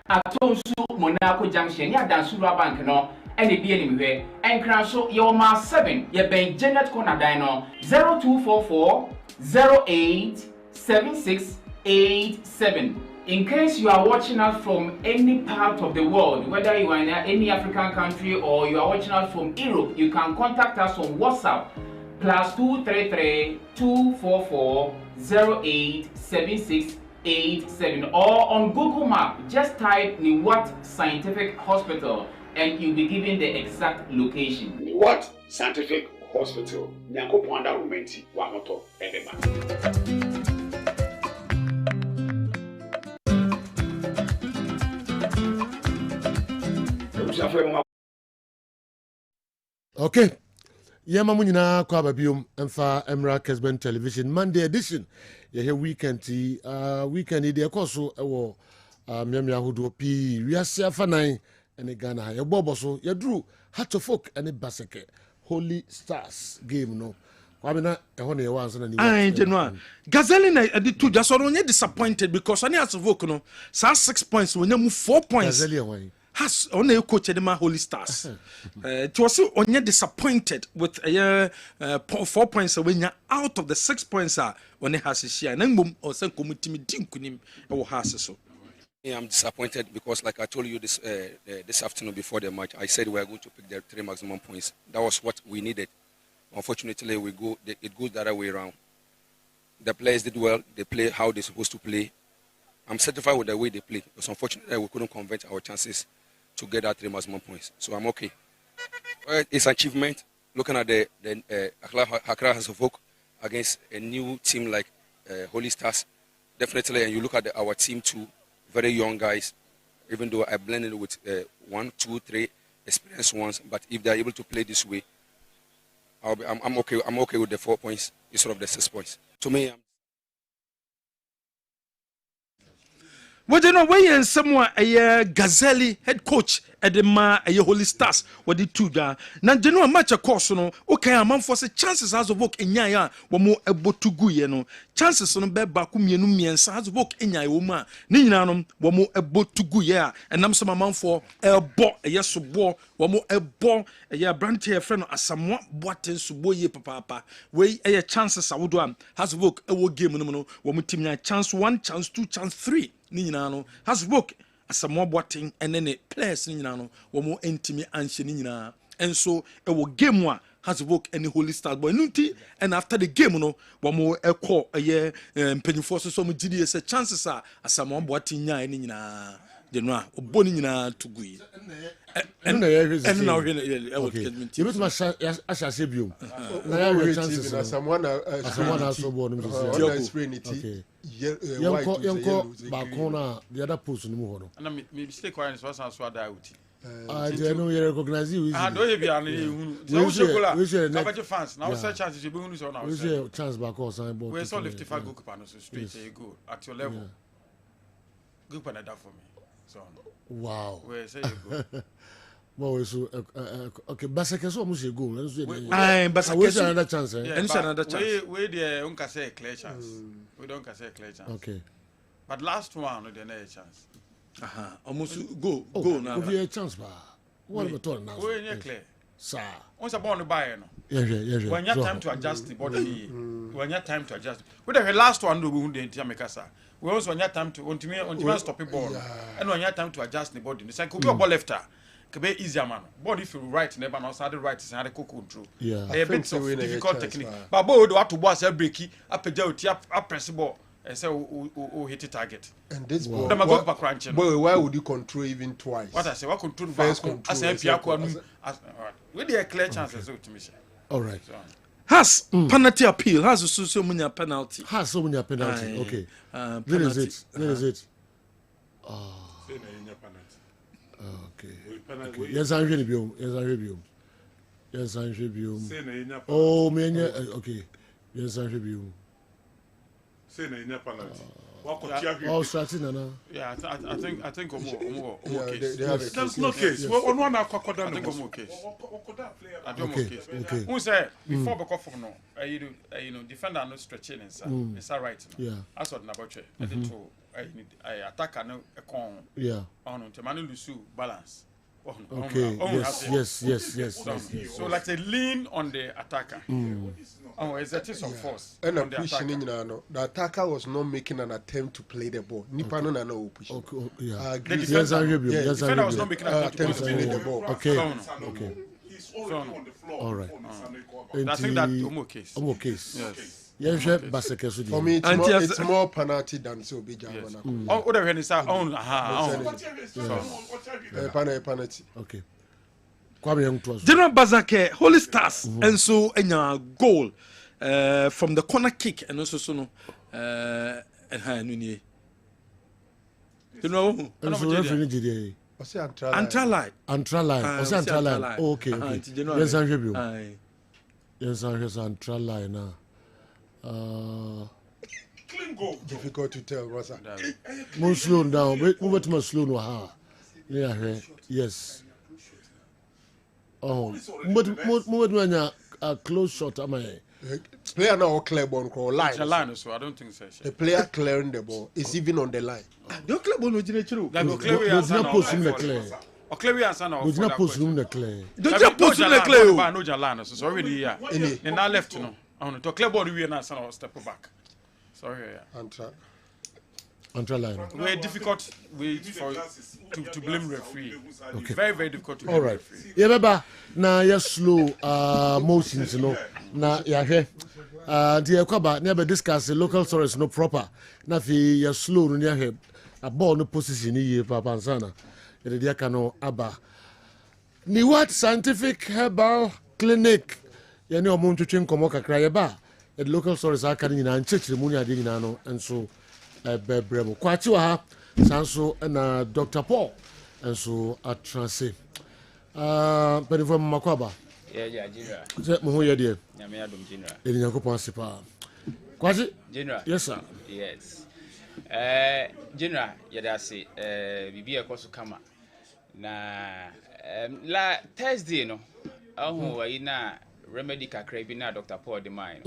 Atonsu Monaco Junction ya Dansura Bank no ene bi eni hwe enkran so ye o ma 7 ye ben Janet Corner dan no 0244 087687. In case you are watching us from any part of the world, whether you are in any African country or you are watching us from Europe, you can contact us on WhatsApp +233 244 087687 or on Google Map. Just type Niwat Scientific Hospital and you'll be given the exact location. Niwat Scientific Hospital. Nyanko Pwanda Rumenti Wamoto Edema. Okay. Yama munyina kwa babium emfa Emra Kessben Television Monday edition. Ye he weekend weekend de ekoso ewo miamia hodo pi wiase afanan ene Ghana ha ye bobo so ye dru Hatofok ene Baseke Holy Stars game no. Kwamina eho na ye wanso na ni. Genoa. Gazelle na edi to just onye disappointed because ani Hatofok no sa 6 points wonya mu 4 points. Gazelle wan has on a coach at Holy Stars. It was only disappointed with 4 points when you're out of the 6 points when it has a share. And then or some committee kunim or has so. I'm disappointed because, like I told you this afternoon before the match, I said we are going to pick the 3 maximum points. That was what we needed. Unfortunately, it goes the other way around. The players did well. They play how they're supposed to play. I'm satisfied with the way they play. It's unfortunate that we couldn't convert our chances to get that 3 maximum points. So I'm okay. It's an achievement. Looking at the Accra Hatofok against a new team like Holy Stars, definitely. And you look at our team too, very young guys. Even though I blended with 1, 2, 3 experienced ones. But if they are able to play this way, I'm okay. I'm okay with the 4 points instead of the 6 points. To me, Wọ́n náà wọ́n yẹ nsẹ́mu a ẹ̀yẹ Gazelle head coach ẹ̀dẹ̀ ma ẹ̀yẹ Holy Stars wọ́n di tu dwa na jẹ́nu a match course no okay amanfo sẹ́ chances as of work ẹ̀nyàn yà wọ́n mo ẹ̀bọ tu gu yẹ no chances no bẹ́ẹ̀ baako mmienu mmiɛnsa as of work ẹ̀nyàn yẹ wọ́n mu a ne nyinaa no wọ́n mo ẹ̀bọ tu gu yẹ a ẹ̀nam sọ amanfo ẹ̀bọ ẹ̀yẹ soboɔ wọ́n mo ẹ̀bọ ẹ̀yẹ aberante yɛ fẹ́ no Asamoah Boateng soboɔ yie papaapa wei ɛyɛ chances ahodoɔ a as of work ɛwɔ game no mu no wọ́n mo team nya chance 1 chance 2 chance 3 ni nyinaa no Hasbrook Asamoah Boateng ene ne players ni nyinaa no wo mo entimi anhye ni nyinaa enso e wo game a Hasbrook ene Holy Stars boy nunti and after the game no wo mo ekọ eye mpanyinfo so mo gidi ese chances a Asamoah Boateng nya ni nyinaa de no a obo ni nyinaa tugui and now you bet my asha biom na ya chances someone so born okay yanko baako na the other post no mu ho no na me mistake kwa ni so so da out they know you recognize you do you be an ehunu so chocolate abaje fans now say chances you be hunu so now we say chance back or sign ball we saw lift five goalkeeper no so straight you go at your level goalkeeper na that for me so wow we say you go well so okay basake so almost a goal let's say basake another chance another chance we there unka say clear chance we don't say clear chance okay but last one no there no chance almost go now we a chance ba what about all now we ain't clear sir once a ball no buy no yeah when you time to adjust the body when you time to adjust we the last one do we hu dey make us we also when you time to on stop the ball and when you time to adjust the body it's like go ball lefter be easier man body if you right never now side right is hard to control a bit of difficult technique but boy do have to boss a breaky up press ball and say hit the target and this ball boy why would you control even twice what I say what control first as a piako with the clear chances to me all right has penalty appeal has so many penalty okay where is it okay yes I'm really biom oh me okay yes I'm really biom say na ina penalty oh starting na yeah I think case that's no case on one akokoda no case I don't case who say before because from no you know defender no stretching inside right yeah that's what na botche to attacker no ekon yeah on to man lose balance okay yes so like they lean on the attacker exerting some force and on the attacker. The attacker was not making an attempt to play the ball. Nipa no na no push. Okay, yeah. The defender was not making an attempt to play the ball. Okay. He's already on the floor. All right. I think that Omo case. Yes. Basake so for me it's more penalty than so big one. Oh, the when is on penalty. Okay. General Bazake Holy Stars and so a goal from the corner kick and also so no and ha nuni you know referee Antralite okay yes I'm review yes Antralite now difficult to tell what's that more slow down wait more slow no ha yes oh but when a close shot am I player now clear ball call line so I don't think so the player clearing the ball is even on the line the clear ball no jine chiro there's no post in the clear clear answer now there's no post in the clear don't you post in the clear no line so already here in na left no on to clear ball we na answer step back sorry Antra line. Very difficult way for to blame referee. Okay. Very, very difficult to blame referee. Yeah, baba. Na ya slow motions, you know. Na ya he. The kwaba never discuss the local stories no proper. Na fi ya slow no ya he. A ball no position ni papa ansana. Ya dia kano aba. Ni what scientific herbal clinic. Ya ni omo ntwetwe nkomo kakra ya ba. The local stories aka ni na nchechire mu ni ade nyina no enso bebremo kwachi wa ha sanso na Dr. Paul enso atranse Perifom Makwaba. Yeah, General. Say mo ye de. Nyame adom General. Eni Yakopon asipa. Kwasi? General. Yes sir. Yes. General, yada say bibi ekoso kama. Na la Thursday no. Ahu ayi na remedy kakra bi na Dr. Paul de mine.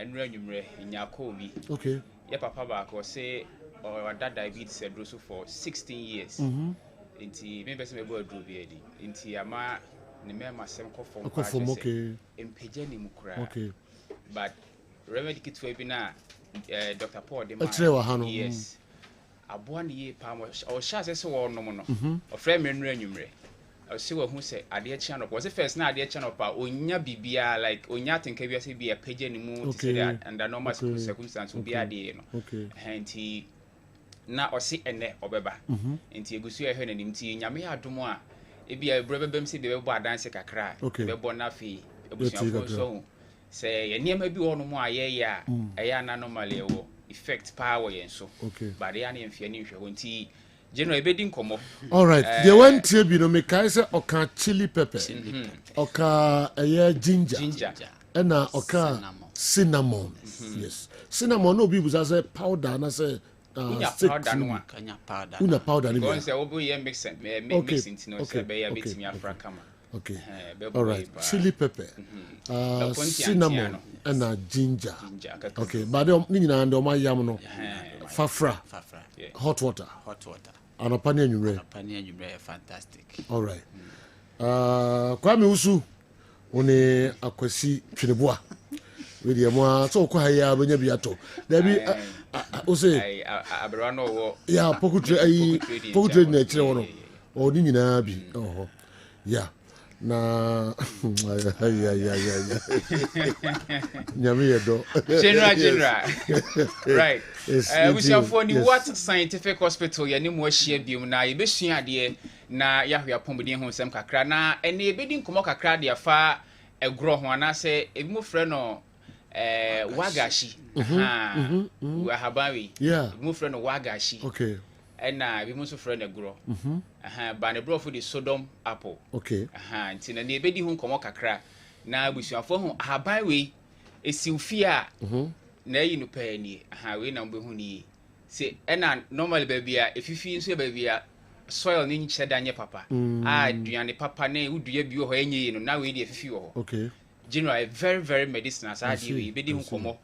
Enra nwumre nyako bi. Okay. Ye papa ba ko say or that diabetes edroso for 16 years. Inti me bese me bo adro bi edi. Inti ama ne mema sem ko form okay. Empeje ni mukura. Okay. But remedy kitwe bi na Dr. Paul de mine. Yes. Aboa ne ye pa mo o sha se wo no mo no. O frɛ me nra nwumre. I see what who say ade channel was the first na ade channel pa onya bibia like onya tinka bia say bia page ni mu to say that under normal circumstances will be ade no enti na o se ene obeba enti egusu e hwe na nim ti nyame adom a e bia brebe bem se de be bo adanse kakra be bo na fi egusu so say ye niam bi wo no mu aye ya e ya na normal e wo effect power yen so but ya na mfia ni hwe enti General ebedi nkomo. All right. They went to be no make say oka chili pepper. Oka ginger. And oka cinnamon. Yes. Cinnamon no be say powder na say powder no kanya powder. Una powder ni. Go say obo ye mix into no say be ya betimi afra kama. Okay. All right. Chili pepper. Cinnamon and ginger. Okay. But ni nyina ndo ma yam no. Fafra. Hot water. Anopani anyumre. Fantastic. All right. Kwame Usu one akwasi twineboa. We dey mo so ko haya benya biato. Da bi o say abra no wo. Yeah, pokutre na kire wo no. O ni nyina bi. Oh. Yeah. Na Nyame yedo. General. Right. We shall for the what scientific hospital ye ni mo ahia biom na ye besua ade na yahwe apomden ho sem kakra na ene ebedi nkomo kakra de afa egro ho ana se ebimu frɛ no wagashi wahabawi ebimu frɛ no wagashi okay ena ebimu so frɛ no egro ba ne bro for the Sodom apple okay ntina ne ebedi ho nkomo kakra na busuafo ho ahabawi esiwfia na yi no pa ni we na mbe hu ni se ena normal babia efifi nso babia soil ni nche danye papa aduane papa na udua bi ho enye no na we di efifi ho okay general very very medicinal as we bedi hu komo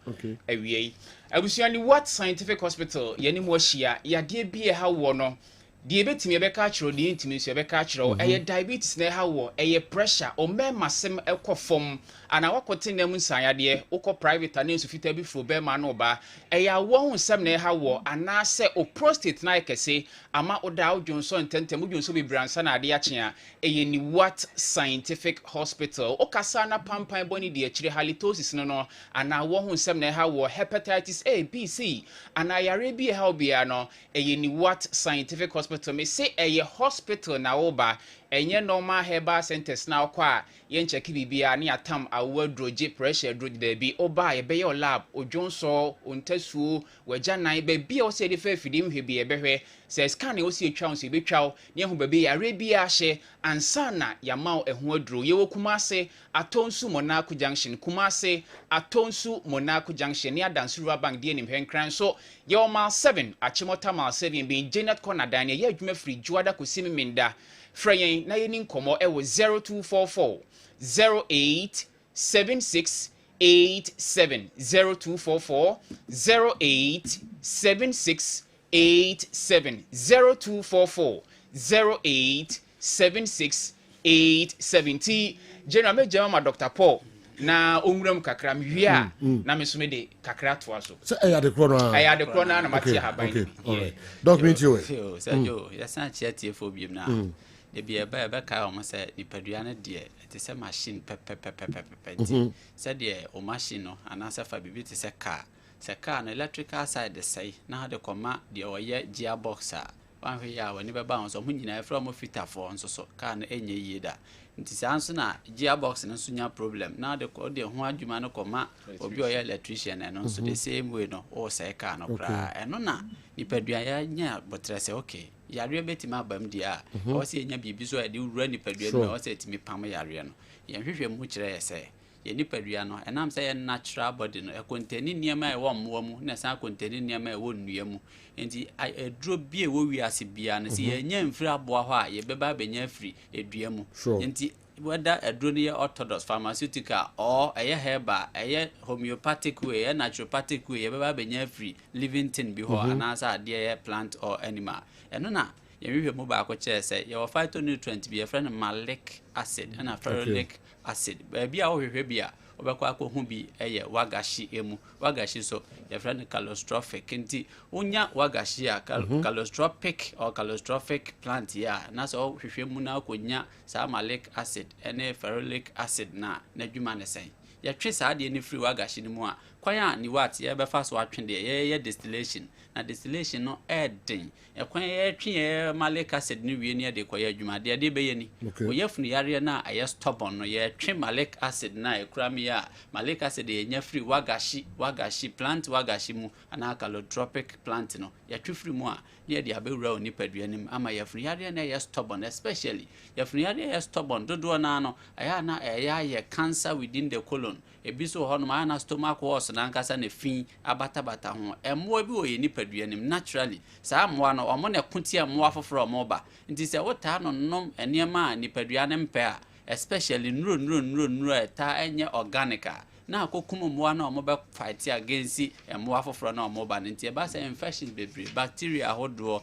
awie abusuani what scientific hospital ye ni mo hia ya de bi e ha wo no de betimi be ka kiro de ntimi so be ka kiro diabetes na ha wo pressure o mema sem ekofom ana wakote na mu nsanyade ukọ private na nso fita bi fro be ma no ba wo hu sem na ha wo ana se o prostate na ekese ama oda odwonso ntentem odwonso bi bransa na ade akye ni what scientific hospital o kasa na pampan boni de akire halitosis no ana wo hu sem na ha wo hepatitis A B C ana yare bi ha obia no ni what scientific hospital me say hospital na oba enye normal herbal centers na kwa yen check bibia na atam awadroje pressure droge da bi oba ye be lab odwonso ontasuo wajanan be bia o se de fa fidim hwe bi ebehwe se scan e o se etwa so betwa ne hu baby yare bia hye ansa na yamao eho adro ye wokumase atonsu Monaco junction kumase atonsu Monaco junction ne adansu bank de nim henkran so ye o mal 7 achimota mal 7 be Janet corner dan ye adwuma free juada kosimi minda Freyen na yeni nkomo e wo 0244 08 7687 0244 08 7687 0244 08 7687 General Major ma Dr. Paul na onwuram kakra mhia na mesome de kakra to aso say ayade krono ayade krono na mati haban okay all right document you say jo ya san chia phobia na de bia ba ka o say nipadua na de te say machine pepepepepepe say de o machine no anasa fa bibi te say car no electrical side de say na de koma de o ye gearbox a wan hwe ya wani be ba on so hu nyina from fitafo on so car no enye yie da nti sanso na gearbox no sunya problem na de ko de ho adwuma no koma obi o ye electrician no so the same way no o say car no kra eno na nipadua ya nya botre say okay yare betima abam dia o se nya bibi so de wura nipadua no o se timi pam yare no ye hwehwe mu kire yese ye nipadua no enam se ye natural body no e konteni niam e wo mmo mu na sa konteni niam e wo nnua mu enti eduro bie wo wiase bia no se ye nya mfiri aboa ho a ye beba benya afiri edua mu enti whether eduro ne orthodox pharmaceutical or eye herbal eye homeopathic way eye naturopathic way ye beba benya afiri living thing bi ho anasa ade ye plant or animal eno na yehwehwe mu ba ko che se ye phytonutrient bi ye friend malic acid and ferulic acid bi a wo hwehwe bi a obekwa akohu bi eye wagashi emu wagashi so ye friend calostrophic nti unya wagashi a calostropic or calostrophic plant ya na so hwehwe mu na akonya sa malic acid ene ferulic acid na dwuma ne sen ye twe sa de ni free wagashi ni mu a kwanya ni what ye befa so atwe de ye distillation na distillation no eden e kwan ye twe ye malic acid ni wie ni de koye adwuma de be ye ni oye funu yare na aye stubborn no ye twe malic acid na e kura me ya malic acid ye nya free wagashi plant wagashi mu ana calostropic plant no ye twe free mu a ne de abewura oni padua nim ama ye funu yare na ye stubborn especially ye funu yare ye stubborn dodo na no aya na ye cancer within the colon ebi so ho no ma na stomach ulcer na nkasa na fin abata ho emmo bi o ye nipadua nim naturally saa ammoa no omo na kutia ammoa foforo omo ba nti se wota no nom enema nipadua ne mpe a especially nuro eta enye organic na akokum ammoa na omo be fight against ammoa foforo na omo ba nti e ba se infection bebre bacteria ahodo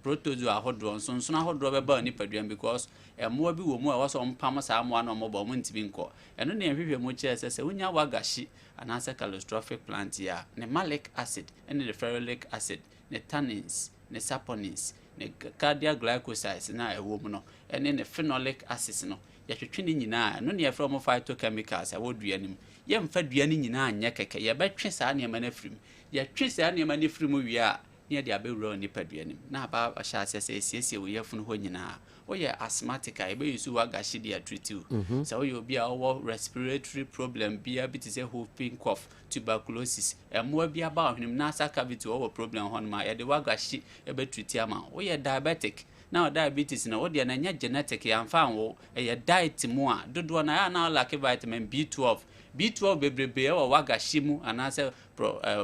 protozoa ahodo nsonson ahodo be ba nipadua because ammoa bi wo mu a waso mpam saa ammoa na omo ba omo ntimi nko eno na ehwehwe mu kire se unya wagashi anasa calostrophic plant ya ne malic acid and the ferulic acid ne tannins ne saponins ne cardiac glycosides na ewo mu no ene ne phenolic acids no ya twetwe ni nyina no ne from phytochemicals a wodua nim ye mfa dua ni nyina anya keke ye betwe saa ne ma na frim ye twe saa ne ma na frim wi a ne de abewura ni padua nim na ba ahya asese esiesie wo yefunu ho nyina oye asthmatic a ebe yusu wagashi dia treat you so oye obi a wo respiratory problem bia bi say whooping cough tuberculosis emmo bia ba hwenem na asa cavity wo problem ho ma ye de wagashi ebe treat ama oye diabetic now diabetes na odi na nya genetic ya mfa wo eye diet mu a dodo na ya na lack vitamin B12 bebrebe wa wagashi mu anase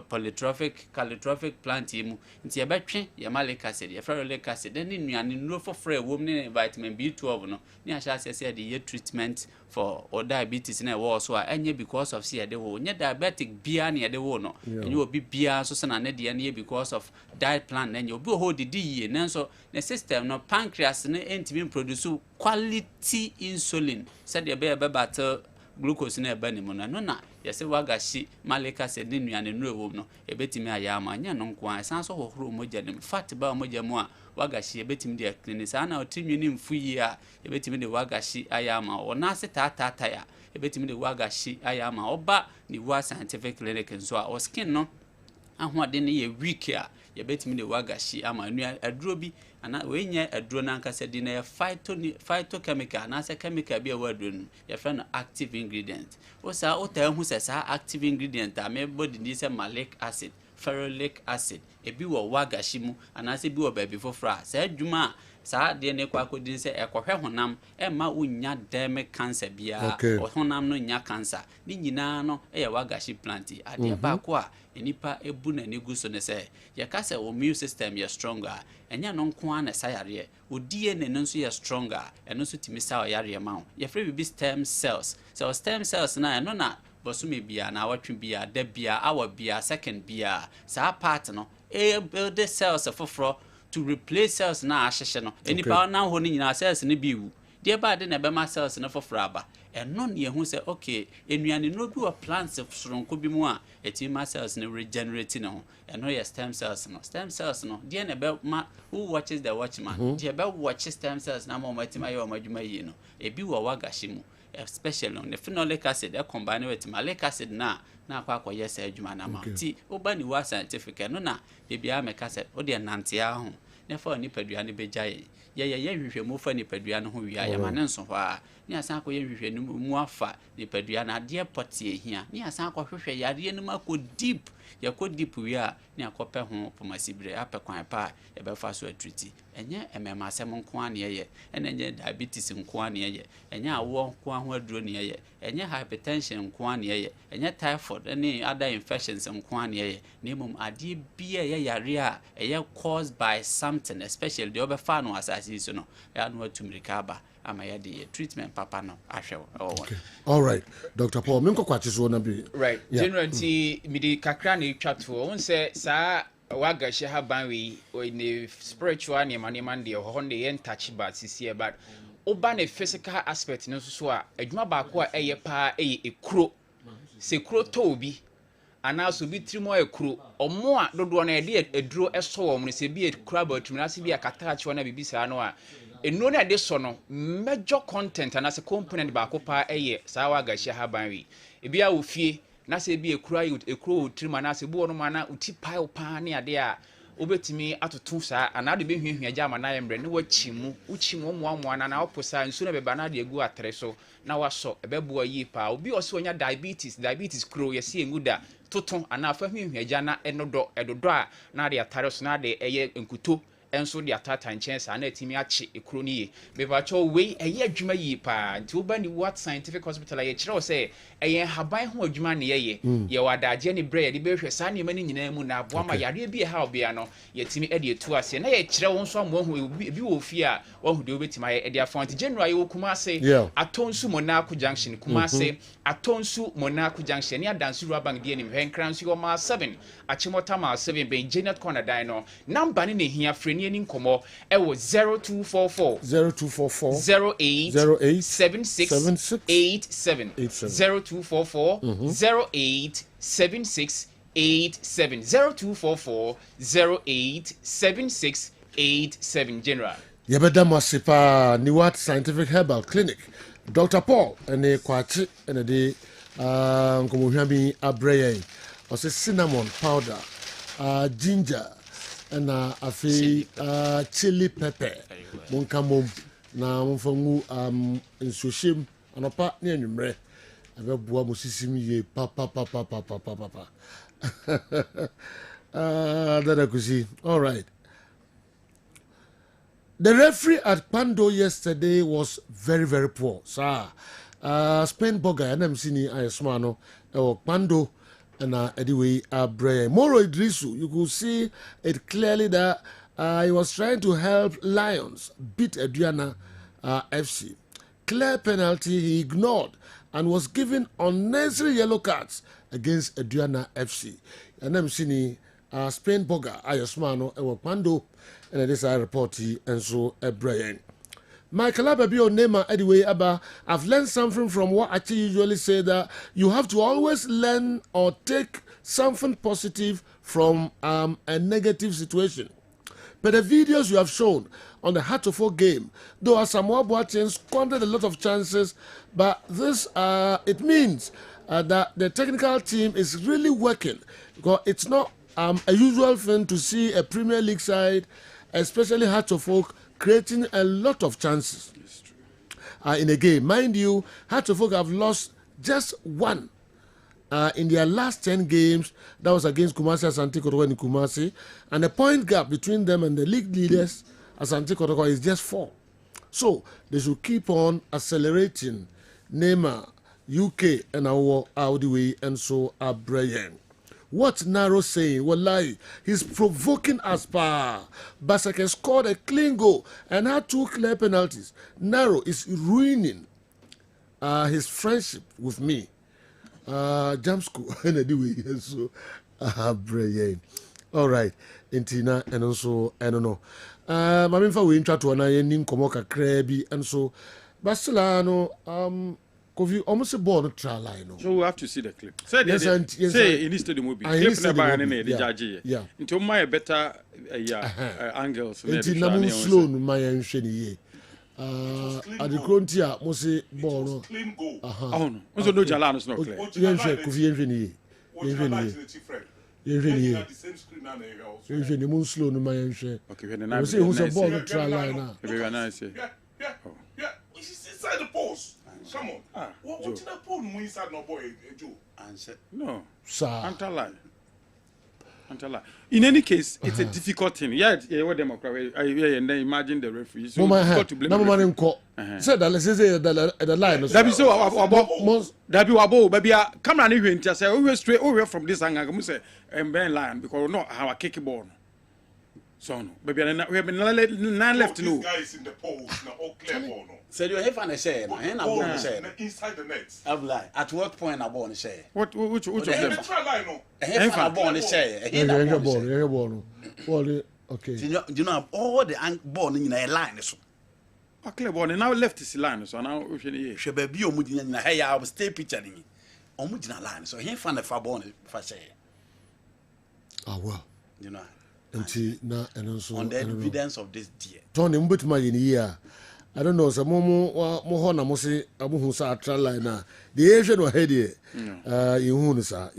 polytrophic calotrophic plant mu nti ebetwe ya malic acid ya ferulic acid ni nuane nuro fofore wom ni vitamin B12 no ni ahya asese de ye treatment for diabetes na wo so a enye because of see de wo nya diabetic bia na de wo no enye obi bia so na ne de na because of diet plan enye obi ho didi ye nanso ne system no pancreas ne entimi produce quality insulin said de be battle glucose na eba ni mu no na yese wagashi malic acid ni nuane nuro wo no ebetimi ayama nya no nko an san so hohoro moja nim fat ba moja mu a wagashi ebetimi de cleanse ana otinwi ni mfuyi a ebetimi de wagashi ayama ona se tata ya ebetimi de wagashi ayama oba ni wa scientific clinic nso a o skin no ahoade ne ye weak a yebetimi de wagashi ama nu aduro bi ana we nya aduro na nkasa di na phytochemical na se chemical bi a waduro nu ye friend active ingredient o sa o ta hu se sa active ingredient a me body ni se malic acid ferulic acid ebi wo wagashi mu ana se bi wo ba bi fofra sa adwuma sa de ne kwa kodin se ekohwe honam ma unya derm cancer bia honam no nya cancer ni nyina no wagashi plant ade ba ko a enipa ebu na negu so ne se ye ka se immune system ye stronger enya no nko an sa yare odie ne no so ye stronger eno so timi sa yare ma ye free bi stem cells so stem cells na eno na bosume bia na watwe bia da bia awa bia second bia sa part no build the cells foforo to replace cells na ahyehe no enipa na ho ni nyina cells ne biwu de ba de na be ma cells ne foforo aba eno ne ehu se okay enuane no bi wa plants soronko bi mu a etima cells ne regenerate ne ho eno ye stem cells no de na be ma who watches the watchman de be watch stem cells na ma matima ye o madwuma yi no ebi wa wagashi mu especially on the phenolic acid combine with malic acid na akwa yes adwuma na ma ti oba ni wa scientific no na bibia meka se o de nantia ho ne fa ni padua ne beja ye hwehwemu fa ni padua no ho wia ya ma ne nso ho a ne asan akɔyɛ hwehwɛ no mu afa nipadua na adeɛ pɔte ehia ne asan akɔhwehwɛ yareɛ no makɔ deep yɛkɔ deep wi a ne akɔpɛ ho pomasibre apɛ kwan pa yɛbɛfa so atriti ɛnyɛ ɛmɛma asɛm nko a ne yɛ ɛna ɛnyɛ diabetes nko a ne yɛ ɛnyɛ awɔ nko a ho aduro ne yɛ ɛnyɛ hypertension nko a ne yɛ ɛnyɛ typhoid ne other infections nko a ne yɛ ne mmom adeɛ bia yɛ yare a ɛyɛ caused by something especially deɛ ɔbɛfa no asase so no ɛa no atumrika aba ama yɛ de treatment papa no ahwɛ ɛwɔ all right Dr. Paul me nkɔkwache so na bi right general nti mede kakra na etwa to wɔn sɛ saa waga hye ha ban we ne spiritual ne manema de hɔ ne yɛ touch but sisi but oba ne physical aspect no so a adwuma baako a ɛyɛ pa ɛyɛ ekuro se kuro to obi anaso bi trimo ekuro ɔmo a dodoɔ na yɛde eduro ɛsɔ wɔn ne se bi ekura batum na se bi akata akyewa na bibi saa no a eno na de so no major content anaso component baako pa ɛyɛ saa waga hye ha ban we ebi a ofie na se bi ekuro trima na se bo no ma na uti pile pa ne ade a obetimi atoto saa ana de behwiahwia gya ma na yembre ne wachi mu moamoa na oposa nsu na beba na de egu atere so na waso ebeboa yi pa obi oso onya diabetes kro yesi enguda toto ana afa hwiahwia gya na enodo edodo a na de atare so na de eye enkuto enso de atata nchen sa na etimi ache ekuro ni ye beba cho we eye adwuma yi pa nti oba ni what scientific hospital ye kire o se eye haban ho adwuma ne ye wadagye ne bre ye de behwe sa ne mani nyina mu na aboa ma yare bi ha obia no yetimi e de etu ase na ye kire wo nso amo ho bi wo fi a wo hu de obetima ye de afont general ye wo kuma ase atonsu Monaco junction kuma ase atonsu Monaco junction ne adansu rubank de anim hwenkransu yo ma 7 achimota ma 7 ben Janet corner dan no number ne hia freni ani nkomo e wo 0244 08 7687 0244 08 7687 0244 08 7687 general yɛbɛda mo ase paa Niwat Scientific Herbal Clinic Dr. Paul ene kwachi ene de nkomohwa bi abrɛ yɛn ɔsɛ cinnamon powder ginger na afi chili pepper monka mom na monfangu nsohyem anopa ne anwumre abɛboa mo sisim ye papa that I could see. All right. The referee at Pando yesterday was very, very poor. Sir, Spain Boga and MCNI Ayesmano, Pando, and anyway, Moro Idrisu, you could see it clearly that he was trying to help Lions beat Adriana FC. Clear penalty he ignored and was given unnecessary yellow cards against Adriana FC. And MCNI Spain Boga Ayesmano, Pando. And this I report and so a Brian. Michael Ababio Nema anyway, Abba, I've learned something from what I usually say that you have to always learn or take something positive from a negative situation. But the videos you have shown on the Hatofo game, though Asamoah Boateng squandered a lot of chances, but this it means that the technical team is really working because it's not a usual thing to see a Premier League side, especially Hearts of Oak, creating a lot of chances in a game. Mind you, Hearts of Oak have lost just one in their last 10 games. That was against Kumasi Asante Kotoko in Kumasi. And the point gap between them and the league leaders, Asante Kotoko, is just 4. So they should keep on accelerating Neymar, UK, and our Audi and so are Brian. What Naro saying? Wallahi, he's provoking us. Basake scored a clean goal and had 2 clear penalties. Naro is ruining his friendship with me. Jam school anyway. So, Brian. All right, Intina and also I don't know. Maminfa we intro to an nin komoka krebi and so Barcelona almost a ball not try line. So we have to see the clip. Say yes, say in this the movie. Clip never any the judge. Yeah. Into my better angles. Into namu slow no my enhwe at the frontier mo say ball no. Clean goal. Oh no. Also no jala no clear. Yenhwe kofi yenhwe ni. Yenhwe ni mo slow no my enhwe. Okay, when na. We say who's a ball no try line now. Very nice. Yeah. It's inside the post. Come on. What's the problem when inside no boy, Joe? Answer. No. Sir. Anti-lie. In any case, it's a difficult thing. Yeah, what democrat? And then imagine the referee. So difficult to blame the referee. Said that let's say the line. That be so about that be about baby. Come on, you just say we straight over from this angle. We say Ben line because no our kick ball. So no, baby, we have been none left no. These guys in the post now all clear ball no. So you have an share, and I'm share inside the net. I'm like, at what point I'm born share? Which of them? I'm born share. Okay. You know all the born in a line. So. A clear ball, and now left is line. So now we should she be omudin na hey I will stay picture ni. Omudin line. So he fan the fa born for share. Ah well. You know. And also on the evidence of this dear. Tony mbutuma in here. I don't know, some more na mose abuhu sa atra line na. The Asian no head here. You sa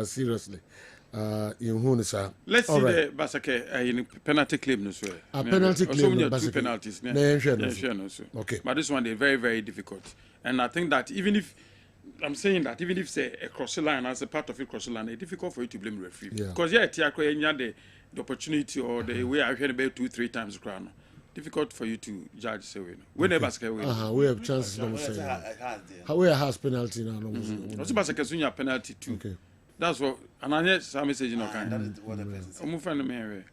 seriously. You sa. Let's see the Basake penalty claim no so. A penalty claim no two penalties. Okay. But this one they very very difficult. And I think that even if I'm saying that even if say a cross line as a part of it cross line, it's difficult for you to blame referee. Because the opportunity or the way I heard about 2-3 times crown. Difficult for you to judge say we. Whenever basket we have chances no say. How we has penalty now no. Also basket sunya penalty too. Okay. That's what and I hear some message no kind. That is what the person. Omo fan me.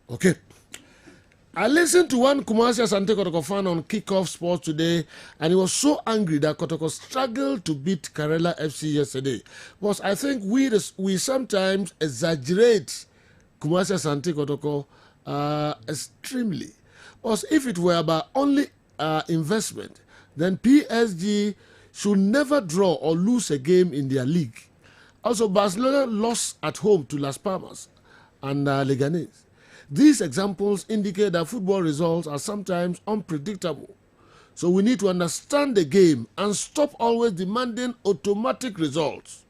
Okay. I listened to one Kumasi Asante Kotoko fan on Kickoff Sports today, and he was so angry that Kotoko struggled to beat Karela FC yesterday. Because I think we sometimes exaggerate Kumasi Asante Kotoko extremely. Because if it were about only investment, then PSG should never draw or lose a game in their league. Also, Barcelona lost at home to Las Palmas and Leganés. These examples indicate that football results are sometimes unpredictable. So we need to understand the game and stop always demanding automatic results.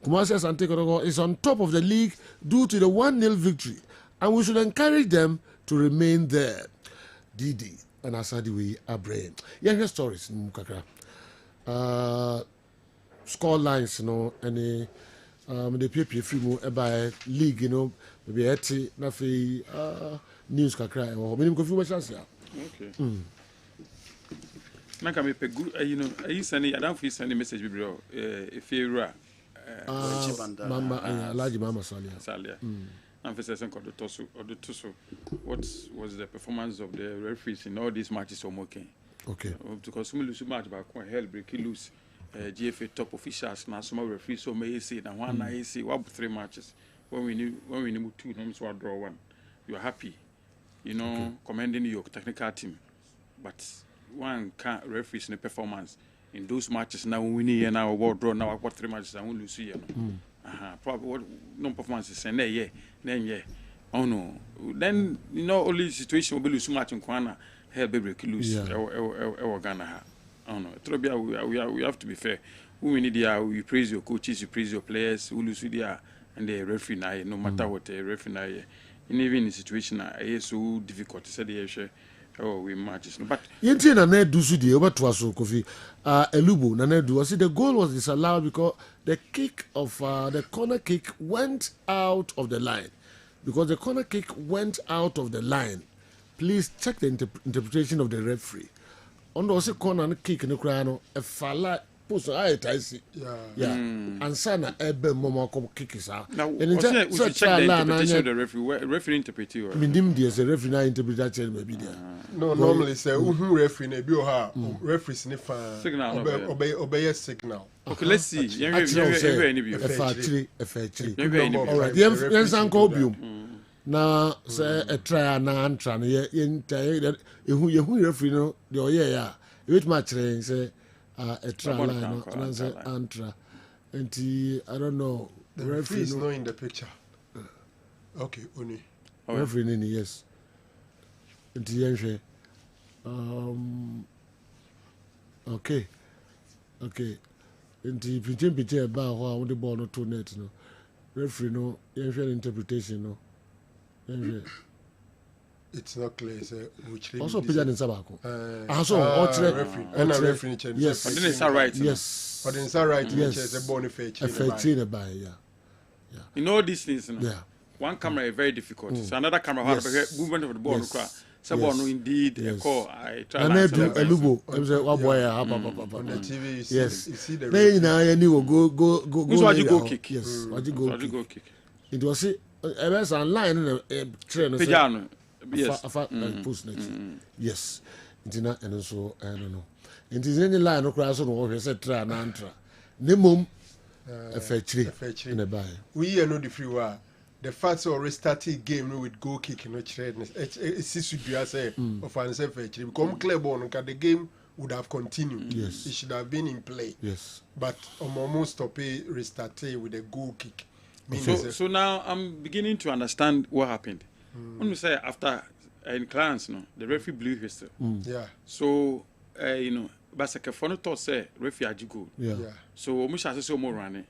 Kumasi Asante Kotoko is on top of the league due to the 1-0 victory, and we should encourage them to remain there. Didi and Asadiwe Abraham. Yeah, stories in Mukakra. Score lines, any the PP free by league, maybe 80 nafi news kakra or minimum confirmation chance. Okay. Naka me pe good I send I don't feel send message bro if you Mama Alaji Mama Salia. And for second or the Tosu, what was the performance of the referees in all these matches on okay? Okay. Because some lose match by quite hell break loose GFA top officials now some referees so may say that one I see 3 matches when we need 2 names so draw 1 you are happy commending your technical team but one can't referees in the performance in those matches now we need and now what draw now what 3 matches and we lose here probably what no performance is and then oh no then only situation will be lose match in Kwana hell baby lose Ghana. Oh no, we have to be fair. We need we praise your coaches, you praise your players, we lose there and the referee now, no matter what the referee now. And even in the situation it's so difficult to say the we matches. But Yenti na ne do sudi over to us Kofi Elubo na ne do. I see the goal was disallowed because the kick of the corner kick went out of the line. Because the corner kick went out of the line. Please check the interpretation of the referee. On the corner kick in the crano, a falla post I see. Yeah. And sana ebe momo kom kick is out. Now, we should check the interpretation of the referee. Referee interpret you. Mindim there's a referee na interpretation maybe there. No, normally say referee na bi o ha referee snifa signal obey signal. Okay, let's see. All right, yes uncle Bium. Na say a try na antra na yehu referee no the oye ya which match say a try line and say antra and I don't know the referee is not in the picture. Okay, Oni referee in yes and okay and the about how the ball no to net no referee no interpretation no It's not clear. Which also pija in Sabako. Referee. And a referee change. Yes. But then it's all right. Yes. But it's all right. Yes. It's a boniface. A fair chain by, yeah. You know these things, yeah. One camera is very difficult. So another camera has movement of the ball. Someone indeed a call. I try to do a lubo. One boy on the TV. You see, yes. You see the. Then I knew go. Who's go kick? Yes. What you go kick? It was it. I was online in a train. Pejano. Yes. Post next. Yes. Intina and so I don't know. It is any line across on what we said. Tra nantra. Nemum. A fair tree in a buy. We are not the free war. The fact of restarting game with goal kicking no trade. It's should be as a offensive fair tree. Become clear born the game would have continued. Yes. It should have been in play. Yes. But almost stop a restart with a goal kick. So now I'm beginning to understand what happened. When we say after in clans, no, the referee blew whistle. Yeah. So you know, Basaka Fono thought say referee Ajigo. Yeah. So Omusha said so more running.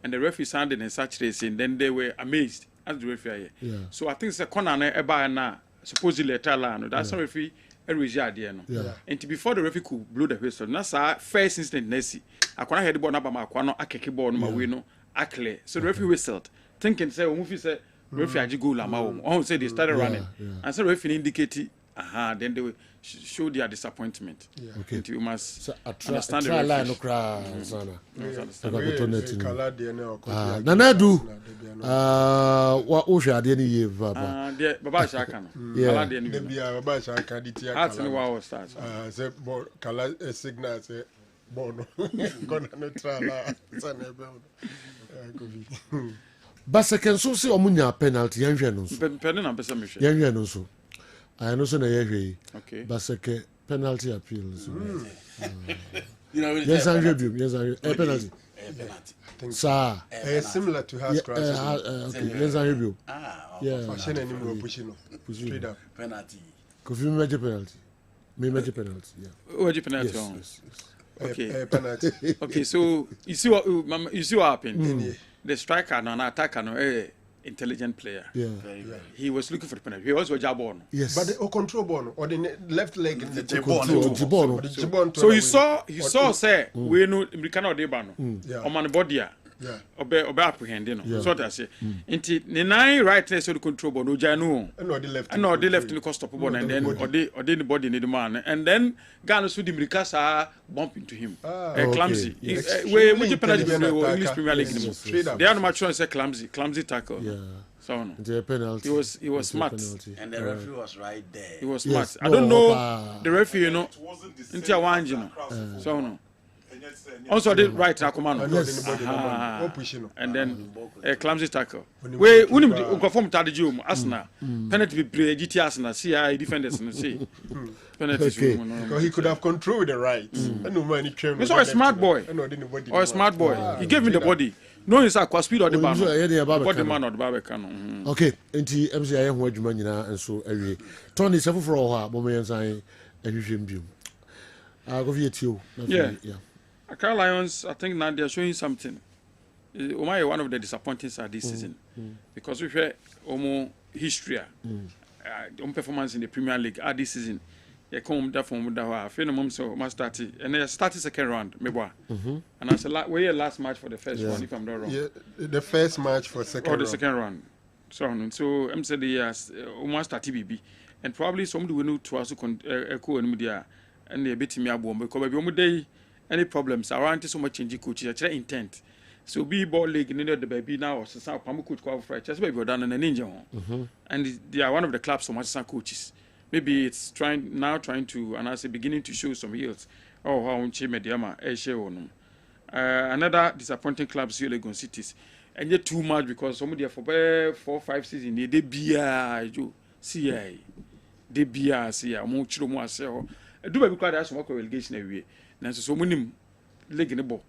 And the referee sounded in such racing, then they were amazed as the referee. Yeah. So I think it's a corner eba na supposedly a talent. That's a referee Yeah. And before the referee could blow the whistle, that's our first instant Nessie. I can't hear the ball number my quano, I kick ball my window, I clear. So the referee whistled, thinking say movie say referee Ajigo la mao. Oh, say they started running. And so referee indicated then they will show their disappointment. Yeah. Okay. You must understand the line Nanadu. What Osha didn't give Baba. Baba Shakan. Yeah, Baba Shakan. That's the wow start. Say Kala signal say Bono. Gonna no try Basaka so say omunya penalty yanhwe no so. Penalty na pesa me hwe. Yanhwe no so. I know so na yehwe. Okay. Basaka penalty appeal so. You know really. Yes, I review. Yes, I penalty. Sir. Similar to house cross. Okay. Yes, I review. Yeah. Fashion anymore pushing straight up. Penalty. Could you make a penalty? Me make a penalty. Yeah. What penalty? Yes. Okay. Penalty. Okay. So you see what happened. The striker and an attacker, intelligent player. Yeah. He was looking for the penalty. He was a jab on. Yes. But the control ball or the left leg the jibon. So he saw say we know we cannot debano. On my body. Yeah. Obe apprehend no. So that say. Inti the nine right so the control ball no janu. And or the left. And or the left in the cost of ball and then or the body need the man and then Ghana so the Mirikasa bump into him. Clumsy. We penalty English Premier League. They are not much say clumsy tackle. Yeah. So no. The penalty. He was smart. And the referee was right there. He was smart. I don't know the referee, you know. Into a one, you know. So no. Also did right na command. And then a clumsy tackle. We perform tadiju Arsenal. Penalty be GT Arsenal CI defenders no see. Penalty. Because he could have controlled the right. No money came. He's a smart boy. Or a smart boy. He gave him the body. No is a speed of the body man or the Barbican. Okay, nti MC aye ho adwuma nyina enso awie. Tony sefo fro ho a bo me yansan ahwehwem biom. Go via tio. Yeah. Accra Lions, I think now they are showing something. Omai one of the disappointing side this season because we have history, performance in the Premier League this season. They come there from the phenomenon so must start and they started second round, maybe. And I said we had last match for the first one if I'm not wrong. Yeah, the first match for second round. The second round. So I'm saying they almost start TBB and probably somebody will know to also echo and media and they beat me up because maybe day. Any problems around so much changing coaches, actually intent. So be ball league needed the baby now or some Pamu coach qualify just baby done and a ninja and they are one of the clubs so much coaches. Maybe it's trying to and I say beginning to show some yields. Oh how mediama another disappointing clubs here Legon cities. And yet too much because somebody for 4-5 seasons they be CI they be CI much more say do baby crowd has some relegation away. Now, so many league in the ball.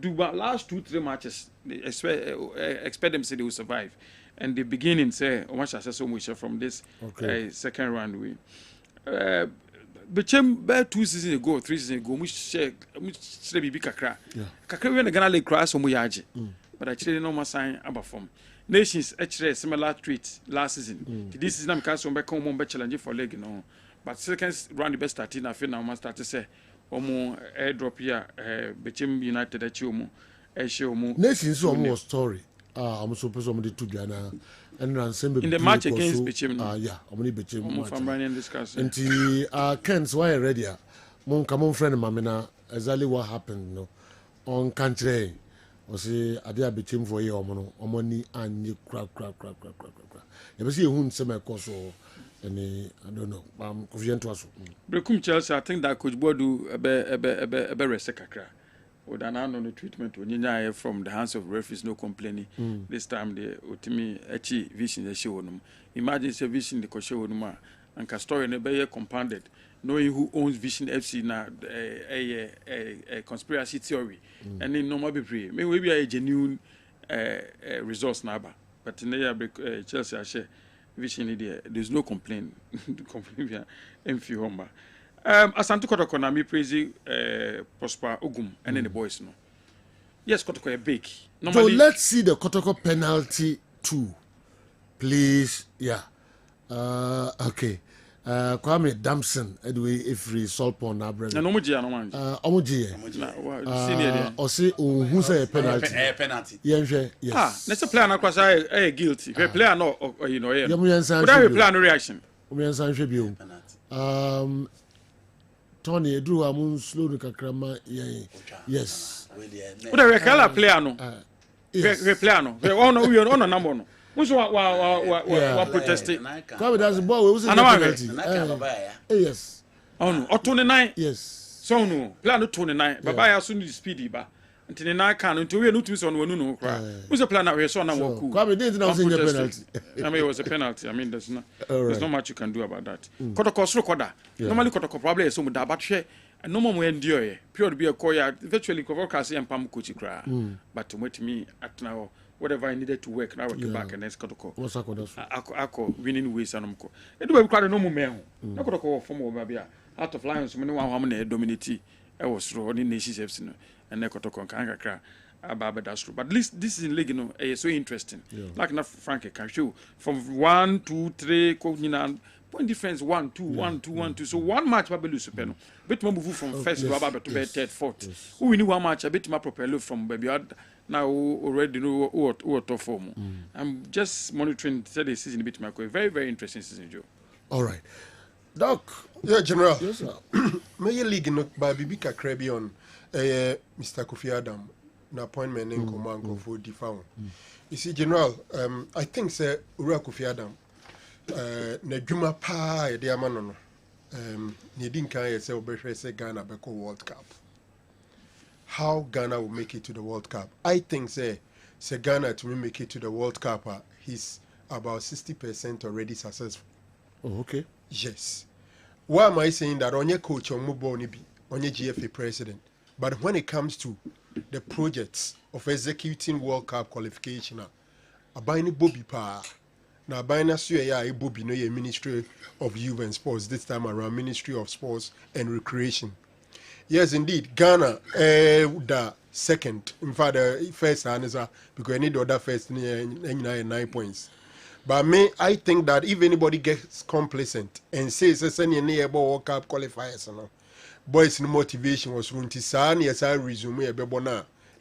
Do last 2-3 matches, they expect them to say they will survive. And the beginning say, oh, much so much from this second round win. But 2 seasons ago, 3 seasons ago, we share Kakra. Kakra, we are going to cry some Muyaji. But actually, no more sign about form. nations actually similar treat last season. This season I'm casting back home be challenge for league no. But second round the best starting I feel now must start to say omo airdrop here between United at you omo nations so almost story. I'm supposed to do Ghana and Ransom in the match against Bichim. Yeah, I'm going to Bichim. From Brian discuss. And Ken's why ready? Mon come on friend mamina exactly what happened no on country. O say adia Bichim for you omoni and crack. You see who say my course or any I don't know. I'm confident to us. Brekum Chelsea, I think that Coach Bodu ebe resekakra. With an unknown treatment when from the hands of referees, no complaining. This time the ultimate vision the show. Imagine say vision the coach and Castor never compounded. Knowing who owns Vision FC now a conspiracy theory. And in normal be free. Maybe a genuine resource number. But in the Chelsea I share Vision idea. There's no complaint. Complaint via Asante Kotoko na mi praise Prosper Ogum and then the boys no. Yes, Kotoko a big. So let's see the Kotoko penalty too. Please. Yeah. Okay. Kwame Damson anyway if we solve on our brother. Na no muji no man. Omuji. Senior or say who say penalty. Penalty. Yes. Let's player na kwasa guilty. Player no you know. Without player no reaction. Tony Edu amun slow no kakrama yes. What a recala player no. Yes. Player no. We on number no. Who's what protesting? Come that's the boy we penalty. Yes. Oh no. 29. Yes. So no. Player no 29. Baba ya so need speedy ba. Until na can until we no tumi so no no cry. Who's the plan that we saw na work cool. Come didn't know the penalty. I mean it was a penalty. I mean there's not much you can do about that. Kotoko sro koda. Normally Kotoko probably so mu da but share no more endure pure be a koya virtually cover case and pam coach cry. But wait me at now whatever I needed to work now I work back and next Kotoko. What's ako winning ways and ko. E do we cry no more men. Na Kotoko form over bia out of Lions me one how na dominate e was ro ni nations FC no. And Nekotoko can kakra about that's true. But at least this is in league, you know, so interesting. Like na Frank can show from 1, 2, 3, point difference 1, 2, 1, 2, 1, 2. So one match probably lose super no. Bit more move from first to about to third, fourth. Who we knew one match a bit more propel from baby now already know what top form. I'm just monitoring the season a bit more. Very, very interesting season, Joe. All right. Doc. Yeah, General. Yes, sir. May league no by Bibika Caribbean. Mr. Kofi Adam, na appointment in command for the found. You see, General, I think say Ura Kofi Adam, na Juma pa e dia manono. Ni din kan say obehwe say Ghana beko World Cup. How Ghana will make it to the World Cup? I think say Ghana to make it to the World Cup, he's about 60% already successful. Oh, okay. Yes. Why am I saying that? Onye coach on Mubo Nibi, onye GFA president. But when it comes to the projects of executing World Cup qualification, Abani Bobby Pa, now Abina Suya Bobby no Ministry of Youth and Sports, this time around Ministry of Sports and Recreation. Yes, indeed, Ghana, the second, in fact, the first answer, because I need the other first 9 points. But I think that if anybody gets complacent and says, it's any World Cup qualifiers, boys' motivation was runti yes I resume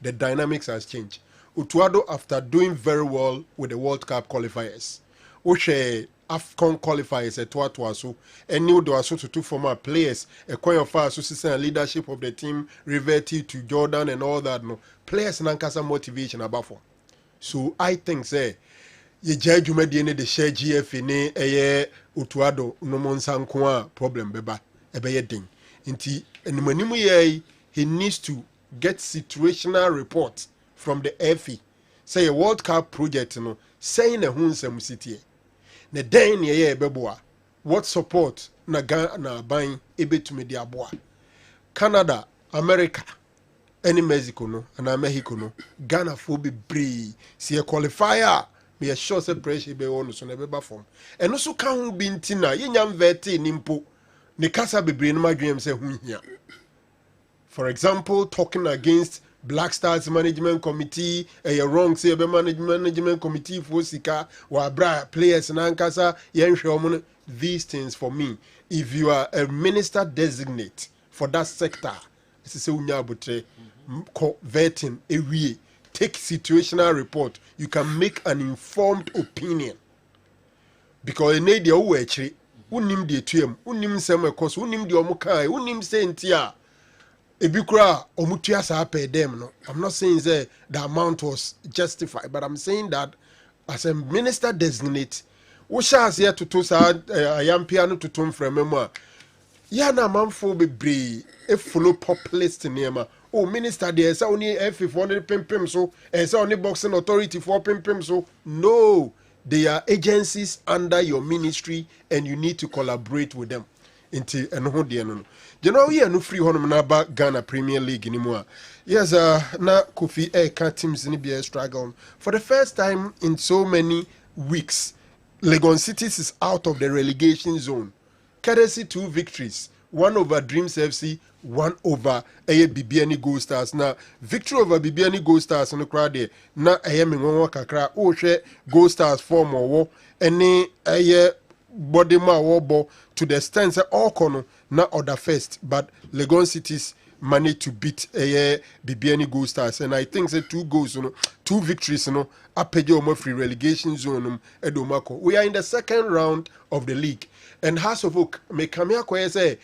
the dynamics has changed. Utuado after doing very well with the World Cup qualifiers. Oshe AFCON qualifiers at Tuatuaso and new doaso to 2 former players, a coin of fast assistant leadership of the team reverted to Jordan and all that no players nankasa motivation above. So I think say ye judge me the share GF ne Utuado no monsankoa problem beba ebeye ding. He needs to get situational report from the FE. Say a World Cup project, saying a hunsem city. Ne den ye beboa. What support na buying ebe to media boa. Canada, America, any Mexico no, and Mexico no. Ghana for be brave. See a qualifier. Me a sure say pressure be on so never form. And also can be intina. Yenyam vete nimpo. For example, talking against Black Stars Management Committee, wrong say management committee for sika wa bra players na nkasa yenhwe these things for me. If you are a minister designate for that sector, it's say unya abutre vetting ewie take situational report, you can make an informed opinion. Because in the way actually unim the tuem unim sem ekos unim the omukai unim say ntia ebikura omutua sa pay them no. I'm not saying say the amount was justified, but I'm saying that as a minister designate wo sha here to sa ayampia no to tom from memo ya na manfo bebre e follow populist nema. Oh, minister there say only F400 pimpim so say only boxing authority for pimpim so no. They are agencies under your ministry and you need to collaborate with them. Into no no free honum na ba Ghana Premier League anymore. Yes, na Kofi teams in be struggle. For the first time in so many weeks, Legon Cities is out of the relegation zone. Courtesy 2 victories. 1 over Dreams FC, 1 over BBN Gold Stars. Now, victory over BBN Gold Stars in the crowd there. Now, I am in one kakra. Oh, share Gold Stars form or war. Any body ma war to the extent that all corner not order first. But Legon Cities managed to beat BBN Gold Stars. And I think that 2 goals, 2 victories, Apejo free relegation zone. We are in the second round of the league. And House of Oak may come here say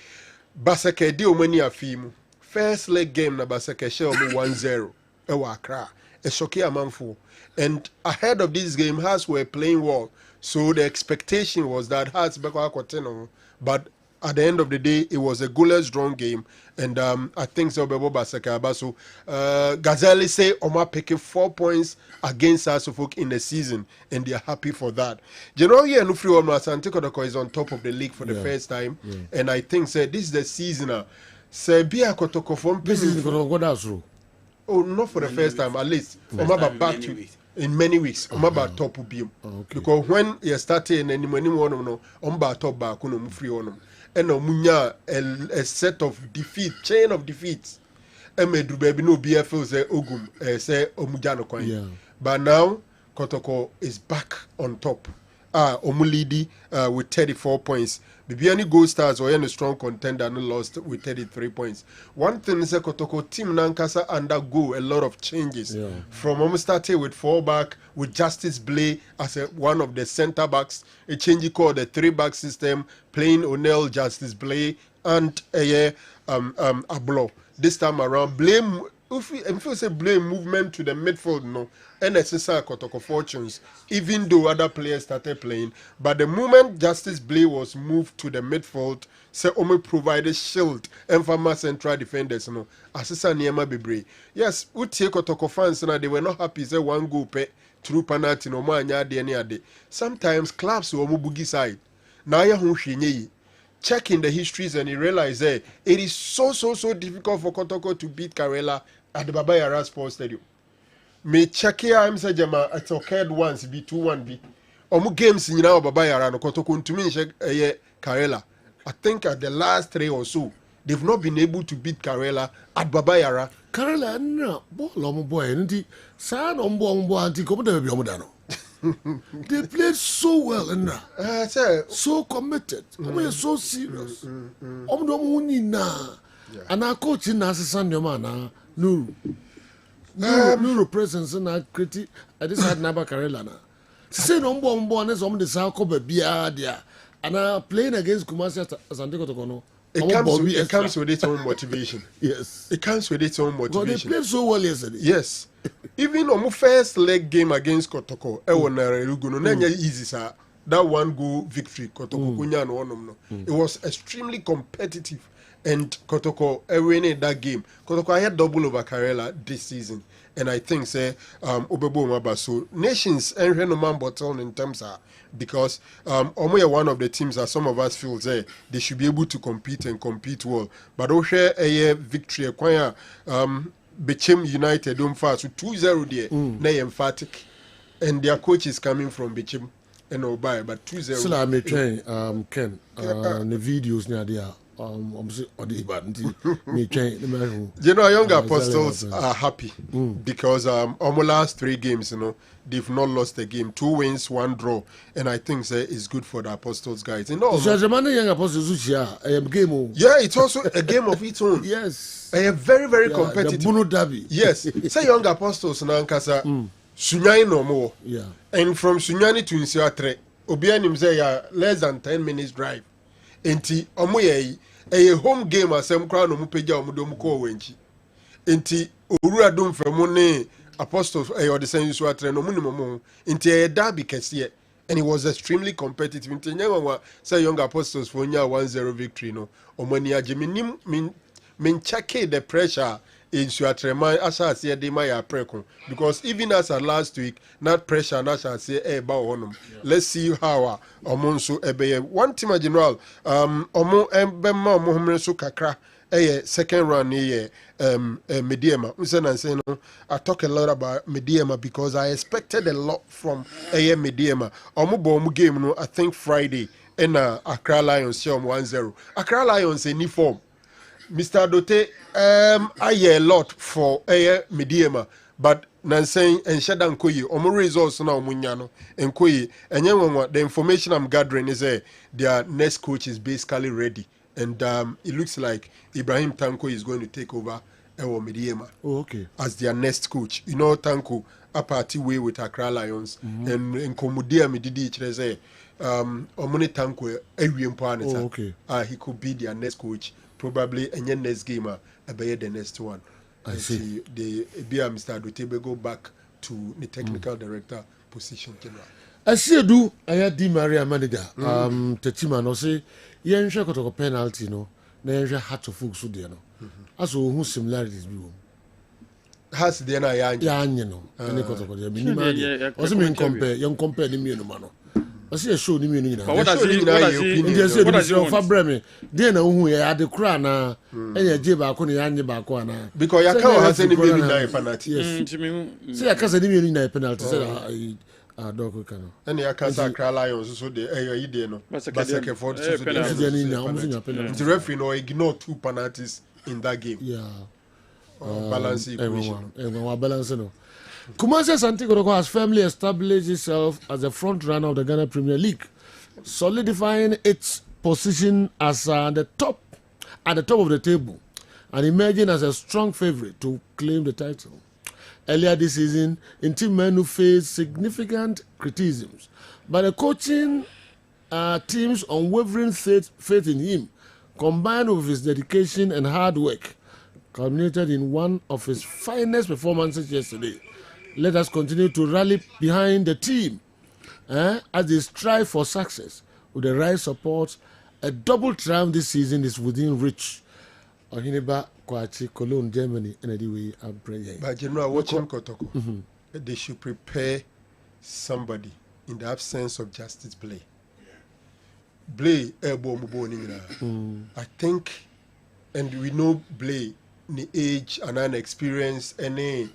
Basake di omani afimu. First leg game na Basake share 1-0. Ewa Accra. A shocky amanfo. And ahead of this game, Hearts were playing well. So the expectation was that Hearts beko akoteno. But at the end of the day, it was a goalless drawn game. And I think so Bebo Basake Abaso. Gazali say Oma picking 4 points against Asofok in the season, and they are happy for that. General here Nufri Omar Santikodoko is on top of the league for the first time. And I think say this is the season. Serbia Kotoko from this is the oh, not for the first time, at least. Omar back to in many weeks. Omar top will be because when you started and many one Omar top back on Mufri Onum. And munya a set of defeat, chain of defeats. Emedru baby no BFL say Ogum say Omujano coin. But now Kotoko is back on top. Omulidi with 34 points. Bibiani Gold Stars were a strong contender and lost with 33 points. One thing is that Kotoko team Nankasa undergo a lot of changes. From almost started with 4 back with Justice Blay as one of the center backs, a change called the 3-back system, playing O'Neill, Justice Blay, and Ablo. This time around, blame if you say blame movement to the midfield, no, and necessary Kotoko fortunes, even though other players started playing. But the moment Justice Blay was moved to the midfield, say Omo provided shield and former central defenders, no, Asisa Niema Bibre. Yes, Utie Kotoko fans, and they were not happy, say 1 goal pay through penalty, no man, ade. Sometimes clubs will bugi side. Now ya hun check in the histories and you realize it is so difficult for Kotoko to beat Karela at the Baba Yara Sports Stadium. Me check here, I'm saying it occurred once, be 2-1 be. Omu games in now Baba Yara no Kotoko to me check Karela. I think at the last 3 or so, they've not been able to beat Karela at Baba Yara. Karela no, omu boy, nti sa ombo anti komo de be omudano. They played so well and so committed. So serious. And our coach in Sunday man, Nuru presence and I critic. I just had Naba Karela. Say no bomb as on the South Kobe Biadia and I playing against Kumasi Santiago Tokono. It comes with its own motivation. Yes. It comes with its own motivation. But they played so well yesterday. Yes. Even on my first leg game against Kotoko, easy sir. That 1 goal victory, Kotoko it was extremely competitive, and Kotoko winning that game. Kotoko I had double over Karela this season, and I think say Obebo Mabaso nations and Renoman Botton in terms of because Omo one of the teams that some of us feel say they should be able to compete and compete well. But Oshe a victory acquire Bechem United fast so 2-0 there, na emphatic, and their coach is coming from Bechem and Obai, but 2-0. Still I may train Ken the videos near there. You know, young apostles are happy because our last 3 games, you know, they've not lost a game. 2 wins, 1 draw, and I think it's good for the apostles guys. You know, young apostles game. Yeah, it's also a game of its own. Yes, very, very competitive. The Bruno Derby. Yes, say young apostles na nkasa Sunyani no more. Yeah, and from Sunyani to Nsiatre, Obianim say less than 10 minutes drive. Enti omo ye a home game asem kra no mu pagya omo do mu ko wenchi. Enti owura dom famo ne apostles or the same Nsiatre no mu ni mo. Enti e derby kese, and it was extremely competitive. Enti nyawa say young apostles for nya 1-0 victory no. Omo ni agye min check the pressure in Suatrema as I say they my prekon, because even as last week not pressure not as say let's see how omonso ebe one team general omo embema omo so kakra second round Mediema. I talk a lot about Mediema because I expected a lot from Mediema. Omo game no, I think Friday and Accra Lions 1-0. Accra Lions in form. Mr. Dote, I hear a lot for Mediema, but Nanseng and Shadan Koyi, Omo results now Munyano and Koyi, and the information I'm gathering is their next coach is basically ready, and it looks like Ibrahim Tanko is going to take over Mediema. Oh, okay. As their next coach. You know, Tanko a party way with Accra Lions, and Komudia Medidi say Omoni Tanko okay. He could be their next coach. Probably any next game be the next one. I see. The Mr. Adotebe go back to the technical director position general. I see do I Di Maria manager. Tetima no say yen hwe kotoko penalty no na yen hwe hat of folks there no. Aso who similarities bi wo. Has there na ya no. Any kotoko there minimum. Also mean compare the mienu ma no. I see a show ni mienu nyina. What does he offer me? Dey na hu ya ade kura na enye je ba ko ne ya nye ba ko ana. Because ya ka has any mienu na penalty. Yes. See ya ka say ni mienu na penalty say dog kano. And ya ka say Accra Lions so dey yi dey no. Basake for the referee no ignore 2 penalties in that game. Yeah. Balance equation. Balance no. Kumasi Asante Kotoko has firmly established itself as a front runner of the Ghana Premier League, solidifying its position as at the top of the table and emerging as a strong favorite to claim the title. Earlier this season, Team Menu faced significant criticisms, but the coaching team's unwavering faith in him, combined with his dedication and hard work, culminated in one of his finest performances yesterday. Let us continue to rally behind the team as they strive for success. With the right support, a double triumph this season is within reach. Ohineba Kwachi, Cologne, Germany, and anyway, I'm praying. But General, watching Kotoko, they should prepare somebody in the absence of justice play. Blay, I think, and we know Blay, the age and inexperience, and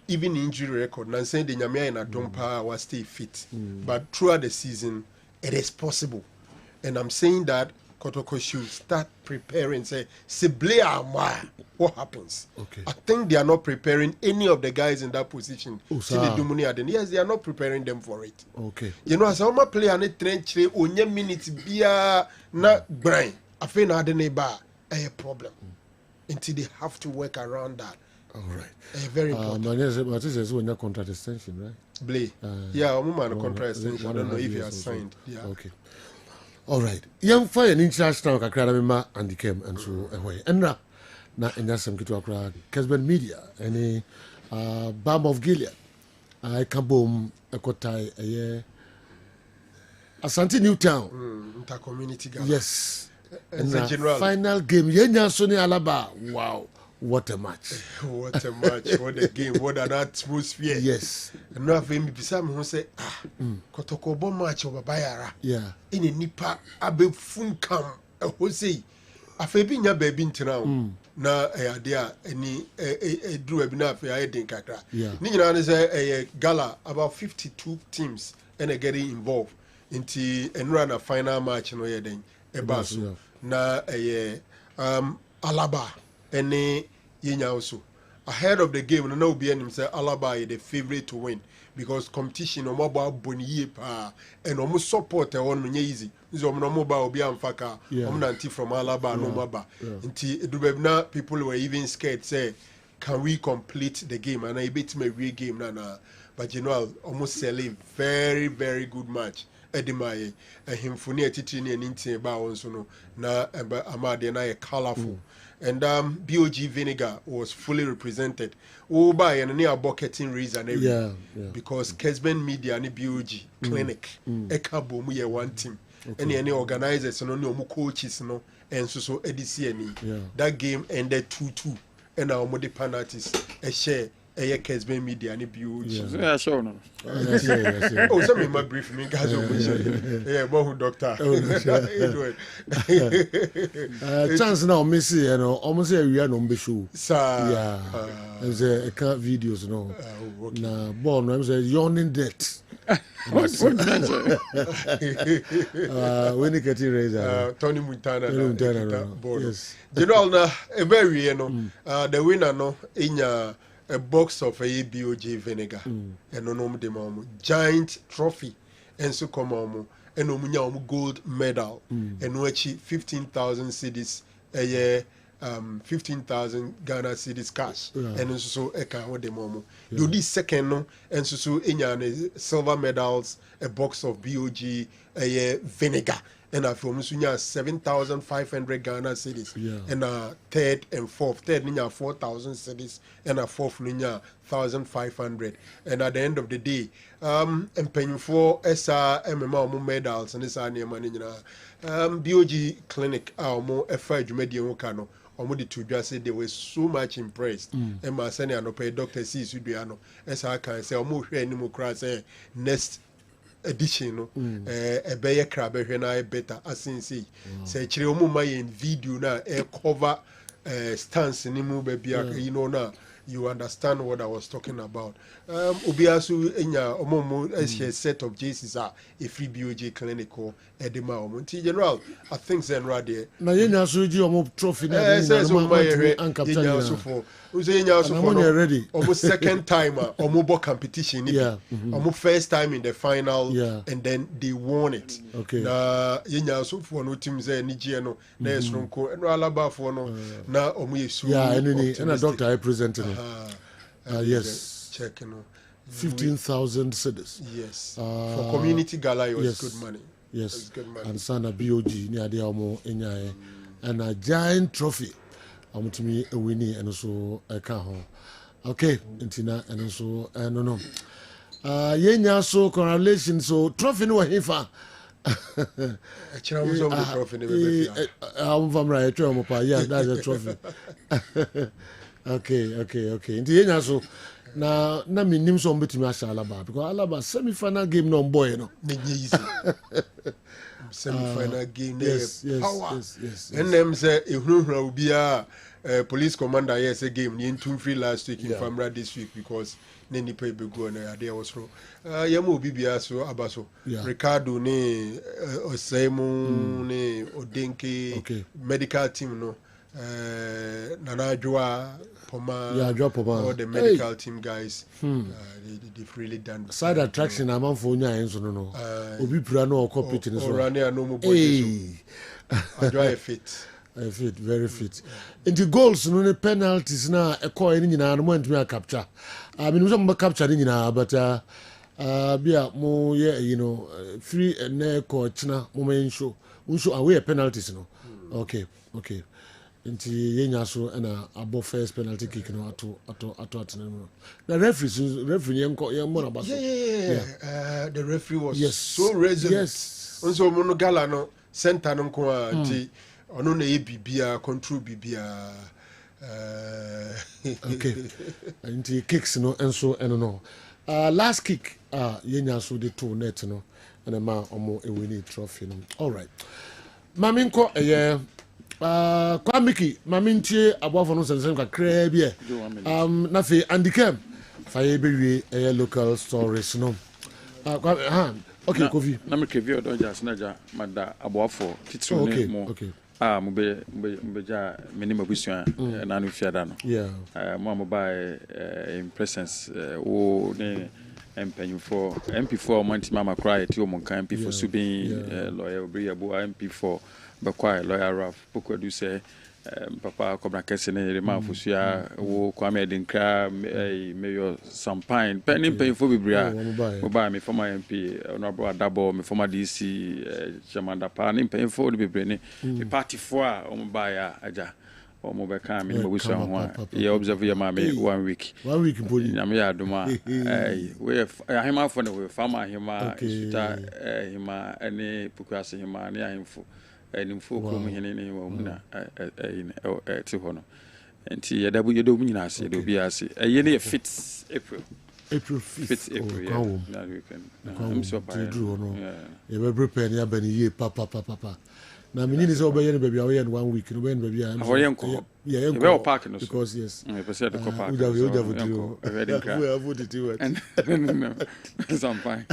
even injury record, and saying the Nyamia in Adompa was stay fit. But throughout the season, it is possible. And I'm saying that Kotoko should start preparing, say what happens? Okay. I think they are not preparing any of the guys in that position. Yes, they are not preparing them for it. Okay. You know, as I'm a player, I trench onye minutes bia na grind. I feel na the neighbor a problem. Until they have to work around that. All right. Very important. But this is when your contract extension, right? Blay. Yeah, I'm on a contract extension. I don't know if he has signed. Yeah. Okay. All right. Young fire in international kakra mema and the came and so away. And now in that some kitu akra Kessben media any Balm of Gilead. I kabom ekotai a Asante Newtown. Inter-community game. Yes. And the general final game. Yenya Sony Alaba. Wow. What a match. What a match. What a game. What an atmosphere. Yes. And now for me, Bisam who say, Kotoko bon match over Bayara. Yeah. In a nipa, abe fun kam, a hose. A fabi nya baby now. Na idea any drew a bina for a din kakra. Yeah. Nina is a gala about 52 teams and getting involved into and run a final match no yeding. na Alaba ene yenya also ahead of the game na obi anim say Alaba is the favorite to win because competition no mobile boni pa and no support e won no easy nso no mobile obi amfaka nanti from Alaba no maba nti edubebna people were even scared say can we complete the game and I bet me real game na but you know almost selling very very good match Edimaye himfuni atitiri ne nintin ba won so no na amade na ye colorful and BOG Vinegar was fully represented. Oh, by and near bucketing reason because Kessben Media and BOG Clinic, Ekabo muye one team, any organizers and only coaches no, and so EDC that game ended 2-2, and our modi penalties a share. Kessben Media and BOG. Yeah, sure. No. Oh, some in my brief, me guys, but doctor. Chance now, Missy, you know, almost we are no show. Yeah, there's a cat videos, no. Na born, I'm saying yawning debt. When you get it, Tony Montana, yes. General, na a very, you know, the winner, no, in a box of a BOG Vinegar and no giant trophy and so come on and no gold medal and no 15,000 cedis a year 15,000 Ghana cedis cash and so eka what the momo you this second no and so in silver medals a box of BOG a year Vinegar and I from 7,500 Ghana cedis and third and fourth ninya 4,000 cedis and a fourth ninya 1,500 and at the end of the day and paying for SRMM medals and this BOG clinic more FI Jumedi Kano Omudi to just say they were so much impressed and my senior no pay Dr. C Sudiano as I can say almost any more next edition no beye krabe hwe na better asinsi say chire omo my video na cover stance ni mu ba bia you know na you understand what I was talking about obiasu enya omo a set of Jesus a free BOG clinical edema omo general I think then right there na yenya so ji omo trophy na yenya so for yenya so for ready almost second time omo bo competition omo first time in the final and then they won it na yenya so for no team say ni je no na esronko no Alaba for no na omo yesu and a doctor I presented yes check you know 15,000 cedis yes for community gala it was good money yes and sana BOG ni ade omo enyae and a giant trophy to winning and so okay intina and so no yenya so congratulations so trophy no hifa I'm from right yeah that's a trophy okay inti yenya so na minim so mbetimi asha Alaba because Alaba semi-final game no boy no easy semi-final game yes and them say ehunhura obia police commander yes a game in free last week in Famra this week because neni pay be go na ade was ro yamo bibia so abaso Ricardo ne Osemu ne Odenke medical team no Nana Joa Poma all the medical team guys they've really done side attraction among for nya enso no obi pura no compete so Orania no mo body so Joa fit very fit in the goals no the penalties na e call ni nyina no ntumi capture I mean we some capture ni nyina but bia mo you know free and call china mo men show away penalties no okay nti yenya so na abo first penalty kick no ato no the referee yenko na baso the referee was so resolute onso mo gala no center no ko anti ono na bibia control bibia okay nti kicks no enso no last kick yenya so the two net no and ma omo e win trophy no all right maminko kwa miki mamintie abofo no sense kakra bi na fe andicam faye bewie local stories no okay Kofi na me kevio don just na ja mada abofo titro ne mo Mbeja minimum busua na no fiada no. Yeah. Mo ba in presence wo ne MP4 MP4 month mama cry ti o mon kan MP4 subin lawyer Obriya bo MP4 be kwai lawyer Raf poko do say papa Kobna Kessben ne ma fusua wo Kwame Dinkra mayor Sampine pen for bibria mo ba me former MP honorable Adabo me former DC chairman da pa ne pen for bibre ne the party for o mo ba ya aja o mo be kan me mo busua ho ye observe ya ma me 1 week boli na me ya duma we ahima for ne we farmer ahima isuta ahima ene pukwase ahima ne ahimfo enim foko mu hene ne wo mu na ti ho no enti yedabu yedo mu nyina ase do bi ase eye ne fit April 5th April yeah we can I'm so by you be prepare ya bani ye papa na me ni so be ye ne baby awe 1 week no be baby am awo yenko yeah we all park no because yes we person the park we have it and some fine.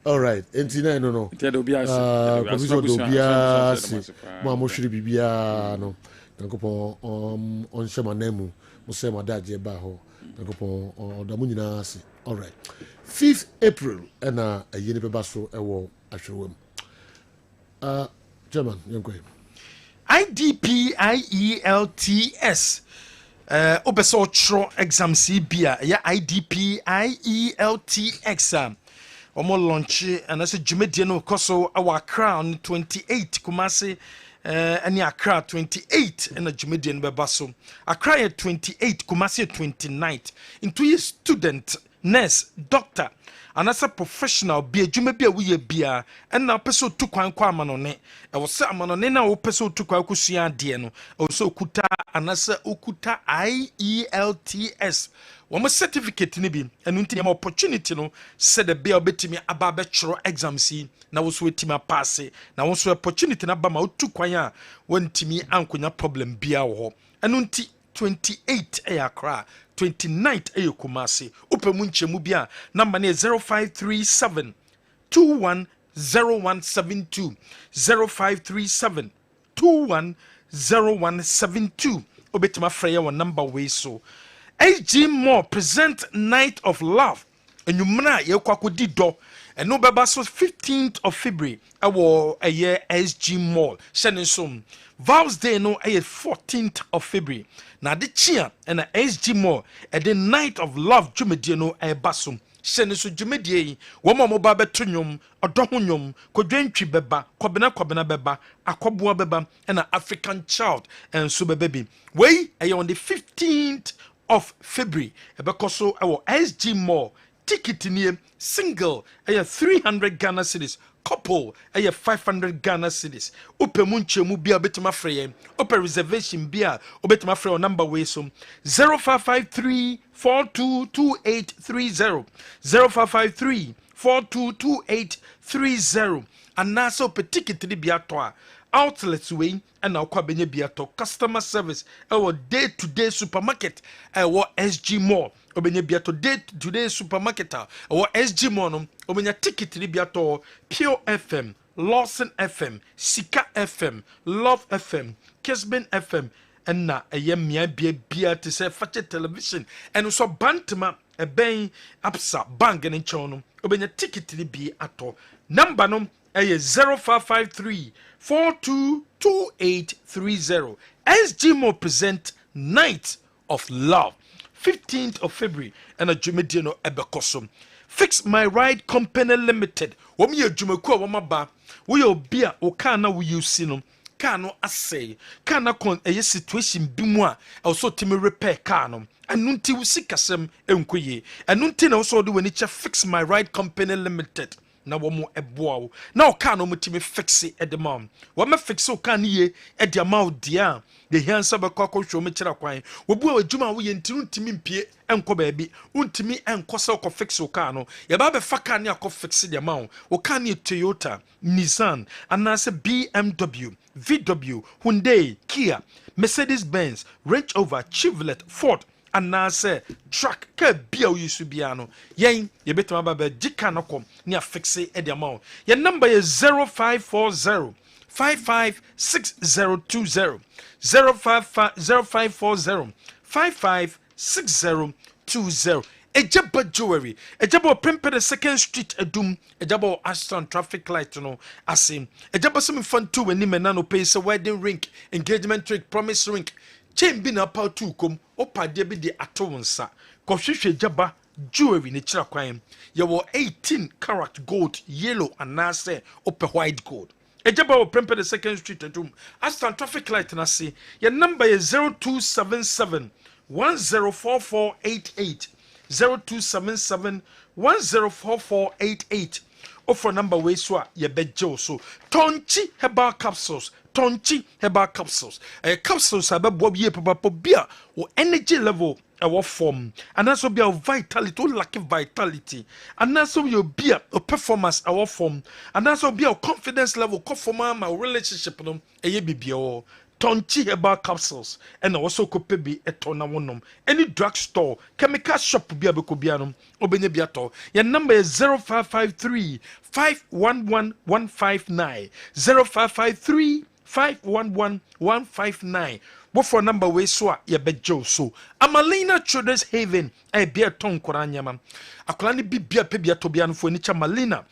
All right, entina no. Tedo biase. Provision do biase. Mo amohwere bibia no. Nankopon on shema nemu. Mo se ma daje ba ho. Nankopon odamu nyina ase. All right. 5th April na ayene beba so ewo ahwewam. German, yonkoi. IDPIELTS. Obeso tro exam CBA. Ya IDPIELT exam. Omo launch and as a Jumedie no koso our crown 28 Kumasi any Accra 28 and a Jumedie bebaso Accra 28 Kumasi 29th into a student nurse doctor and as a professional be a Jumebia we bia and now peso to kwan manone I was say manone na o peso to kwa kusua de no also kuta and as okuta IELTS one certificate ni bi enu nti opportunity no said the be obetimi aba be chro exam si na wo so etima pass na wo so opportunity na ba ma otu kwan a wontimi ankonya problem bia wo ho enu nti 28 Accra 29th Kumasi opemu nchemu bia number ne 0537 210172 0537 210172 obetima frey wa number we so HG More present Night of Love. And you mna ye kwakodi do. And no beba so 15th of February. Awo a year SG Mall. Shenin sum. Vows Day no a 14th of February. Na de chia and a SG Mall at the Night of Love Jumedie no a basum. Shenin so Jumedie. Wama mo ba betunyum. Odohunyum. Kodwentwi beba. Kwabena beba. Akwabua beba. And an African child. And super baby. Way a on the 15th of February, ebekoso ewo SG More ticket nie single 300 Ghana cedis, couple 500 Ghana cedis. Ope munchemu bia betima frey, ope reservation bia obetima frey number way so 0553 422830 0553 422830 and na so pe ticket ni bia to a outlets way and now kwa benye biato customer service our day-to-day supermarket our SG Mall obenye biato day-to-day supermarket our SG Mall no obenya ticket ni biato Pure FM, Lawson FM, Sika FM, Love FM, Kessben FM and na mia bia to say fache television and so bantama e ben apsa bang and chono obenya ticket ni bi ato number no 0553 422830 SG More present Night of Love 15th of February and a Jumedino Ebekosom Fix My Ride Company Limited womi ye jumeku woma ba wo ye obia o kana wo usino car no asay car na kon eye situation bi mu a also timi repair car no anunti wo sikasem enkoye anunti na wo so do wani cha Fix My Ride Company Limited na womo eboa na o car no mutimi fixe edemam wo ma fixe o car ne ye edema o dia de hiansa be kwakwo hwo me kira kwan wo bu adwuma wo ye ntiru ntimi mpie enko baabi untimi enko se ko fixe o car no ye ba be fa car ne akọ fixe de ma o car ne Toyota, Nissan, anase BMW, VW, Hyundai, Kia, Mercedes-Benz, Range Rover, Chevrolet, Ford anaasɛ track car bia wo yusu bia no yɛn yɛbɛtumi aba gika no kɔ ne afixe ɛde ama wo yɛn number yɛ 0540 556020 0540 556020 Ejaba jewelry ejaba Prempeh 2nd Street Adum ejaba Aston traffic light no asim ejaba some fun to when na no pay wedding ring engagement ring promise ring chain bi na pa tu kom opade bi de ato nsa kohwehwe ejaba jewelry ne kira kwan ye wo 18 karat gold yellow anase ope white gold ejaba Prempeh 2nd Street Adum Aston traffic light na se your number is 0277 104488 0277 104488 offer number way so ye bejo so tonchi herbal capsules capsules ababo ye papa bia o energy level our form and also be our vitality lack of vitality and also your be a performance our form and also be our confidence level conform our relationship no eye bibia Tonchi herbal capsules and also could be a tona one any drugstore chemical shop be a becobianum obenye biato your number is 0553 511 159 0553 511 159 what for number we so ya bejo so Amalina Children's Haven e bia ton koranyama akola ne bibia pebia tobia no fo ni cha Malina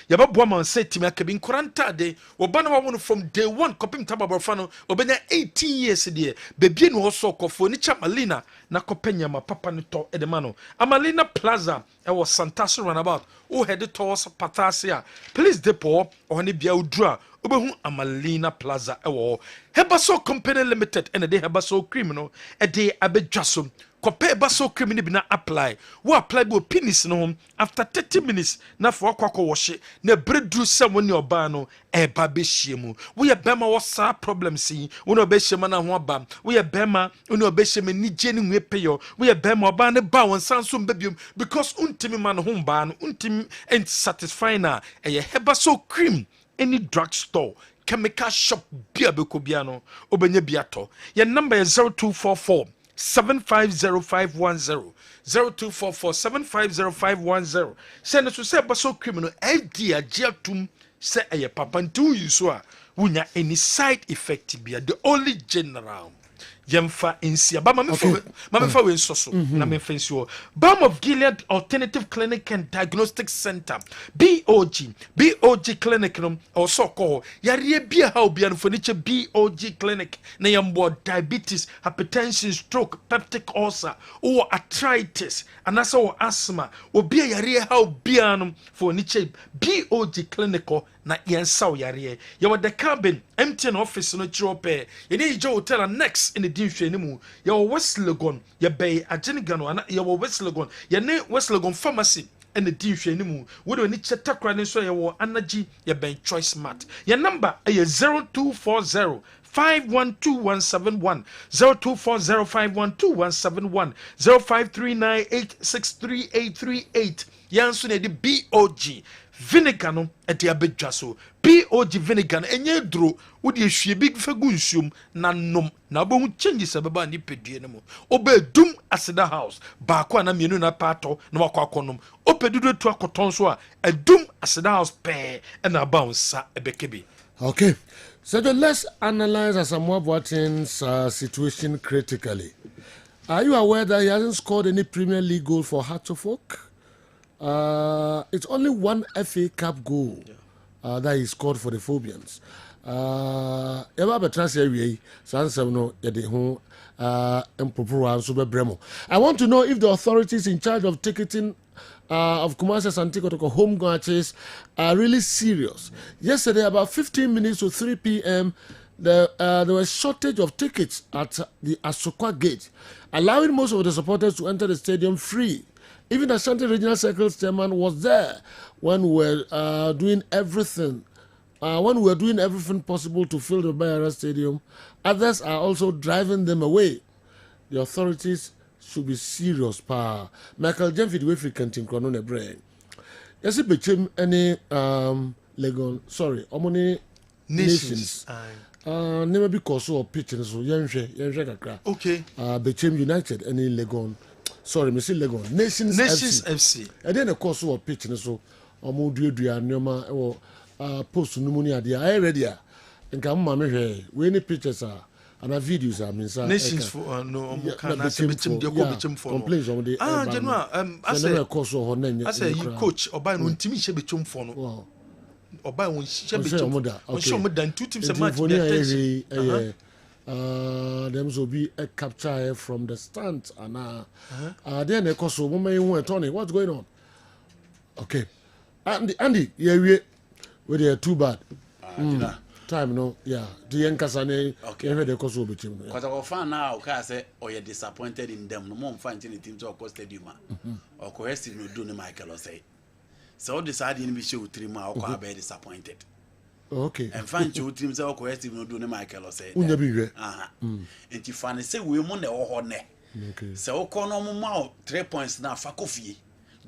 ya babua man setimi akabi nkoranta de oba na wawo from day 1 kopim tababrofa no obenya 18 years de bebie no so kofo ni cha Malina na kopenya ma papa no to edema no Amalina Plaza e was Santaso runabout o head towards Patasia please depo o ne bia udura obehu Amalina Plaza ewo Hebaso Company Limited and de Hebaso criminal e de abedwaso kope Hebaso criminal bi na apply wo apply bo penis no after 30 minutes na for kwakọ woshe na bredru sem ne oba no e ba be hyiemu wo ye bema wo sa problem si wo no be hyema na ho aba wo ye bema wo no be hyema ni je ni nwe peyo wo ye bema oba ne ba won sanso mbabiom because untimi man ho ba no untimi and satisfy na e ye Hebaso cream any drugstore chemical shop bia bekobiano obenye biato your number is 0244 750510 0244 750510 send us to say baso criminal idea giatum say a papa ntu yuso a wunya any side effect bia the only general Yemfa insia ba mama fa we nsoso na me fancy Balm of Gilead Alternative Clinic and Diagnostic Center BOG Clinic no also call yare bia ha obia no foniche BOG Clinic na yambo diabetes hypertension stroke peptic ulcer or arthritis and also asthma obia yare ha obia no foniche BOG Clinic na yensaw yare ye the cabin empty office no chirope ye ni jo hotel next in the dinhwe ni mu ye West Legon ye bay agenigano ana ye West Legon ye ne West Legon pharmacy in the dinhwe ni mu wo do ni chetakra ni so ye wo energy ye ben choice mart ye number ye 0240 512171 0240512171 0539863838 yanso ne di BOG vinegar no e de abedwa so BOG vinegar enye duro wo de hwie big fagu nsuom na nom na obo changes ababa ni pedue no mo obedum aseda house ba kwa na mienu na pato na wakwa konom opedudo to akoton so a edum aseda house pe na bounce ebekebe. Okay, so let's analyze Asamoah Boateng's situation critically. Are you aware that he hasn't scored any Premier League goal for Hearts of Oak? It's only one FA Cup goal that he scored for the Phobians. I want to know if the authorities in charge of ticketing of Kumasi Asante Kotoko home matches are really serious. Yesterday, about 15 minutes to 3 p.m., there was a shortage of tickets at the Asokwa gate, allowing most of the supporters to enter the stadium free. Even the Ashanti Regional Circle's chairman was there when we were doing everything. When we were doing everything possible to fill the Bayara Stadium, others are also driving them away. The authorities should be serious. Michael Jemfid Wefri Kentin Kronone Brain. Yes, it became any Legon. Sorry, Omoni Nations. Never because of pitching so kakra. Okay. Became United and in Legon. Sorry, Mr. Legon. Nations FC. And then of course of pitching so Omodu Noma or post pneumonia. I ready. And come mammy, we any pictures are. And our videos are mean Nations for no complaints on the general I say you coach or buy no team she be chum for no or buy one she be chum on show me than 2 teams a match them will be a capture from the stand and then of course woman Tony what's going on. Okay, Andy yeah we are too bad. Time no, yeah. The Yankasane, okay. The cost will be cheap. Because I found now, okay, say, or you're disappointed in them. No more finding the team to cost stadium, or coercive no do Michael or say. So decided in be show 3 months, or be disappointed. Okay. And find 2 teams or coercive no do Michael or say. And you find say we money or honor. Okay. So corner 3 points now for coffee.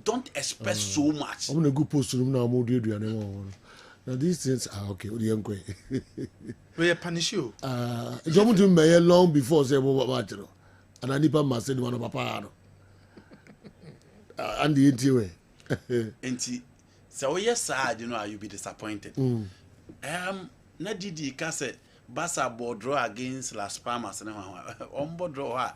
Don't expect so much. I'm gonna go post room now. More do you now these things are okay. We are punish you. Don't do me long before say what and I need to say one of Papa. And the interview. So yes, sad, you know, you be disappointed. Na Didi Kase Basa board draw against Las Palmas and on board draw.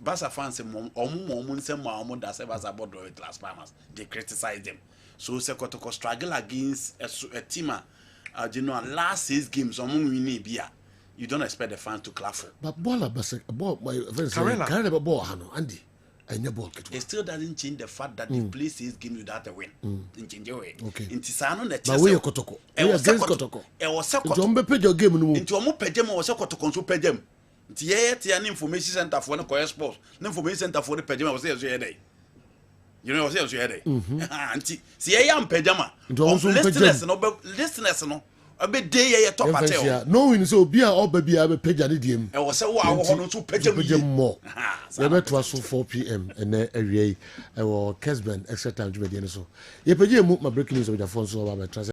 Basa fans omun say Mahmoud that say Basa board draw with Las Palmas. They criticize them. So Sekotoko struggle against a team. You know, last 6 games, you don't expect the fans to clap for. But ball, my friend, ball, Andy, and your ball. It still doesn't change the fact that they play 6 games without a win. In change your way. Okay. In Tisano, the But we are Kotoko. It was Kotoko. It was Kotoko. Don't be your game. Into a more pedem or Kotoko to pedem. Tia, information center for the sports. Information center for the pedem was there day. You know what else you had it? See, I am pajama. Listeners, no. A bit day a top at no in so be all baby. I will pay Janidium. I was so wow to pay more. Never to us 4 p.m. and then I will Kessben extra time to be so. You pay my breaking news with the phone so about my